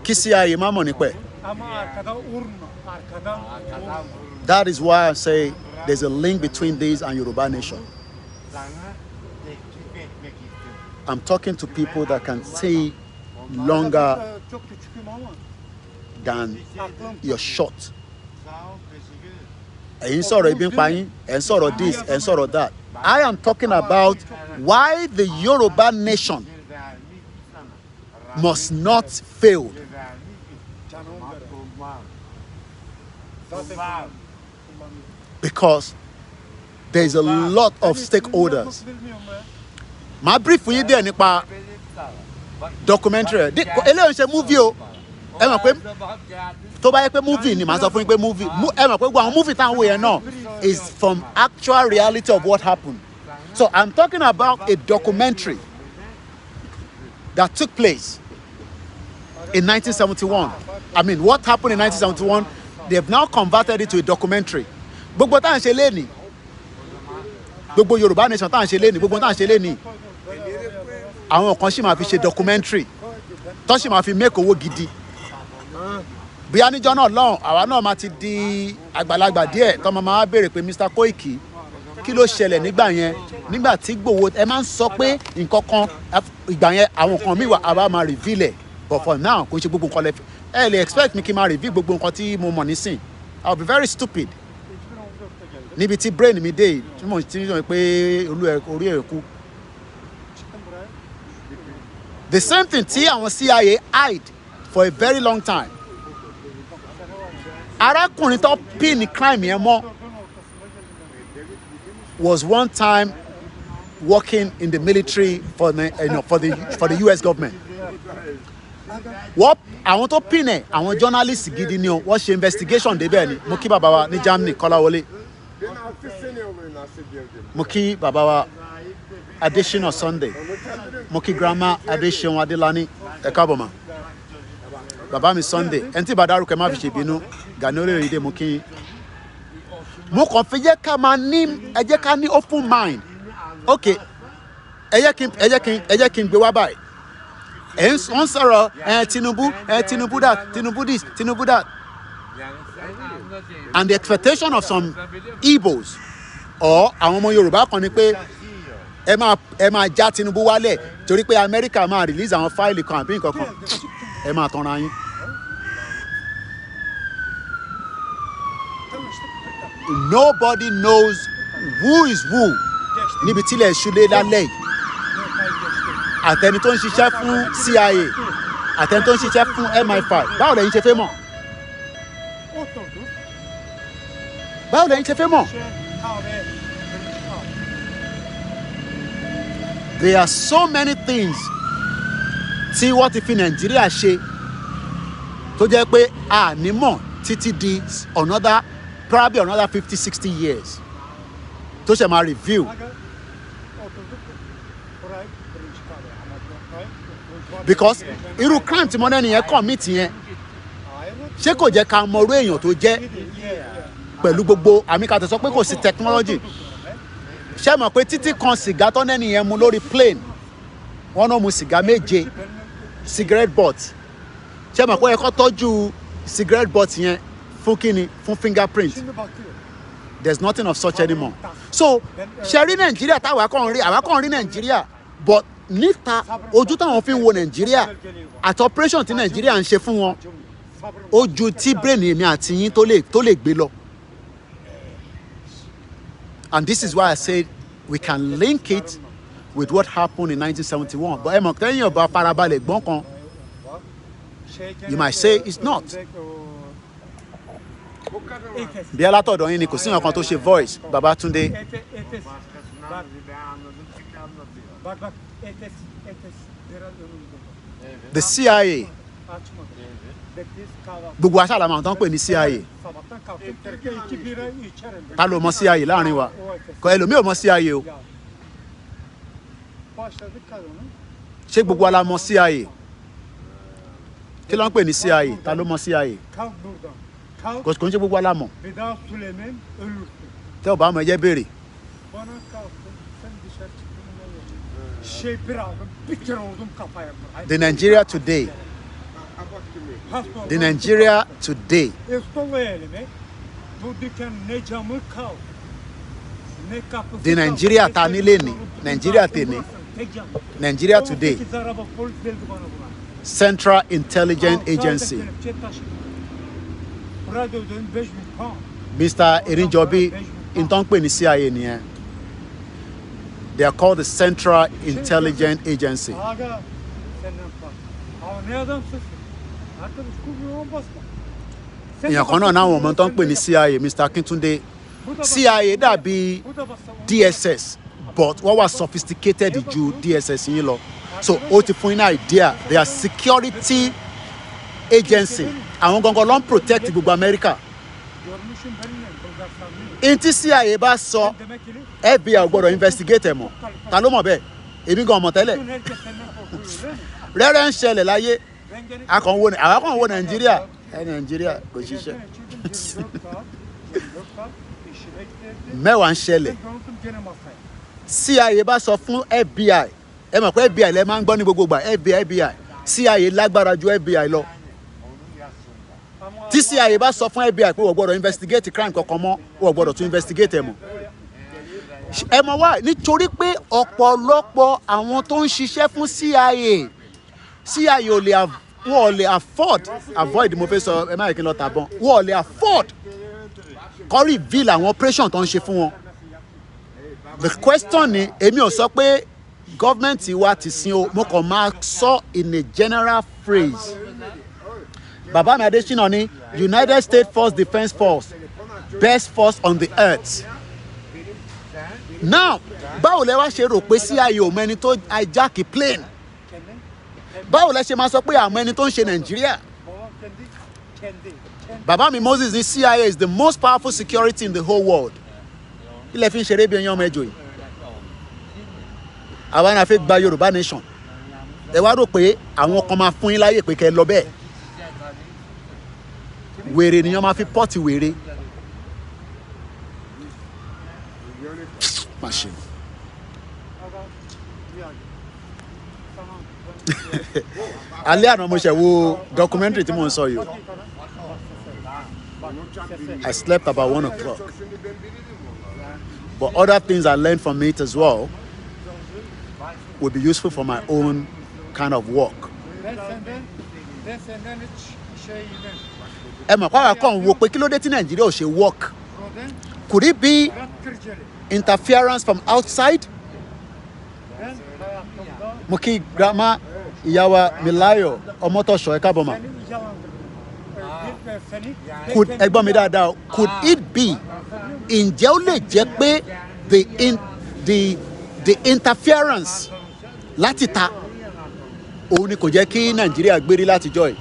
kí CIA má mọ̀ nípa ẹ̀. That is why I say there's a link between this and Yoruba nation. I'm talking to people that can see longer than your shot. Ẹ̀yin sọ̀rọ̀ ibi ń pa yín, ẹ̀ ń sọ̀rọ̀ this, ẹ̀ ń sọ̀rọ̀ that. I am talking about why the Yoruba nation must not fail. Because there is a lot of stakeholders. Màá brief fún yín díẹ̀ nípa documentary. Eléyìí ṣe movie o. ẹ mọ̀ pé tó bá yẹ pé movie ni màá sọ fún yín pé movie ẹ mọ̀ pé gbogbo àwọn movie táwọn wò yẹn náà is from actual reality of what happened. So I'm talking about a documentary that took place in 1971. I mean, what happened in 1971, they've now converted it to a documentary. Gbogbo tá à ń ṣe lénìí, gbogbo Yorùbá nation tá à ń ṣe lénìí, gbogbo tá à ń ṣe lénìí, àwọn kan sì máa fi ṣe documentary, tó sì máa fi make owó gidi. Bí a níjọ́ náà lọ́hùn, àwa náà máa ti di àgbàlagbà díẹ̀ tó máa béèrè pé Mr. Koiki, kí ló ṣẹlẹ̀ nígbà yẹn? Nígbà tí Igboho ẹ máa ń sọ pé nǹkan kan ìgbà yẹn àwọn kan míì wà àbá máa reveal ẹ̀, but for now kò ṣe gbogbo nǹkan lẹ́fẹ̀ẹ́. Ẹ lè expect mi kí n máa reveal gbogbo nǹkan tí mo mọ̀ nísìn. I will be very stupid. Níbi tí brain mi dé tí mo ti sọ pé orí ẹ̀ kú. The same thing tí àwọn CIA hide for a very long time. Arákùnrin tó pin crime yẹn mọ́ was one time working in the military for the US government. What àwọn tó pin ẹ̀ àwọn journalist gidi ni o wọ́n ṣe investigation débẹ̀ ni mo kí bàbá wa ní Germany Kọ́láwọlé mo kí bàbá wa Adesina Sunday mo kí grandma Adeseun Adelani ẹ káàbọ̀ mà bàbá mi Sunday ẹni tí ìbàdàn arúgbó ẹ má fi ṣèbínú Gani Olóyèdè mo kí mo kàn fi jẹ́ ká máa ní ẹ jẹ́ ká ní open mind okay ẹ jẹ́ kí n gbé wá báyìí wọ́n sọ̀rọ̀ Tinubu that Tinubu this Tinubu that and the expectation of some Igbos or àwọn ọmọ Yorùbá kan ni pé ẹ máa já Tinubu wálẹ̀ torí pé America máa release àwọn fáìlì kan àbí nǹkan kan ẹ máa tanra yín. Nobody knows who is who níbi tílẹ̀ ṣúlẹ̀ lálẹ́ yìí àtẹni tó ń ṣiṣẹ́ fún CIA àtẹni tó ń ṣiṣẹ́ fún MI5 báwo lẹ́yìn ṣe fẹ́ mọ̀ báwo lẹ́yìn ṣe fẹ́ mọ̀. There are so many things tí wọ́n ti fi Nàìjíríà ṣe tó jẹ́ pé a ní mọ̀ títí di probably another 50-60 years tó ṣe máa review. Because irú crime tí mo ní ẹnìyẹn commit yẹn ṣé kò jẹ́ ká mọ orú èèyàn tó jẹ́ pẹ̀lú gbogbo àmì ká tẹ̀ sọ pé kò sí technology ṣé mọ̀ pé títí kan sìgá tó nẹ́ni yẹn mu lórí plane wọ́n náà mu sìgá 7 cigarette butt ṣé mọ̀ pé ẹ kọ́ tọ́jú cigarette butt yẹn fún kíni fún fingerprint there's nothing of such anymore. So ṣe rí Nàìjíríà táwa kàn rí Nàìjíríà but níta ojú táwọn fi ń wo Nàìjíríà àti operation tí Nàìjíríà ń ṣe fún wọn ojú tí brain èmi àti yín tó lè gbé lọ. And this is why I said we can link it with what happened in 1971. But ẹ mọ̀ tẹ́yìn ọba farabalẹ̀ gbọ́n kan you might say it's not. Bí alátọ̀dọ̀ yín ni kò sí nǹkan tó ṣe voice Babatunde. The CIA gbogbo aṣáàlà máa tán pè ní CIA ta ló mọ̀ CIA láàrin wa kò ẹlòmíì ò mọ̀ CIA o ṣé gbogbo ala mọ̀ CIA kí ló ń pè ní CIA ta ló mọ̀ CIA kò ń ṣe gbogbo ala mọ̀ tẹ́ ò bá mọ̀ ẹ jẹ́ béèrè. The Nigeria today the Nigeria ta nílé ní Nigeria tèmi Nigeria today Central Intelligence Agency Mr. Erinjobi in tó ń pè ní CIA nìyẹn. They are called the Central Intelligence Agency. Ìyàn kan náà náwọn ọmọ tó ń pè ní CIA Mr. Akintunde CIA dàbí DSS but wọ́n wà sophisticated ju DSS yín lọ. So ó ti fún yín ní idea their security agency àwọn gangan ló ń protect gbogbo America. Görmüşüm benimle Bulgaristan'ı. In tí CIA bá sọ Demek ki FBI ò gbọ́dọ̀ investigate ẹ̀ mọ́ ta ló mọ̀ bẹ́ẹ̀ èmi gan mọ̀ tẹ́lẹ̀ bütün herkes senden korkuyor değil mi? rẹ́rẹ́ ń ṣẹlẹ̀ láyé Ben gelip àwọn kan wo Nàìjíríà Nàìjíríà kò ṣiṣẹ́ ben çektim 24 saat işi bekledim. mẹ́wàá ń ṣẹlẹ̀ Ben yoruldum gene masaya. CIA bá sọ fún FBI ẹ mọ̀ pé FBI lẹ máa ń gbọ́ ní gbogbo gbà FBI CIA lágbára ju FBI lọ Ama tí CIA bá sọ fún FBI pé wọ́n gbọ́dọ̀ investigate crime kankan mọ́ wọ́n gbọ́dọ̀ tún investigate ẹ̀ mọ́ ẹ mọ̀ wá nítorí pé ọ̀pọ̀lọpọ̀ àwọn tó ń ṣiṣẹ́ fún CIA ò lè wọ́n ò lè avoid mo fẹ́ sọ ẹ má yẹ kí n lọ tàbọn wọ́n ò lè afford kó reveal àwọn operation tó ń ṣe fún wọn. The question ni èmi ò sọ pé gọ́ọ̀mẹ̀ntì wa ti sin o mo kàn máa sọ in a general phrase. Bàbá mi Adésínà ní United States Force Defence Force best force on the earth. Now báwo lẹ wá ṣe rò pé CIA ò mẹni tó hijack plane? Báwo lẹ ṣe máa sọ pé àmọ́ ẹni tó ń ṣe Nàìjíríà? babam kendi Bàbá mi Moses ní CIA is the most powerful security in the whole world. Ilẹ̀ fi ń ṣeré bí ẹyán ọmọ ẹjọ́ yìí. Àwa náà fẹ́ gba Yorùbá nation. Ẹ wá rò pé àwọn kan máa fún yín láyè pé kẹ́ ẹ lọ bẹ́ẹ̀. Wèrè nìyẹn máa fi pọ́ọ̀tì wèrè. Machine. Alẹ́ àná mo ṣe wo documentary tí mo ń sọ yìí. I slept about 1 o'clock. But other things I learned from it as well will be useful for my own kind of work. Ben senden hiç şey yemem. Ẹ mọ̀ pàrọ̀ kan wo pé kí ló dé tí Nàìjíríà ò ṣe work? Roden Could it be Murat Kırceli. interference from outside? Ben hayatımda Mo kí grandma ìyá wa Milayo Ọmọ́tọ̀ṣọ́ ẹ káàbọ̀ mà. seni yalandırdım. Seni Could ẹ gbọ́ mi dáadáa o, could it be ǹjẹ́ ó lè jẹ́ pé the interference láti ta òun ni kò jẹ́ kí Nàìjíríà gbérí látijọ́ yìí?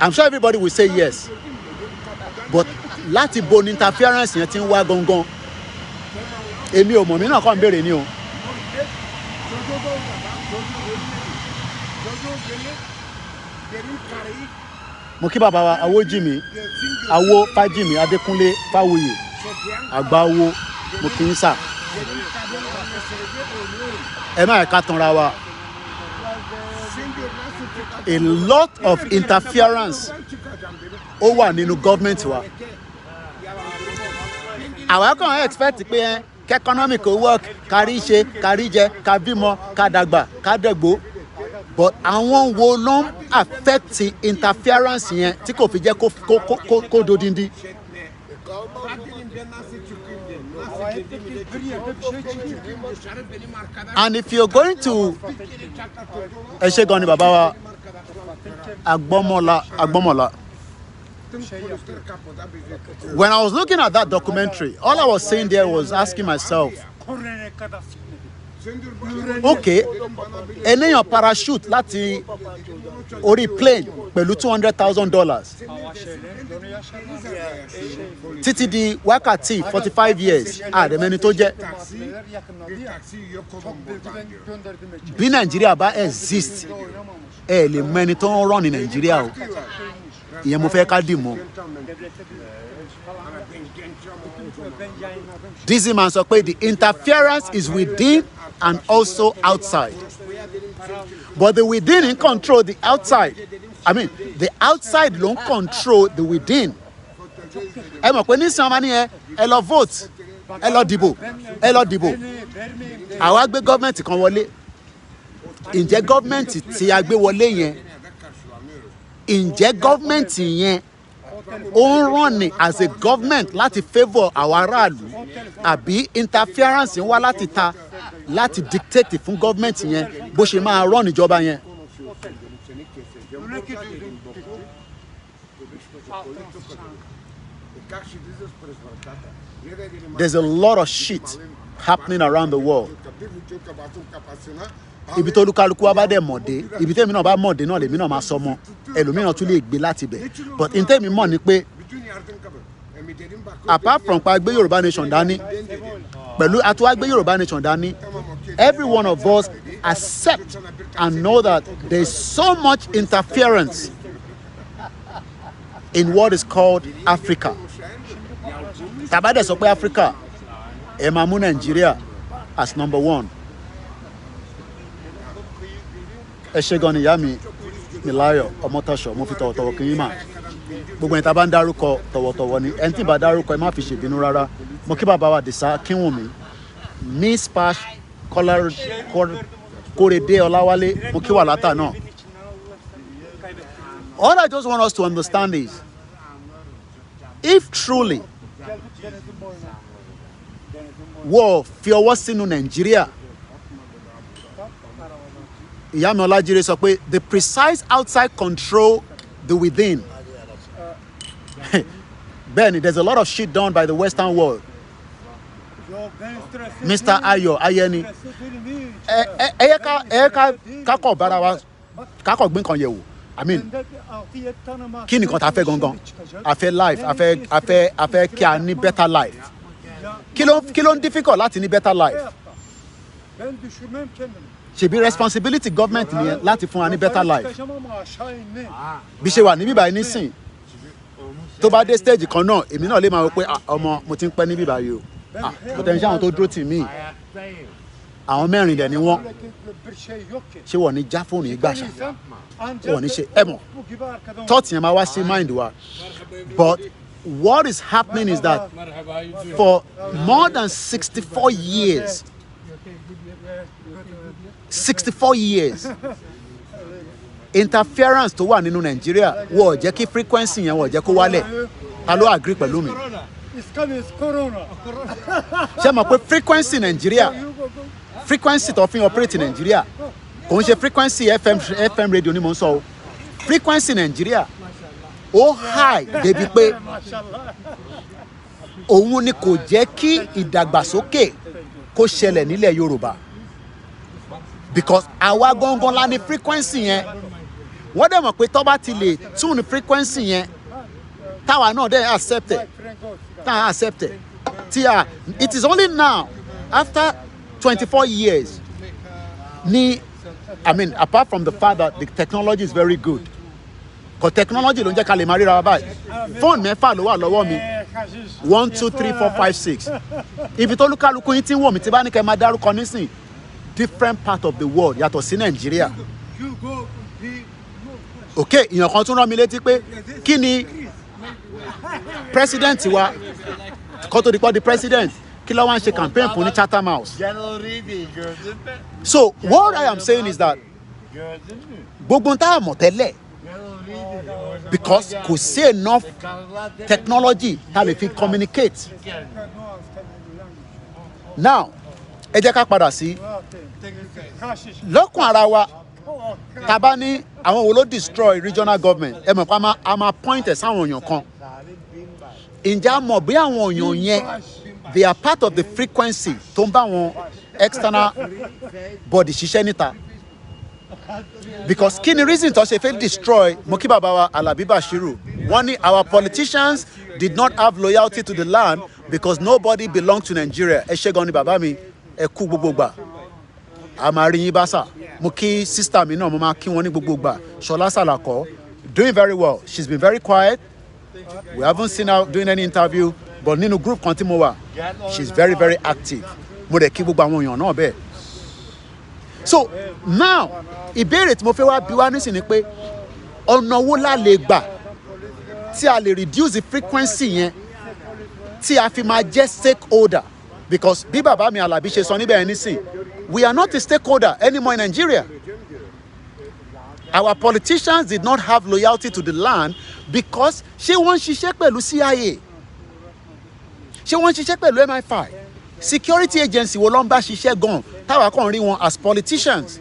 I'm sure everybody will say yes, but láti bo ni interference yẹn ti ń wá gangan èmi ò mọ̀ mí náà kàn ń béèrè ni o. Mo kí bàbá wa Awójìmí Awó Fájìmí Adékúnlé Fáwòyè Àgbáwo mo kí ń sà. Ẹ má ẹ̀ka tanra wa. A lot of interference ó wà nínú gọ́ọ̀mẹ̀ntì wa. Àwa kàn expect pé economic work kárí ṣe kárí jẹ ká bímọ ká dàgbà ká dẹ̀gbó. But àwọn wo ló ń affect interference yẹn tí kò fi jẹ́ kó dodindi? And if you're going to ẹ ṣe gan ni bàbá wa Agbọ́mọ̀lá. When I was looking at that documentary, all I was saying there was asking myself, Kore'ne kadar okay, ènìyàn parachute láti orí plane pẹ̀lú $200,000 hava şeyler onu yaşarlar. títí di wákàtí 45 years àdèmẹ́ni tó jẹ́. Neler yakınladı ya. Çok büyük ben gönderdim ekip. Bí Nàìjíríà bá exist ẹ lè mọ ẹni tó ń rán ní Nàìjíríà o, ìyẹn mo fẹ́ ká dì mọ́. Ben yayınladım. Dizzy man sọ pé the interference is within and also outside, but the within in control the outside. I mean the outside ló ń control the within. Ẹ mọ̀ pé nísìnyí ọmọ ni ẹ lọ vote ẹ lọ dìbò àwa gbé gọ́ọ̀mẹ̀ntì kan wọlé. Ǹjẹ́ gọ́ọ̀mẹ̀ntì tí a gbé wọlé yẹn ǹjẹ́ gọ́ọ̀mẹ̀ntì yẹn ó ń ràn ní as a government láti favour àwọn aráàlú àbí interference ń wá láti ta láti dictate fún gọ́ọ̀mẹ̀ntì yẹn bó ṣe máa ràn níjọba yẹn. There's a lot of shit happening around the world. ibi tó olúkálukú wa bá dẹ̀ mọ̀dé ibi tẹ́mi náà bá mọ̀dé náà lèmi náà máa sọ mọ́ ẹlòmíràn tún lè gbé láti bẹ̀ but in tẹ́mi mọ̀ ni pé apart from pa gbé Yorùbá nation dání pẹ̀lú àtúwá gbé Yorùbá nation dání every one of us accept and know that there is so much interference in what is called Africa. Tàbá dẹ̀ sọ pé Africa ẹ máa mú Nigeria as number one. Ẹ ṣé gan ni ìyá mi Milayo Ọmọtọ́ṣọ̀ mo fi tọ̀wọ̀tọ̀wọ̀ kí yín mà. Gbogbo ẹni tá a bá ń dárúkọ tọ̀wọ̀tọ̀wọ̀ ni ẹni tí ì bá dárúkọ ẹ má fi ṣèbínú rárá. Mo kí bàbá wa Dìsá Kínwùmí Miss Pash Kórèdé Ọláwálé mo kí wà látà náà. All I just want us to understand is if truly wọ́n fi ọwọ́ sínú Nàìjíríà ìyá mi Ọlájíre sọ pé the precise outside control the within. Bẹ́ẹ̀ni, there's a lot of shit done by the Western world. Mr. Ayo Ayeni ẹ kákọ̀ bára wa kákọ̀ gbé nǹkan yẹ̀ wò. I mean, kí ni nǹkan tá a fẹ́ gangan? A fẹ́ life, a fẹ́ kí a ní better life. Kí ló ń difficult láti ní better life? Ṣebí responsibility government nìyẹn láti fún wa ní better life. Bí ṣe wà níbí báyìí nísìn, tó bá dé stage kan náà, èmi náà lè máa wọ pé ọmọ mo ti ń pẹ́ níbí báyìí o. Potential àwọn tó dúró tì mí, àwọn mẹ́rin dẹ̀ ni wọ́n. Ṣé wọ́n ní já fóònù yìí gbàṣà? Wọ́n ní ṣe ẹ mọ̀. Thought yẹn máa wá sí mind wa. But what is happening is that for more than 64 years, 64 years, interference tó wà nínú Nàìjíríà wọ́n jẹ́ kí frequency yẹn wọ́n jẹ́ kó wálẹ̀. Ta ló agree pẹ̀lú mi? Ṣé mọ̀ pé frequency Nàìjíríà frequency tó fi operate Nàìjíríà kò ń ṣe frequency FM radio ni mo ń sọ o. Frequency Nàìjíríà ó high débi pé òun ni kò jẹ́ kí ìdàgbàsókè kó ṣẹlẹ̀ nílẹ̀ Yorùbá because àwa gangan la ní frequency yẹn wọ́n dẹ̀ mọ̀ pé tó bá ti lè tune frequency yẹn táwa náà dẹ̀ accept it it is only now after 24 years ni I mean apart from the fact that the technology is very good because technology ló ń jẹ́ ká lè máa ríra wa báyìí phone mẹ́fà ló wà lọ́wọ́ mi 1 2 3 4 5 6 ibi tó lúkálukú yín tí ń wò mí tí bá ní kẹ́ máa dárúkọ nísìn different part of the world yàtọ̀ sí Nàìjíríà ok ìyàn kan tún rán mi létí pé kí ni president wa kó tó di pọ́ di president kí ló wá ń ṣe campaign fún ní Chatham House. So what I am saying is that gbogbo tá a mọ̀ tẹ́lẹ̀ because kò sí enough technology tá a lè fi communicate. Now ẹ jẹ́ ká padà sí lọ́kùn ara wa tá a bá ní àwọn wo ló destroy regional government ẹ mọ̀ pé a máa point ẹ̀ sáwọn èèyàn kan ǹjẹ́ a mọ̀ bí àwọn èèyàn yẹn they are part of the frequency tó ń bá wọn external body ṣiṣẹ́ níta because kí ni reason tó ṣe fẹ́ destroy mo kí bàbá wa Alabi Bashiru wọ́n ní our politicians did not have loyalty to the land because nobody belonged to Nigeria ẹ ṣé gan ni bàbá mi ẹ kú gbogbo gbà a máa rí yín bá sà mo kí sister mi náà mo máa kí wọn ní gbogbo gbà Ṣọlá Sàlàkọ́ doing very well she's been very quiet we haven't seen her doing any interview but nínú group kan tí mo wà she's very very active mo dẹ̀ kí gbogbo àwọn èèyàn náà bẹ́ẹ̀. So now ìbéèrè tí mo fẹ́ wá bí wá nísìn ni pé ọ̀nà wo la lè gbà tí a lè reduce the frequency yẹn tí a fi máa jẹ́ stakeholder because bí bàbá mi Alabi ṣe sọ níbẹ̀ nísìn we are not a stakeholder anymore in Nigeria. Our politicians did not have loyalty to the land because ṣé wọ́n ń ṣiṣẹ́ pẹ̀lú CIA ṣé wọ́n ń ṣiṣẹ́ pẹ̀lú MI5 security agency wo ló ń bá ṣiṣẹ́ gan táwa kàn rí wọn as politicians.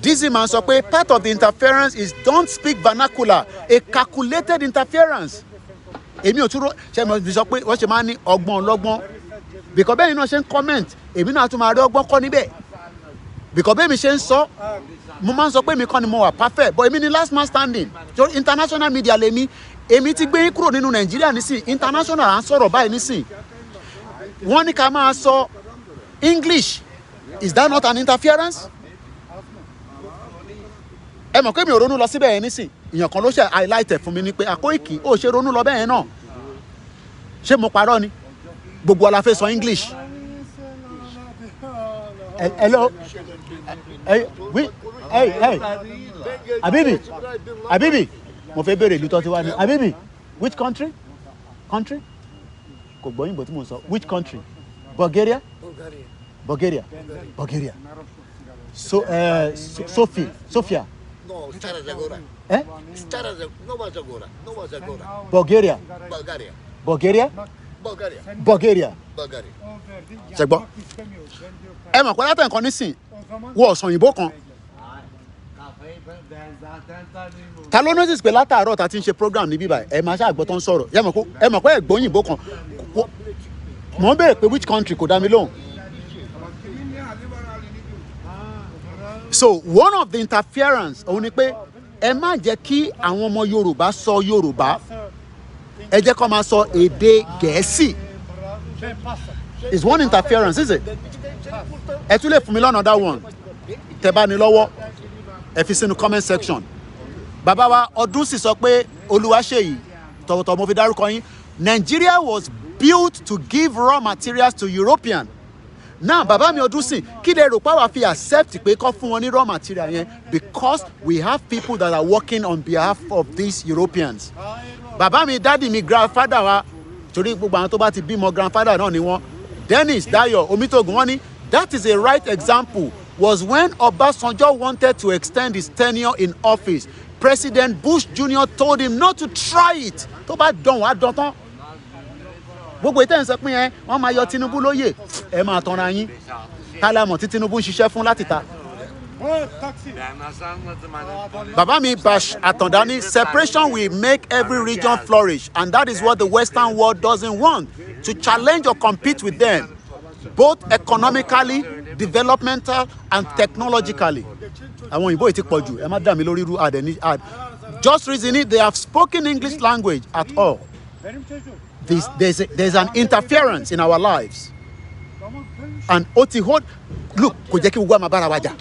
Dizzy man sọ pé part of the interference is don't speak vernacular a calculated interference. Èmi ò túró ṣe mo sọ pé wọ́n ṣe máa ń ní ọgbọ́n ọlọ́gbọ́n because bẹ́ẹ̀ ni náà ṣe ń comment èmi náà tún máa rí ọgbọ́n kọ́ níbẹ̀ because bẹ́ẹ̀ mi ṣe ń sọ mo máa ń sọ pé mi kàn ni mo wà perfect but èmi ni last man standing so international media lèmi èmi ti gbé yín kúrò nínú Nàìjíríà nísìn international à ń sọ̀rọ̀ báyìí nísìn wọ́n ní ká máa sọ English is that not an interference? ẹ mọ̀ pé mi ò ronú lọ síbẹ̀ yẹn nísìn èèyàn kan ló ṣe highlight ẹ̀ fún mi ni pé Koiki ó ṣe ronú lọ bẹ́ẹ̀ yẹn náà ṣé mo parọ́ ni gbogbo ọlá fẹ́ sọ English. Hello. Hey, Habibi, mo fẹ́ béèrè ìlú tó ti wá ní. Habibi, which country? Kò gbọ́ yìnbó tí mo sọ. Which country? Bulgaria. So, Sofia. No, Stara Zagora. Nova Zagora. Bulgaria. Ṣé gbọ́? Ẹ mọ̀ pé látẹ̀ nǹkan nísìn wọ́n ọ̀sán òyìnbó kan. Ta ló notice pé látàárọ̀ ta ti ń ṣe program níbí báyìí ẹ máa ṣàgbọ́ tó ń sọ̀rọ̀ ẹ mọ̀ pé ẹ̀gbọ́n òyìnbó kan mò ń béèrè pé which country kò dá mi lóhùn. So one of the interference òun ni pé ẹ má jẹ́ kí àwọn ọmọ Yorùbá sọ Yorùbá ẹ jẹ́ kó máa sọ èdè Gẹ̀ẹ́sì. It's one interference, is it? Ẹ tún lè fún mi lọ́nà that one tẹ́ bá ní lọ́wọ́ ẹ fi sínú comment section. Bàbá wa ọdún sì sọ pé Olúwaṣeyì tọ̀wọ̀tọ̀ mo fi dárúkọ yín Nigeria was built to give raw materials to European. Now bàbá mi ọdún sì kí lè rò pé àwa fi accept pé kọ́ fún wọn ní raw material yẹn because we have people that are working on behalf of these Europeans. Bàbá mi dádì mi grandfather wa torí gbogbo àwọn tó bá ti bímọ grandfather náà ni wọ́n Dennis Dayo Omitogun wọ́n ní that is a right example was when Obasanjo wanted to extend his tenure in office. President Bush Jr. told him not to try it. Tó bá dán wá dán tán. Gbogbo ìtẹ́ ń sọ pé yẹn wọ́n máa yọ Tinubu lóyè ẹ máa tanra yín. Kálámọ̀ tí Tinubu ń ṣiṣẹ́ fún láti ta. Bàbá mi Bash Atandani separation will make every region flourish and that is what the Western world doesn't want. To challenge or compete with them both economically, developmental and technologically. Àwọn òyìnbó yìí ti pọ̀ jù ẹ má dà mí lórí irú ad. Just reason it they have spoken English language at all. There's an interference in our lives. And look kò jẹ́ kí gbogbo àmà bára wa jà.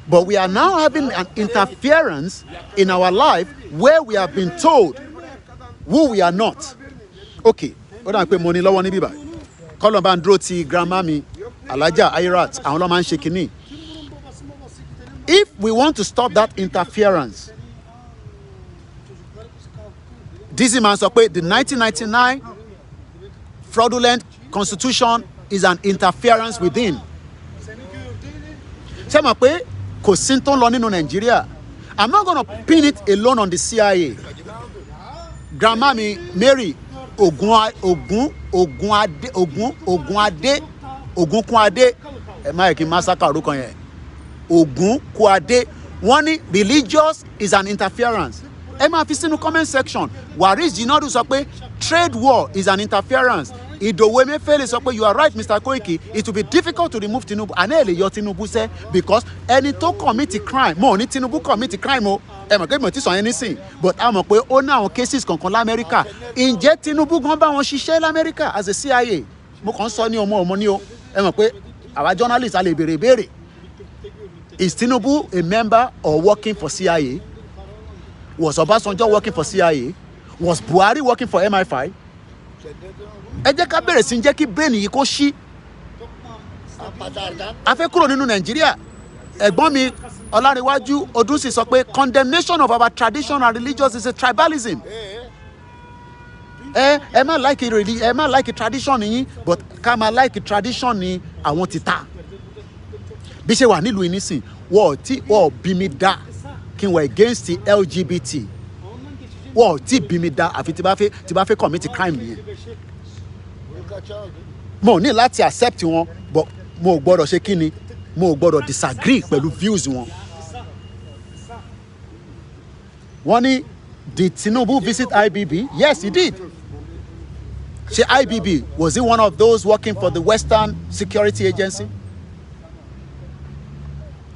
But we are now having an interference in our life where we have been told who we are not. Okay, ó dà pé mo ní lọ́wọ́ níbí báyìí. Kọ́lọ̀ bá ń dúró ti grandma mi Alhaja Airat àwọn ló máa ń ṣe kínní. If we want to stop that interference, Dizzy man sọ pé the 1999 fraudulent constitution is an interference within. Ṣé mọ̀ pé kò sí tó ń lọ nínú Nàìjíríà? I'm not gonna pin it alone on the CIA. Grandma mi Mary Ogunade ẹ má yẹ kí n massacre orúkọ yẹn Ogunkwade wọ́n ní religious is an interference. Ẹ máa fi sínú comment section. Waris Jinadu sọ pé trade war is an interference. Ìdòwú Emefiele sọ pé you are right Mr. Koiki it will be difficult to remove Tinubu àná ẹ̀ lè yọ Tinubu sẹ́ because ẹni tó commit crime mo ní Tinubu commit crime o ẹ mọ̀ pé mo ti sọ yẹn nísìn but a mọ̀ pé ó ní àwọn cases kankan l'Amẹ́ríkà ǹjẹ́ Tinubu gan bá wọn ṣiṣẹ́ l'Amẹ́ríkà as a CIA mo kàn ń sọ ní ọmọ ní o ẹ mọ̀ pé àwa journalist a lè béèrè ìbéèrè is Tinubu a member or working for CIA? Was Obasanjo working for CIA? Was Buhari working for MI5? Ẹ jẹ́ ká bẹ̀rẹ̀ sí ń jẹ́ kí brain yìí kó ṣí. A fẹ́ kúrò nínú Nàìjíríà. Ẹ̀gbọ́n mi Ọlárewájú Odúnsì sọ pé condemnation of our tradition and religious is a tribalism. Ẹ má like tradition yín but ká máa like tradition ni àwọn ti ta. Bí ṣe wà nílùú ìnísìn wọ́n bí mi dá kí n were against the LGBT wọ́n tí bí mi dá àfi tí bá fẹ́ commit crime nìyẹn mo ní láti accept wọn but mo ò gbọ́dọ̀ ṣe kí ni mo ò gbọ́dọ̀ disagree pẹ̀lú views wọn. Wọ́n ní did Tinubu visit IBB? Yes he did. Ṣé IBB was he one of those working for the Western Security Agency?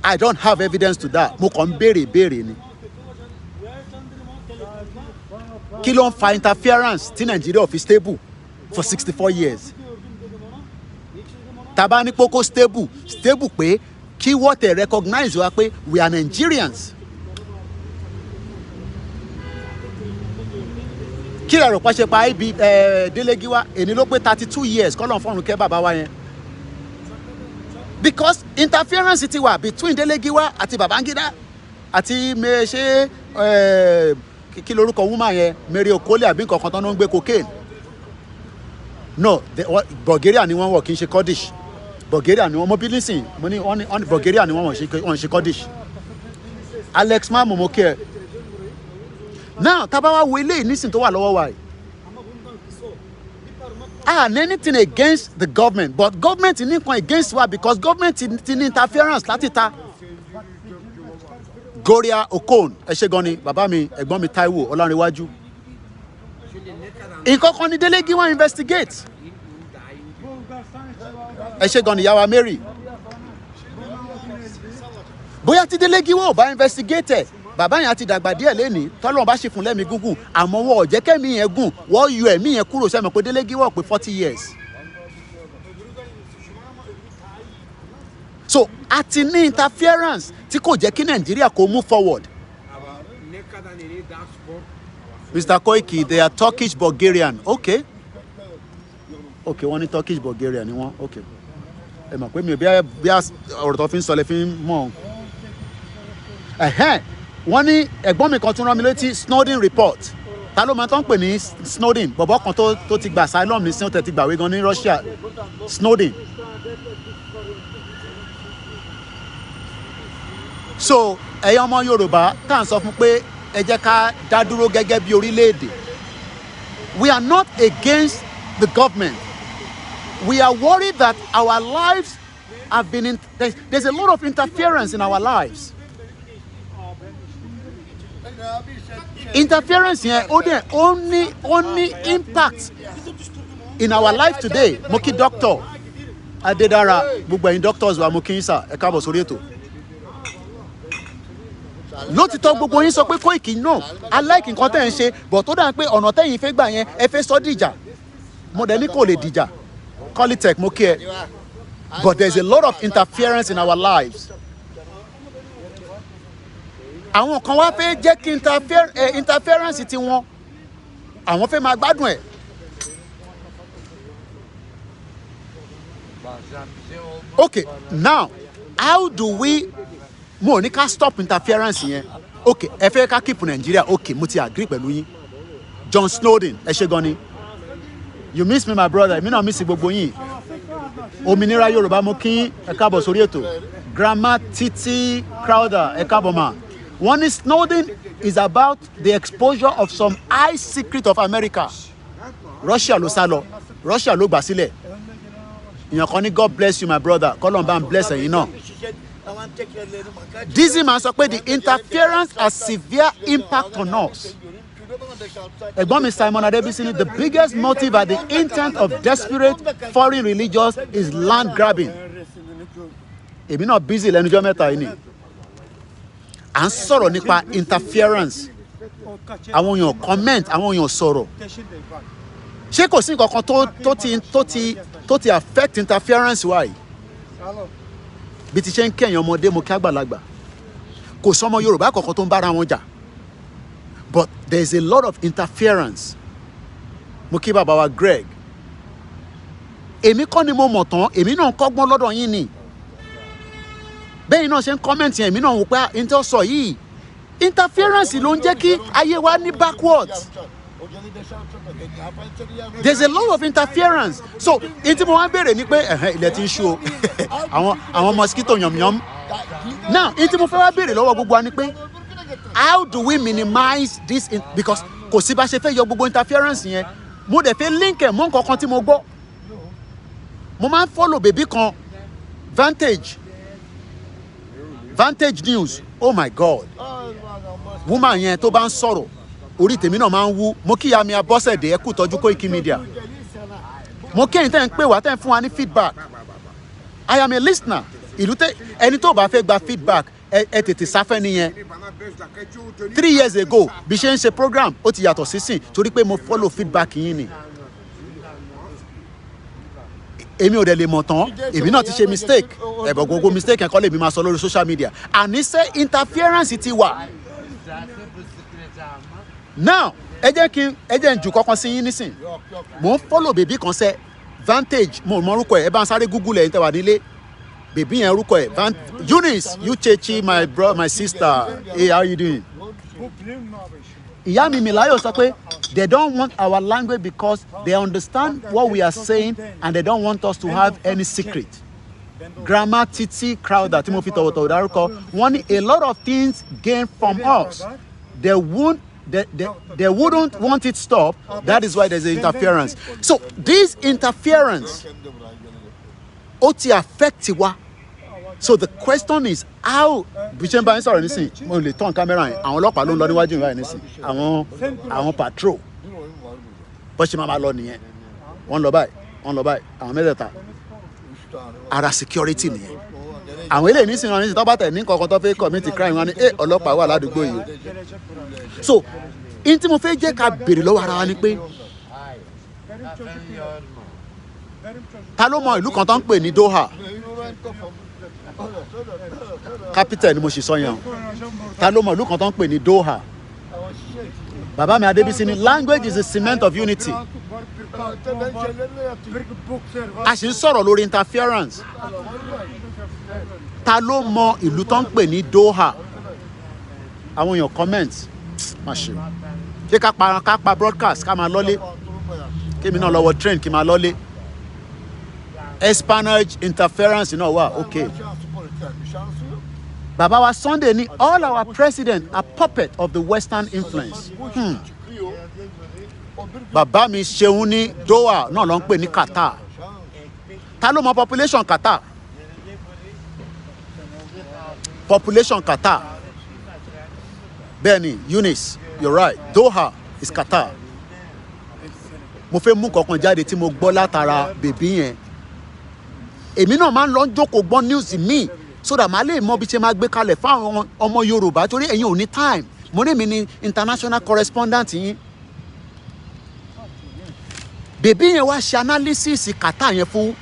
I don't have evidence to that. Mo kàn ń béèrè ni. Kí ló ń fa interference tí Nigeria fi stable for 64 years? Tàbá ní poko stable pé kí wọ́n tẹ̀ recognize wa pé we are Nigerians. Kí lẹ rò pa ṣe pa ibi Delegiwa èní ló pé 32 years kọ́ lọ́n fọ́run kẹ́ bàbá wa yẹn. Because interference ti wà between Delegiwa àti Babangida àti ṣe kí lorúkọ woman yẹn Mary Okole àbí nǹkan kan tán ló ń gbé cocaine. No, Bulgaria ni wọ́n wọ̀ kì í ṣe Kurdish. Bulgaria ni wọ́n mo bí nísìn mo ní Bulgaria ni wọ́n ṣe Kurdish. Alex Mamu mo kí ẹ. Now tá bá wá wo eléyìí nísìn tó wà lọ́wọ́ wa yìí. Anything against the government, but government ní nǹkan against wa because government ti ní interference láti ta. Goria Okon ẹ ṣé gan ni bàbá mi ẹ̀gbọ́n mi Taiwo Ọlárẹ̀wájú. Nǹkan kan ní Delegiwa investigate. Ẹ ṣé gan ni ìyá wa Mary. Bóyá tí Delegiwa ò bá investigate bàbá yẹn ti dàgbà díẹ̀ lẹ́ni tọ́lọ́run bá ṣe fún lẹ́mí gúngùn àmọ́ wọ́n ò jẹ́ kẹ́mi yẹn gùn wọ́n yọ ẹ̀mí yẹn kúrò sẹ́mi pé Delegiwa pé 40 years. So àti ní interference tí kò jẹ́ kí Nàìjíríà kó move forward. Mr. Koiki, they are Turkish Bulgarian. Okay. Wọ́n ní Turkish Bulgarian ni wọ́n. Okay. Ẹ mọ̀ pé mi ò bí ọ̀rọ̀ tó fi ń sọ lè fi ń mọ̀. Wọ́n ní ẹ̀gbọ́n mi kan tún rán mi létí Snowden report. Ta ló máa tán pè ní Snowden? Bọ̀bọ̀ kan tó ti gba asylum ní sí ọ̀tẹ̀ ti gbàwé gan ní Russia. Snowden. So ẹ̀yin ọmọ Yorùbá tá à ń sọ fún pé ẹ jẹ́ ká dá dúró gẹ́gẹ́ bí orílẹ̀-èdè. We are not against the government. We are worried that our lives have been there's a lot of interference in our lives. Interference here only impact in our life today. Mo kí doctor Adedara gbogbo ẹ̀yin doctors wa mo kí yín sà ẹ káàbọ̀ sórí ètò. Lótìtọ́ gbogbo yín sọ pé Koiki no I like nǹkan tẹ́ ń ṣe but tó dà pé ọ̀nà tẹ́yìn fẹ́ gbà yẹn ẹ fẹ́ sọ dìjà mo dẹ̀ ní kò lè dìjà Colitech mo kí ẹ but there is a lot of interference in our lives. Àwọn kan wá fẹ́ jẹ́ kí interference ti wọn àwọn fẹ́ máa gbádùn ẹ̀. Okay, now how do we mo ní ká stop interference yẹn? Okay, ẹ fẹ́ ká keep Nigeria. Okay, mo ti agree pẹ̀lú yín. John Snowden ẹ ṣé gan ni. You miss me my brother, èmi náà miss gbogbo yín. Òmìnira Yorùbá mo kí ẹ káàbọ̀ sórí ètò. Grandma Titi Crowder ẹ káàbọ̀ mà. One is Snowden is about the exposure of some high secret of America. Russia ló sá lọ. Russia ló gbà sílẹ̀. Ìyàn kan ní God bless you my brother. Kọ́lọ́n bá ń bless ẹ̀yin náà. Dizzy man sọ pé the interference has severe impact on us. Ẹ̀gbọ́n mi Simon Adebisi ni the biggest motive at the intent of desperate foreign religions is land grabbing. Èmi náà busy lẹ́nujọ́ mẹ́ta yìí ni. À ń sọ̀rọ̀ nípa interference. Àwọn èèyàn comment, àwọn èèyàn sọ̀rọ̀. Ṣé kò sí nǹkan kan tó ti affect interference wa yìí? Bí ti ṣe ń kẹ́yìn ọmọdé mo kí àgbàlagbà. Kò sọmọ Yorùbá kankan tó ń bára wọn jà. But there is a lot of interference. Mo kí bàbá wa Greg. Èmi kọ́ ni mo mọ̀ tán, èmi náà ń kọ́gbọ́n lọ́dọ̀ yín ni. Bẹ́ẹ̀ náà ṣe ń comment yẹn, èmi náà wò pé n tó sọ yìí. Interference ló ń jẹ́ kí ayé wa ní backwards. There's a lot of interference. So, n tí mo wá béèrè ni pé ilẹ̀ ti ń ṣú o. Àwọn mosquito yànmùyànmù. Now, n tí mo fẹ́ wá béèrè lọ́wọ́ gbogbo wa ni pé how do we minimize this because kò sí bá ṣe fẹ́ yọ gbogbo interference yẹn. Mo dẹ̀ fẹ́ link ẹ̀ mọ́ nǹkan kan tí mo gbọ́. Mo máa ń follow bèbí kan Vantage News. Oh my God. Woman yẹn tó bá ń sọ̀rọ̀ orí tèmi náà máa ń wú. Mo kí ya mi Abọ́sẹ̀dé ẹ kú tọ́jú Koiki Media. Mo kí ẹ̀yin tẹ́ ń pè wá tẹ́ ń fún wa ní feedback. I am a listener. ìlú tẹ ẹni tó bá fẹ́ gba feedback ẹ tètè sáfẹ́ nìyẹn 3 years ago bí ṣe ń ṣe program ó ti yàtọ̀ sísìn torí pé mo follow feedback yín ni èmi ò dẹ̀ lè mọ̀ tán èmi náà ti ṣe mistake ẹ̀bọ̀ gbogbo mistake ẹ̀kọ́ lèmi máa sọ lórí social media àníṣe interference ti wà now ẹ jẹ́ n jù kankan sí yín nísìn mò ń follow bèbí kan sẹ́ Vantage mo mọ orúkọ ẹ̀ ẹ bá ń sáré google ẹ̀ ń tẹ̀wá nílé bèbí yẹn orúkọ ẹ̀ Eunice Uchechi my brother my sister hey how you doing ìyá mi Milayo sọ pé they don't want our language because they understand what we are saying and they don't want us to have any secret. Grandma Titi Crowder tí mo fi tọ̀wọ̀tọ̀wọ̀ dárúkọ wọ́n ní a lot of things gain from us they wouldn't want it stop that is why there's an interference so this interference ó ti affect wa so the question is how bí ṣe ń bá yín sọ̀rọ̀ nísìn mo lè turn camera yẹn àwọn ọlọ́pàá ló ń lọ níwájú ìwà yẹn nísìn àwọn patrol bó ṣe máa lọ nìyẹn wọ́n lọ báyìí àwọn mẹ́tẹ̀ẹ̀ta ara security nìyẹn àwọn eléyìí nísìn náà nísìn tó bá tẹ̀ ní kankan tó fẹ́ commit crime wọn ni ọlọ́pàá wà ládùúgbò yìí so in tí mo fẹ́ jẹ́ ká béèrè lọ́wọ́ ara wa ni pé ta ló mọ ìlú kan tó ń pè ní Doha capital ni mo sì sọ yẹn ta ló mọ ìlú kan tó ń pè ní Doha bàbá mi Adébísí ni language is the cement of unity a sì ń sọ̀rọ̀ lórí interference ta ló mọ ìlú tó ń pè ní Doha àwọn èèyàn comment má ṣe ṣé ká pa broadcast ká máa lọ́lé kémi náà lọ́wọ́ train kí máa lọ́lé espionage interference náà wà okay. Baba wa Sunday ni all our presidents are puppet of the Western influence. Bàbá mi ṣeun ní Doha náà ló ń pè ní Qatar. Ta ló mọ population Qatar? Population Qatar. Bẹ́ẹ̀ni Eunice, you're right. Doha is Qatar. Mo fẹ́ mú kankan jáde tí mo gbọ́ látara bèbí yẹn. Èmi náà máa ń lọ jókòó gbọ́ news mi so that màá lè mọ bí ṣe máa gbé kalẹ̀ fáwọn ọmọ Yorùbá torí ẹ̀yin ò ní time mo ní mi ní international correspondent yín. Bèbí yẹn wá ṣe analysis Qatar yẹn fún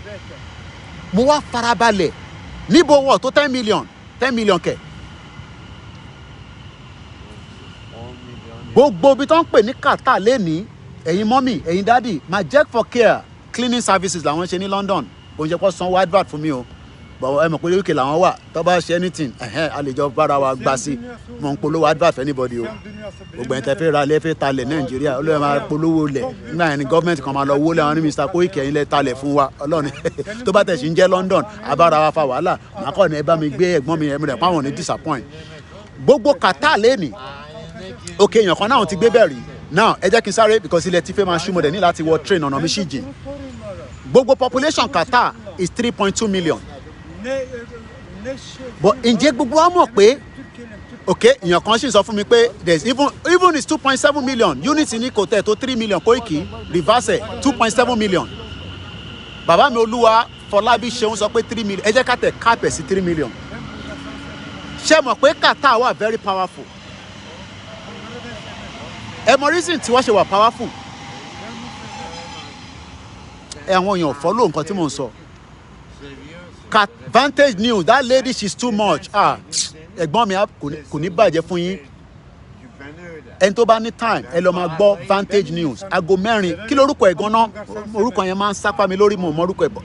mo wá farabalẹ̀ níbo wọ̀ tó 10 million kẹ̀. Gbogbo bí tó ń pè ní Qatar lẹ́ni ẹ̀yin mọ́mì ẹ̀yin dádì Majek for care cleaning services làwọn ṣe ní London kò ń ṣe kó sanwó advert fún mi o bọ̀ ẹ mọ̀ pé UK làwọn wà tó bá ṣe anything a lè jọ bára wa gbà sí mọ̀ ń polówó advert for anybody o gbogbo ẹ̀yin tẹ́ fẹ́ ra lẹ́fẹ́ talẹ̀ Nàìjíríà olóyè máa polówó lẹ̀ nígbà yẹn ni gọ́ọ̀mẹ̀ntì kan máa lọ wó lẹ́wọ̀n ní Mr. Koiki ẹ̀yin lẹ́ talẹ̀ fún wa Ọlọ́run tó bá tẹ̀sí ń jẹ́ London abára wa fa wàhálà màá kọ́ ni ẹ bá mi gbé ẹ̀gbọ́n mi ẹ̀mí rẹ̀ páwọn ní disappoint gbogbo Qatar lẹ́nì ok èèyàn kan náà ti gbé bẹ́ẹ̀ rí now ẹ jẹ́ kí n sáré because ilẹ̀ ti fẹ́ máa ṣú mo dẹ̀ ní láti wọ train ọ̀nà mi ṣì jìn gbogbo population Qatar is 3.2 million but ǹjẹ́ gbogbo wa mọ̀ pé ok èèyàn kan sì sọ fún mi pé there's even is 2.7 million unity ní kò tẹ̀ tó 3 million Koiki reverse 2.7 million bàbá mi Olúwa Fọlábí Ṣeun sọ pé 3 million ẹ jẹ́ ká tẹ̀ kápẹ̀ sí 3 million ṣé mọ̀ pé Qatar wà very powerful ẹ mọ̀ reason tí wọ́n ṣe wà powerful àwọn èèyàn follow nǹkan tí mò ń sọ Vantage News that lady she's too much ẹ̀gbọ́n mi kò ní bàjẹ́ fún yín ẹni tó bá ní time ẹ lọ máa gbọ́ Vantage News aago 4 kí lórúkọ ẹ̀ gan-an orúkọ yẹn máa ń sápá mi lórí mo mọ orúkọ ẹ̀ bọ̀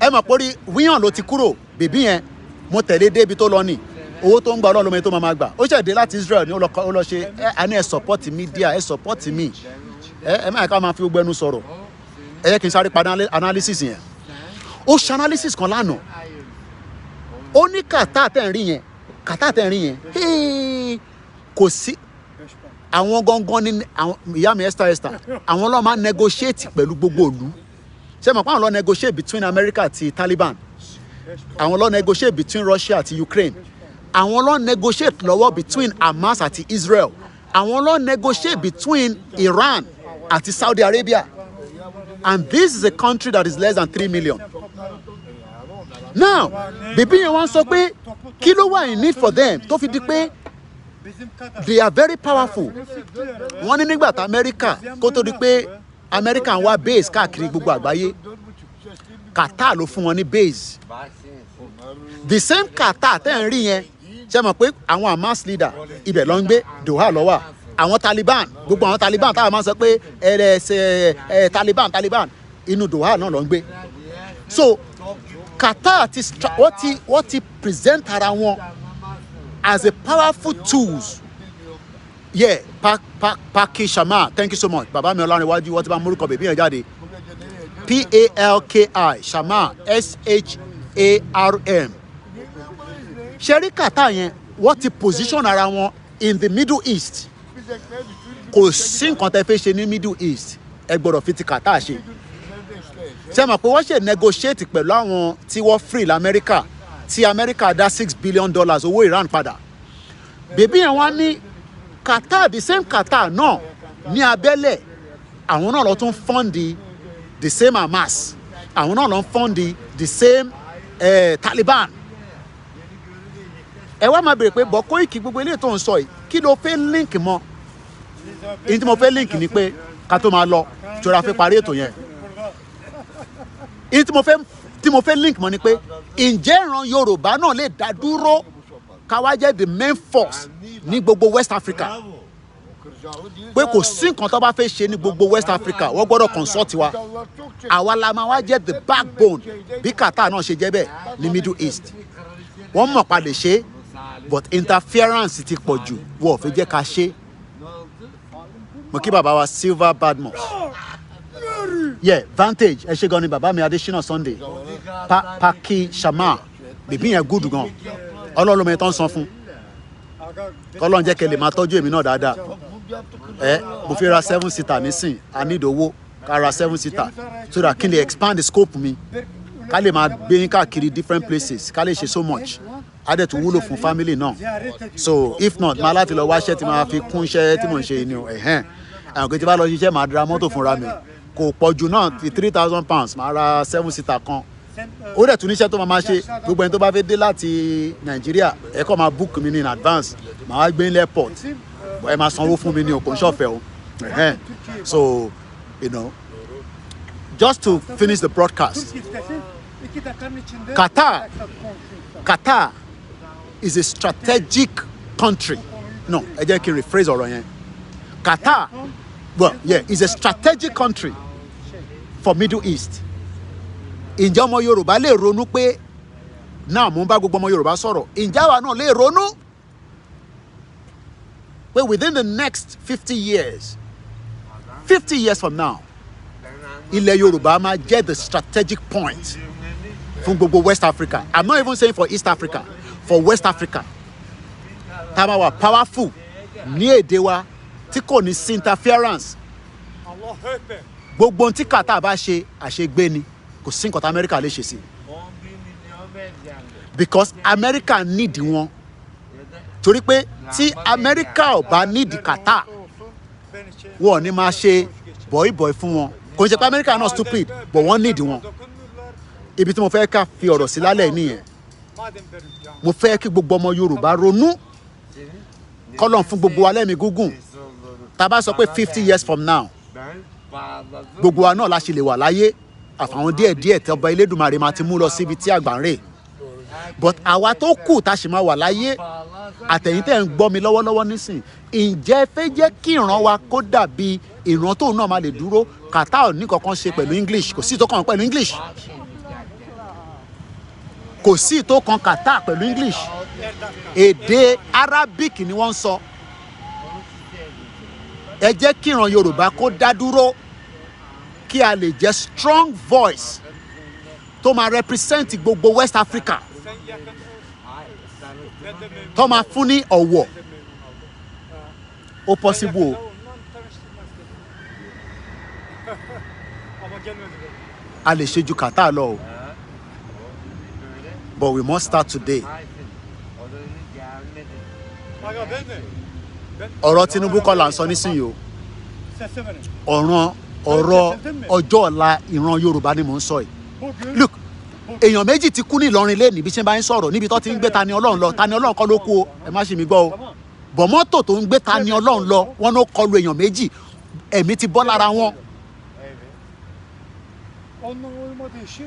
ẹ mọ̀ pé wíyàn ló ti kúrò bèbí yẹn mo tẹ̀lé débi tó lọ nì owó tó ń gba ọlọ́run tó máa gbà ó ṣẹ̀dé láti Israel ní ó lọ ṣe àní ẹ support media ẹ support me ẹ máa ká máa fi gbogbo ẹnu sọ̀rọ̀ ẹ yẹ kí n sáré padà analysis yẹn ó ṣe analysis kan lánàá ó ní Qatar tẹ̀ ń rí yẹn kò sí àwọn gangan ní ìyá mi Esther àwọn ló máa negotiate pẹ̀lú gbogbo ìlú ṣé mo pa àwọn ló negotiate between America àti Taliban àwọn ló negotiate between Russia àti Ukraine àwọn ló negotiate lọ́wọ́ between Hamas àti Israel àwọn ló negotiate between Iran àti Saudi Arabia and this is a country that is less than 3 million now bèbí yẹn wọ́n sọ pé kí ló wà in need for them tó fi di pé they are very powerful. Wọ́n ní nígbà tí America kó tó di pé America ń wá base káàkiri gbogbo àgbáyé, Qatar ló fún wọn ní base. The same Qatar tẹ́ ń rí yẹn ṣe mọ̀ pé àwọn Hamas leader ibẹ̀ ló ń gbé, Doha ló wà. Àwọn Taliban, gbogbo àwọn Taliban táwọn máa ń sọ pé Taliban inú Doha náà ló ń gbé. So Qatar wọ́n ti present ara wọn as a powerful tools. Yeah, Paki Shama, thank you so much. Baba mi Ọlárẹ̀wájú wọ́n ti bá múrúkọ bèbí yẹn jáde. Palki Shama, Sharm. Ṣẹ́rí Qatar yẹn wọ́n ti position ara wọn in the Middle East. Kò sí nǹkan tẹ́ fẹ́ ṣe ní Middle East, ẹ gbọ́dọ̀ fi ti Qatar ṣe. Ṣé mọ̀ pé wọ́n ṣe negotiate pẹ̀lú àwọn tí wọ́n free l'Amẹ́ríkà, tí Amẹ́ríkà dá $6 billion owó Iran padà. Bèbí yẹn wá ní Qatar, the same Qatar náà ní abẹ́lẹ̀, àwọn náà lọ tún fund the same Hamas, àwọn náà lọ fund the same Taliban. Ẹ wá máa bèrè pé bọ́ Koiki gbogbo eléyìí tó ń sọ yìí kí ló fẹ́ link mọ́? Èyí tí mo fẹ́ link ni pé ká tó máa lọ ṣọ́ra fẹ́ parí ètò yẹn. Èyí tí mo fẹ́ link mọ́ ni pé ǹjẹ́ ìran Yorùbá náà lè dá dúró ká wá jẹ́ the main force ní gbogbo West Africa? Pé kò sí nǹkan tó bá fẹ́ ṣe ní gbogbo West Africa wọ́n gbọ́dọ̀ consult wa. Àwa la máa wá jẹ́ the backbone bí Qatar náà ṣe jẹ́ bẹ́ẹ̀ ní Middle East. Wọ́n mọ̀ pa lè ṣe but interference ti pọ̀ jù wọ́n ò fi jẹ́ ká ṣe. Mo kí bàbá wa Silver Badmus. Yeah, Vantage ẹ ṣe gan ni bàbá mi Adesina Sunday. Paki Shama bèbí yẹn good gan. Ọlọ́run mi tó ń san fún. Ọlọ́run jẹ́ kẹ́ lè máa tọ́jú èmi náà dáadáa. Mo fi ra 7-seater nísìn, I need owó ká ra 7-seater so that kí n lè expand the scope mi. Ká lè máa gbé yín káàkiri different places, ká lè ṣe so much. Á dẹ̀ tún wúlò fún family náà. So if not, máa láti lọ wáṣẹ́ tí máa fi kún iṣẹ́ tí mò ń ṣe ni o. Àwọn kejì bá lọ ṣiṣẹ́ máa dra mọ́tò fúnra mi. Kò pọ̀ jù náà ti £3,000 máa ra 7-seater kan. Ó dẹ̀ tún níṣẹ́ tó máa ṣe gbogbo ẹni tó bá fẹ́ dé láti Nàìjíríà ẹ kọ́ máa book mi ní in advance. Màá wá gbé ní airport. Ẹ máa sanwó fún mi ní òkò ṣọ̀fẹ́ o. So, you know, just to finish the broadcast, Qatar is a strategic country. No, ẹ jẹ́ kí n rephrase ọ̀rọ̀ yẹn. Qatar, well, yeah, is a strategic country for Middle East. Ǹjẹ́ ọmọ Yorùbá lè ronú pé náà mo ń bá gbogbo ọmọ Yorùbá sọ̀rọ̀, ǹjẹ́ àwa náà lè ronú pé within the next 50 years from now, ilẹ̀ Yorùbá máa jẹ́ the strategic point fún gbogbo West Africa. I'm not even saying for East Africa, for West Africa. Tá máa wà powerful ní èdè wa tí kò ní sí interference. Gbogbo ohun tí Qatar bá ṣe àṣegbé ni, kò sí nǹkan tí America lè ṣe sí. Because America need wọn. Torí pé tí America ò bá need Qatar, wọn ò ní máa ṣe boy fún wọn. Kò ń ṣe pé America náà stupid, but wọ́n need wọn. Ibi tí mo fẹ́ ká fi ọ̀rọ̀ sí lálẹ́ nìyẹn. Mo fẹ́ kí gbogbo ọmọ Yorùbá ronú. Kọ́lọ́n fún gbogbo wa lẹ́mìí gúngùn. Tá bá sọ pé 50 years from now, gbogbo wa náà la ṣe lè wà láyé. Àfàwọn díẹ̀ tí ọba Elédùmarè máa ti mú lọ síbi tí àgbà ń rè. But àwa tó kù tá ṣì máa wà láyé, àtẹ̀yìn tẹ̀ ń gbọ́ mi lọ́wọ́lọ́wọ́ nísìn, ǹjẹ́ fẹ́ jẹ́ kí ìran wa kó dàbí ìran tóun náà máa lè dúró? Qatar ò ní kankan ṣe pẹ̀lú English, kò sí tó kàn pẹ̀lú English. Kò sí tó kan Qatar pẹ̀lú English. Èdè Arabic ni wọ́n ń sọ. Ẹ jẹ́ kí ìran Yorùbá kó dá dúró, kí a lè jẹ́ strong voice tó máa represent gbogbo West Africa, tó máa fún ní ọ̀wọ̀. Ó possible o. A lè ṣe ju Qatar lọ o. But we must start today. Ọ̀rọ̀ Tinubu kọ́ là ń sọ nísìnyí o. ọ̀rọ̀ ọjọ́ ọ̀la ìran Yorùbá ni mò ń sọ yìí. Look, èèyàn méjì ti kú ní Ìlọrin lé níbi tí ń bá ń sọ̀rọ̀ níbi tó ti ń gbé Tani Ọlọ́run lọ Tani Ọlọ́run kọ́ ló kú o ẹ má ṣe mí gbọ́ o bọ̀ mọ́tò tó ń gbé Tani Ọlọ́run lọ wọ́n ló kọlu èèyàn méjì ẹ̀mí ti bọ́ lára wọn.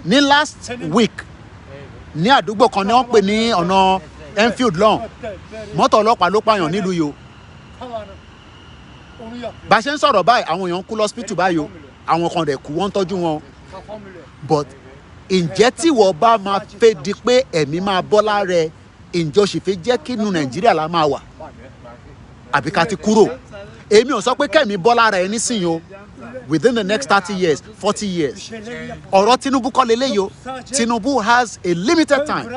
ní last week ní àdúgbò kan ní wọ́n pè ní ọ̀nà Enfield lọ́hùn mọ́tò ọlọ́pàá ló pààyàn nílùú yìí o bá a ṣe ń sọ̀rọ̀ báyìí àwọn èèyàn ń kú lọ́sípítù báyìí o àwọn kan dẹ̀ kú wọ́n ń tọ́jú wọn but ǹjẹ́ tí wọ́n bá máa fẹ́ di pé ẹ̀mí máa bọ́ lára ẹ̀ ǹjẹ́ o sì fẹ́ jẹ́ kí inú Nàìjíríà la máa wà àbí ká ti kúrò èmi ò sọ pé kẹ́mi bọ́ lára ẹ̀ nísìnyí o within the next 30 years 40 years ọ̀rọ̀ Tinubu kọ́ leléyìí o Tinubu has a limited time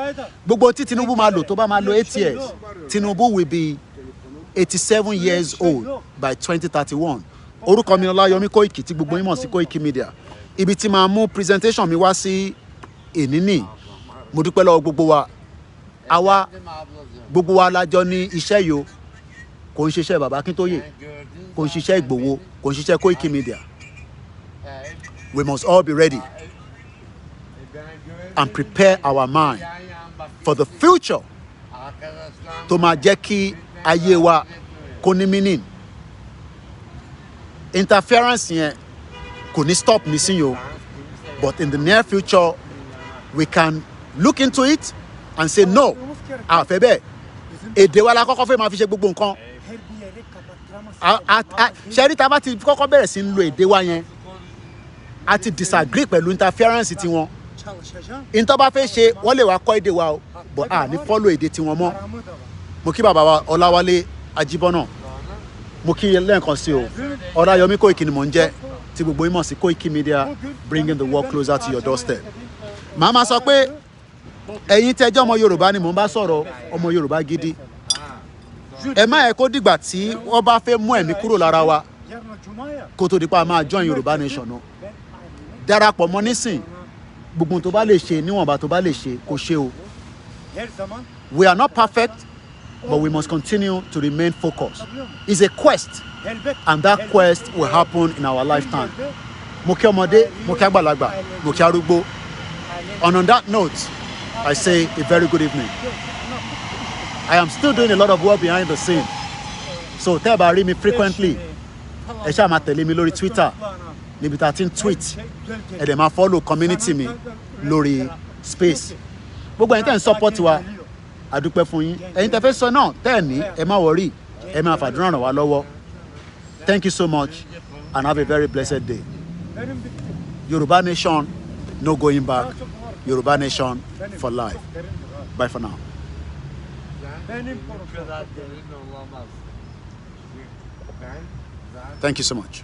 gbogbo tí Tinubu máa lò tó bá máa lò 8 years Tinubu will be 87 years old by 2031 orúkọ mi Ọláyọmí Kóìkì tí gbogbo yín mọ̀ sí Kóìkì Media ibi tí máa mú presentation mi wá sí ènìní mo dúpẹ́ lọ́wọ́ gbogbo wa àwa gbogbo wa lájọ ní iṣẹ́ yìí o kò ń ṣiṣẹ́ bàbá Akíntóyè kò ń ṣiṣẹ́ Ìgbòho kò ń ṣiṣẹ́ Kóìkì Media we must all be ready and prepare our mind for the future tó máa jẹ́ kí ayé wa kó ní meaning interference yẹn kò ní stop nísìnyí o but in the near future we can look into it and say no àfẹ́ bẹ́ẹ̀ èdè wa la kọ́kọ́ fẹ́ máa fi ṣe gbogbo nǹkan ṣẹ́rí tá a bá ti kọ́kọ́ bẹ̀rẹ̀ sí ń lo èdè wa yẹn a ti disagree pẹ̀lú interference tiwọn ìtọ́ bá fẹ́ ṣe wọ́n lè wá kọ́ èdè wa o but a ní follow èdè tiwọn mọ́ mo kí bàbá wa Ọláwálé Ajíbọ́nà mo kí lẹ́ẹ̀kan sí o Ọláyọmí Kóìkì ni mò ń jẹ́ tí gbogbo yín mọ̀ sí Kóìkì Media bringing the world closer to your doorstep. màá ma sọ pé ẹ̀yin tẹ́jọ́ ọmọ Yorùbá ni mò ń bá sọ̀rọ̀ ọmọ Yorùbá gidi ẹ má yẹ kó dìgbà tí wọ́n bá fẹ́ mú ẹ̀mí kúrò lára wa kó tó di pa máa join Yorùbá nation náà darapọ̀ mọ́ nísìn gbogbo tó bá lè ṣe níwọ̀nba tó bá lè ṣe kó ṣe o. We are not perfect but we must continue to remain focused. It's a quest and that quest will happen in our lifetime. Mo kí ọmọdé mo kí àgbàlagbà mo kí arúgbó and on that note I say a very good evening. I am still doing a lot of work behind the scene so tẹ́ ẹ bá rí mi frequently ẹ ṣáà máa tẹ̀lé mi lórí Twitter níbi tá a ti ń tweet ẹ dẹ̀ máa follow community mi lórí space gbogbo ẹ̀yin tẹ́ ń support wa àdúpẹ́ fún yín ẹ̀yin tẹ́ fẹ́ sọ náà tẹ́ ẹ̀ ní ẹ má worry ẹ máa fàdúrà ràn wá lọ́wọ́. Thank you so much and have a very blessed day. Yoruba Nation, no going back. Yoruba Nation for life. Bye for now. Thank you so much.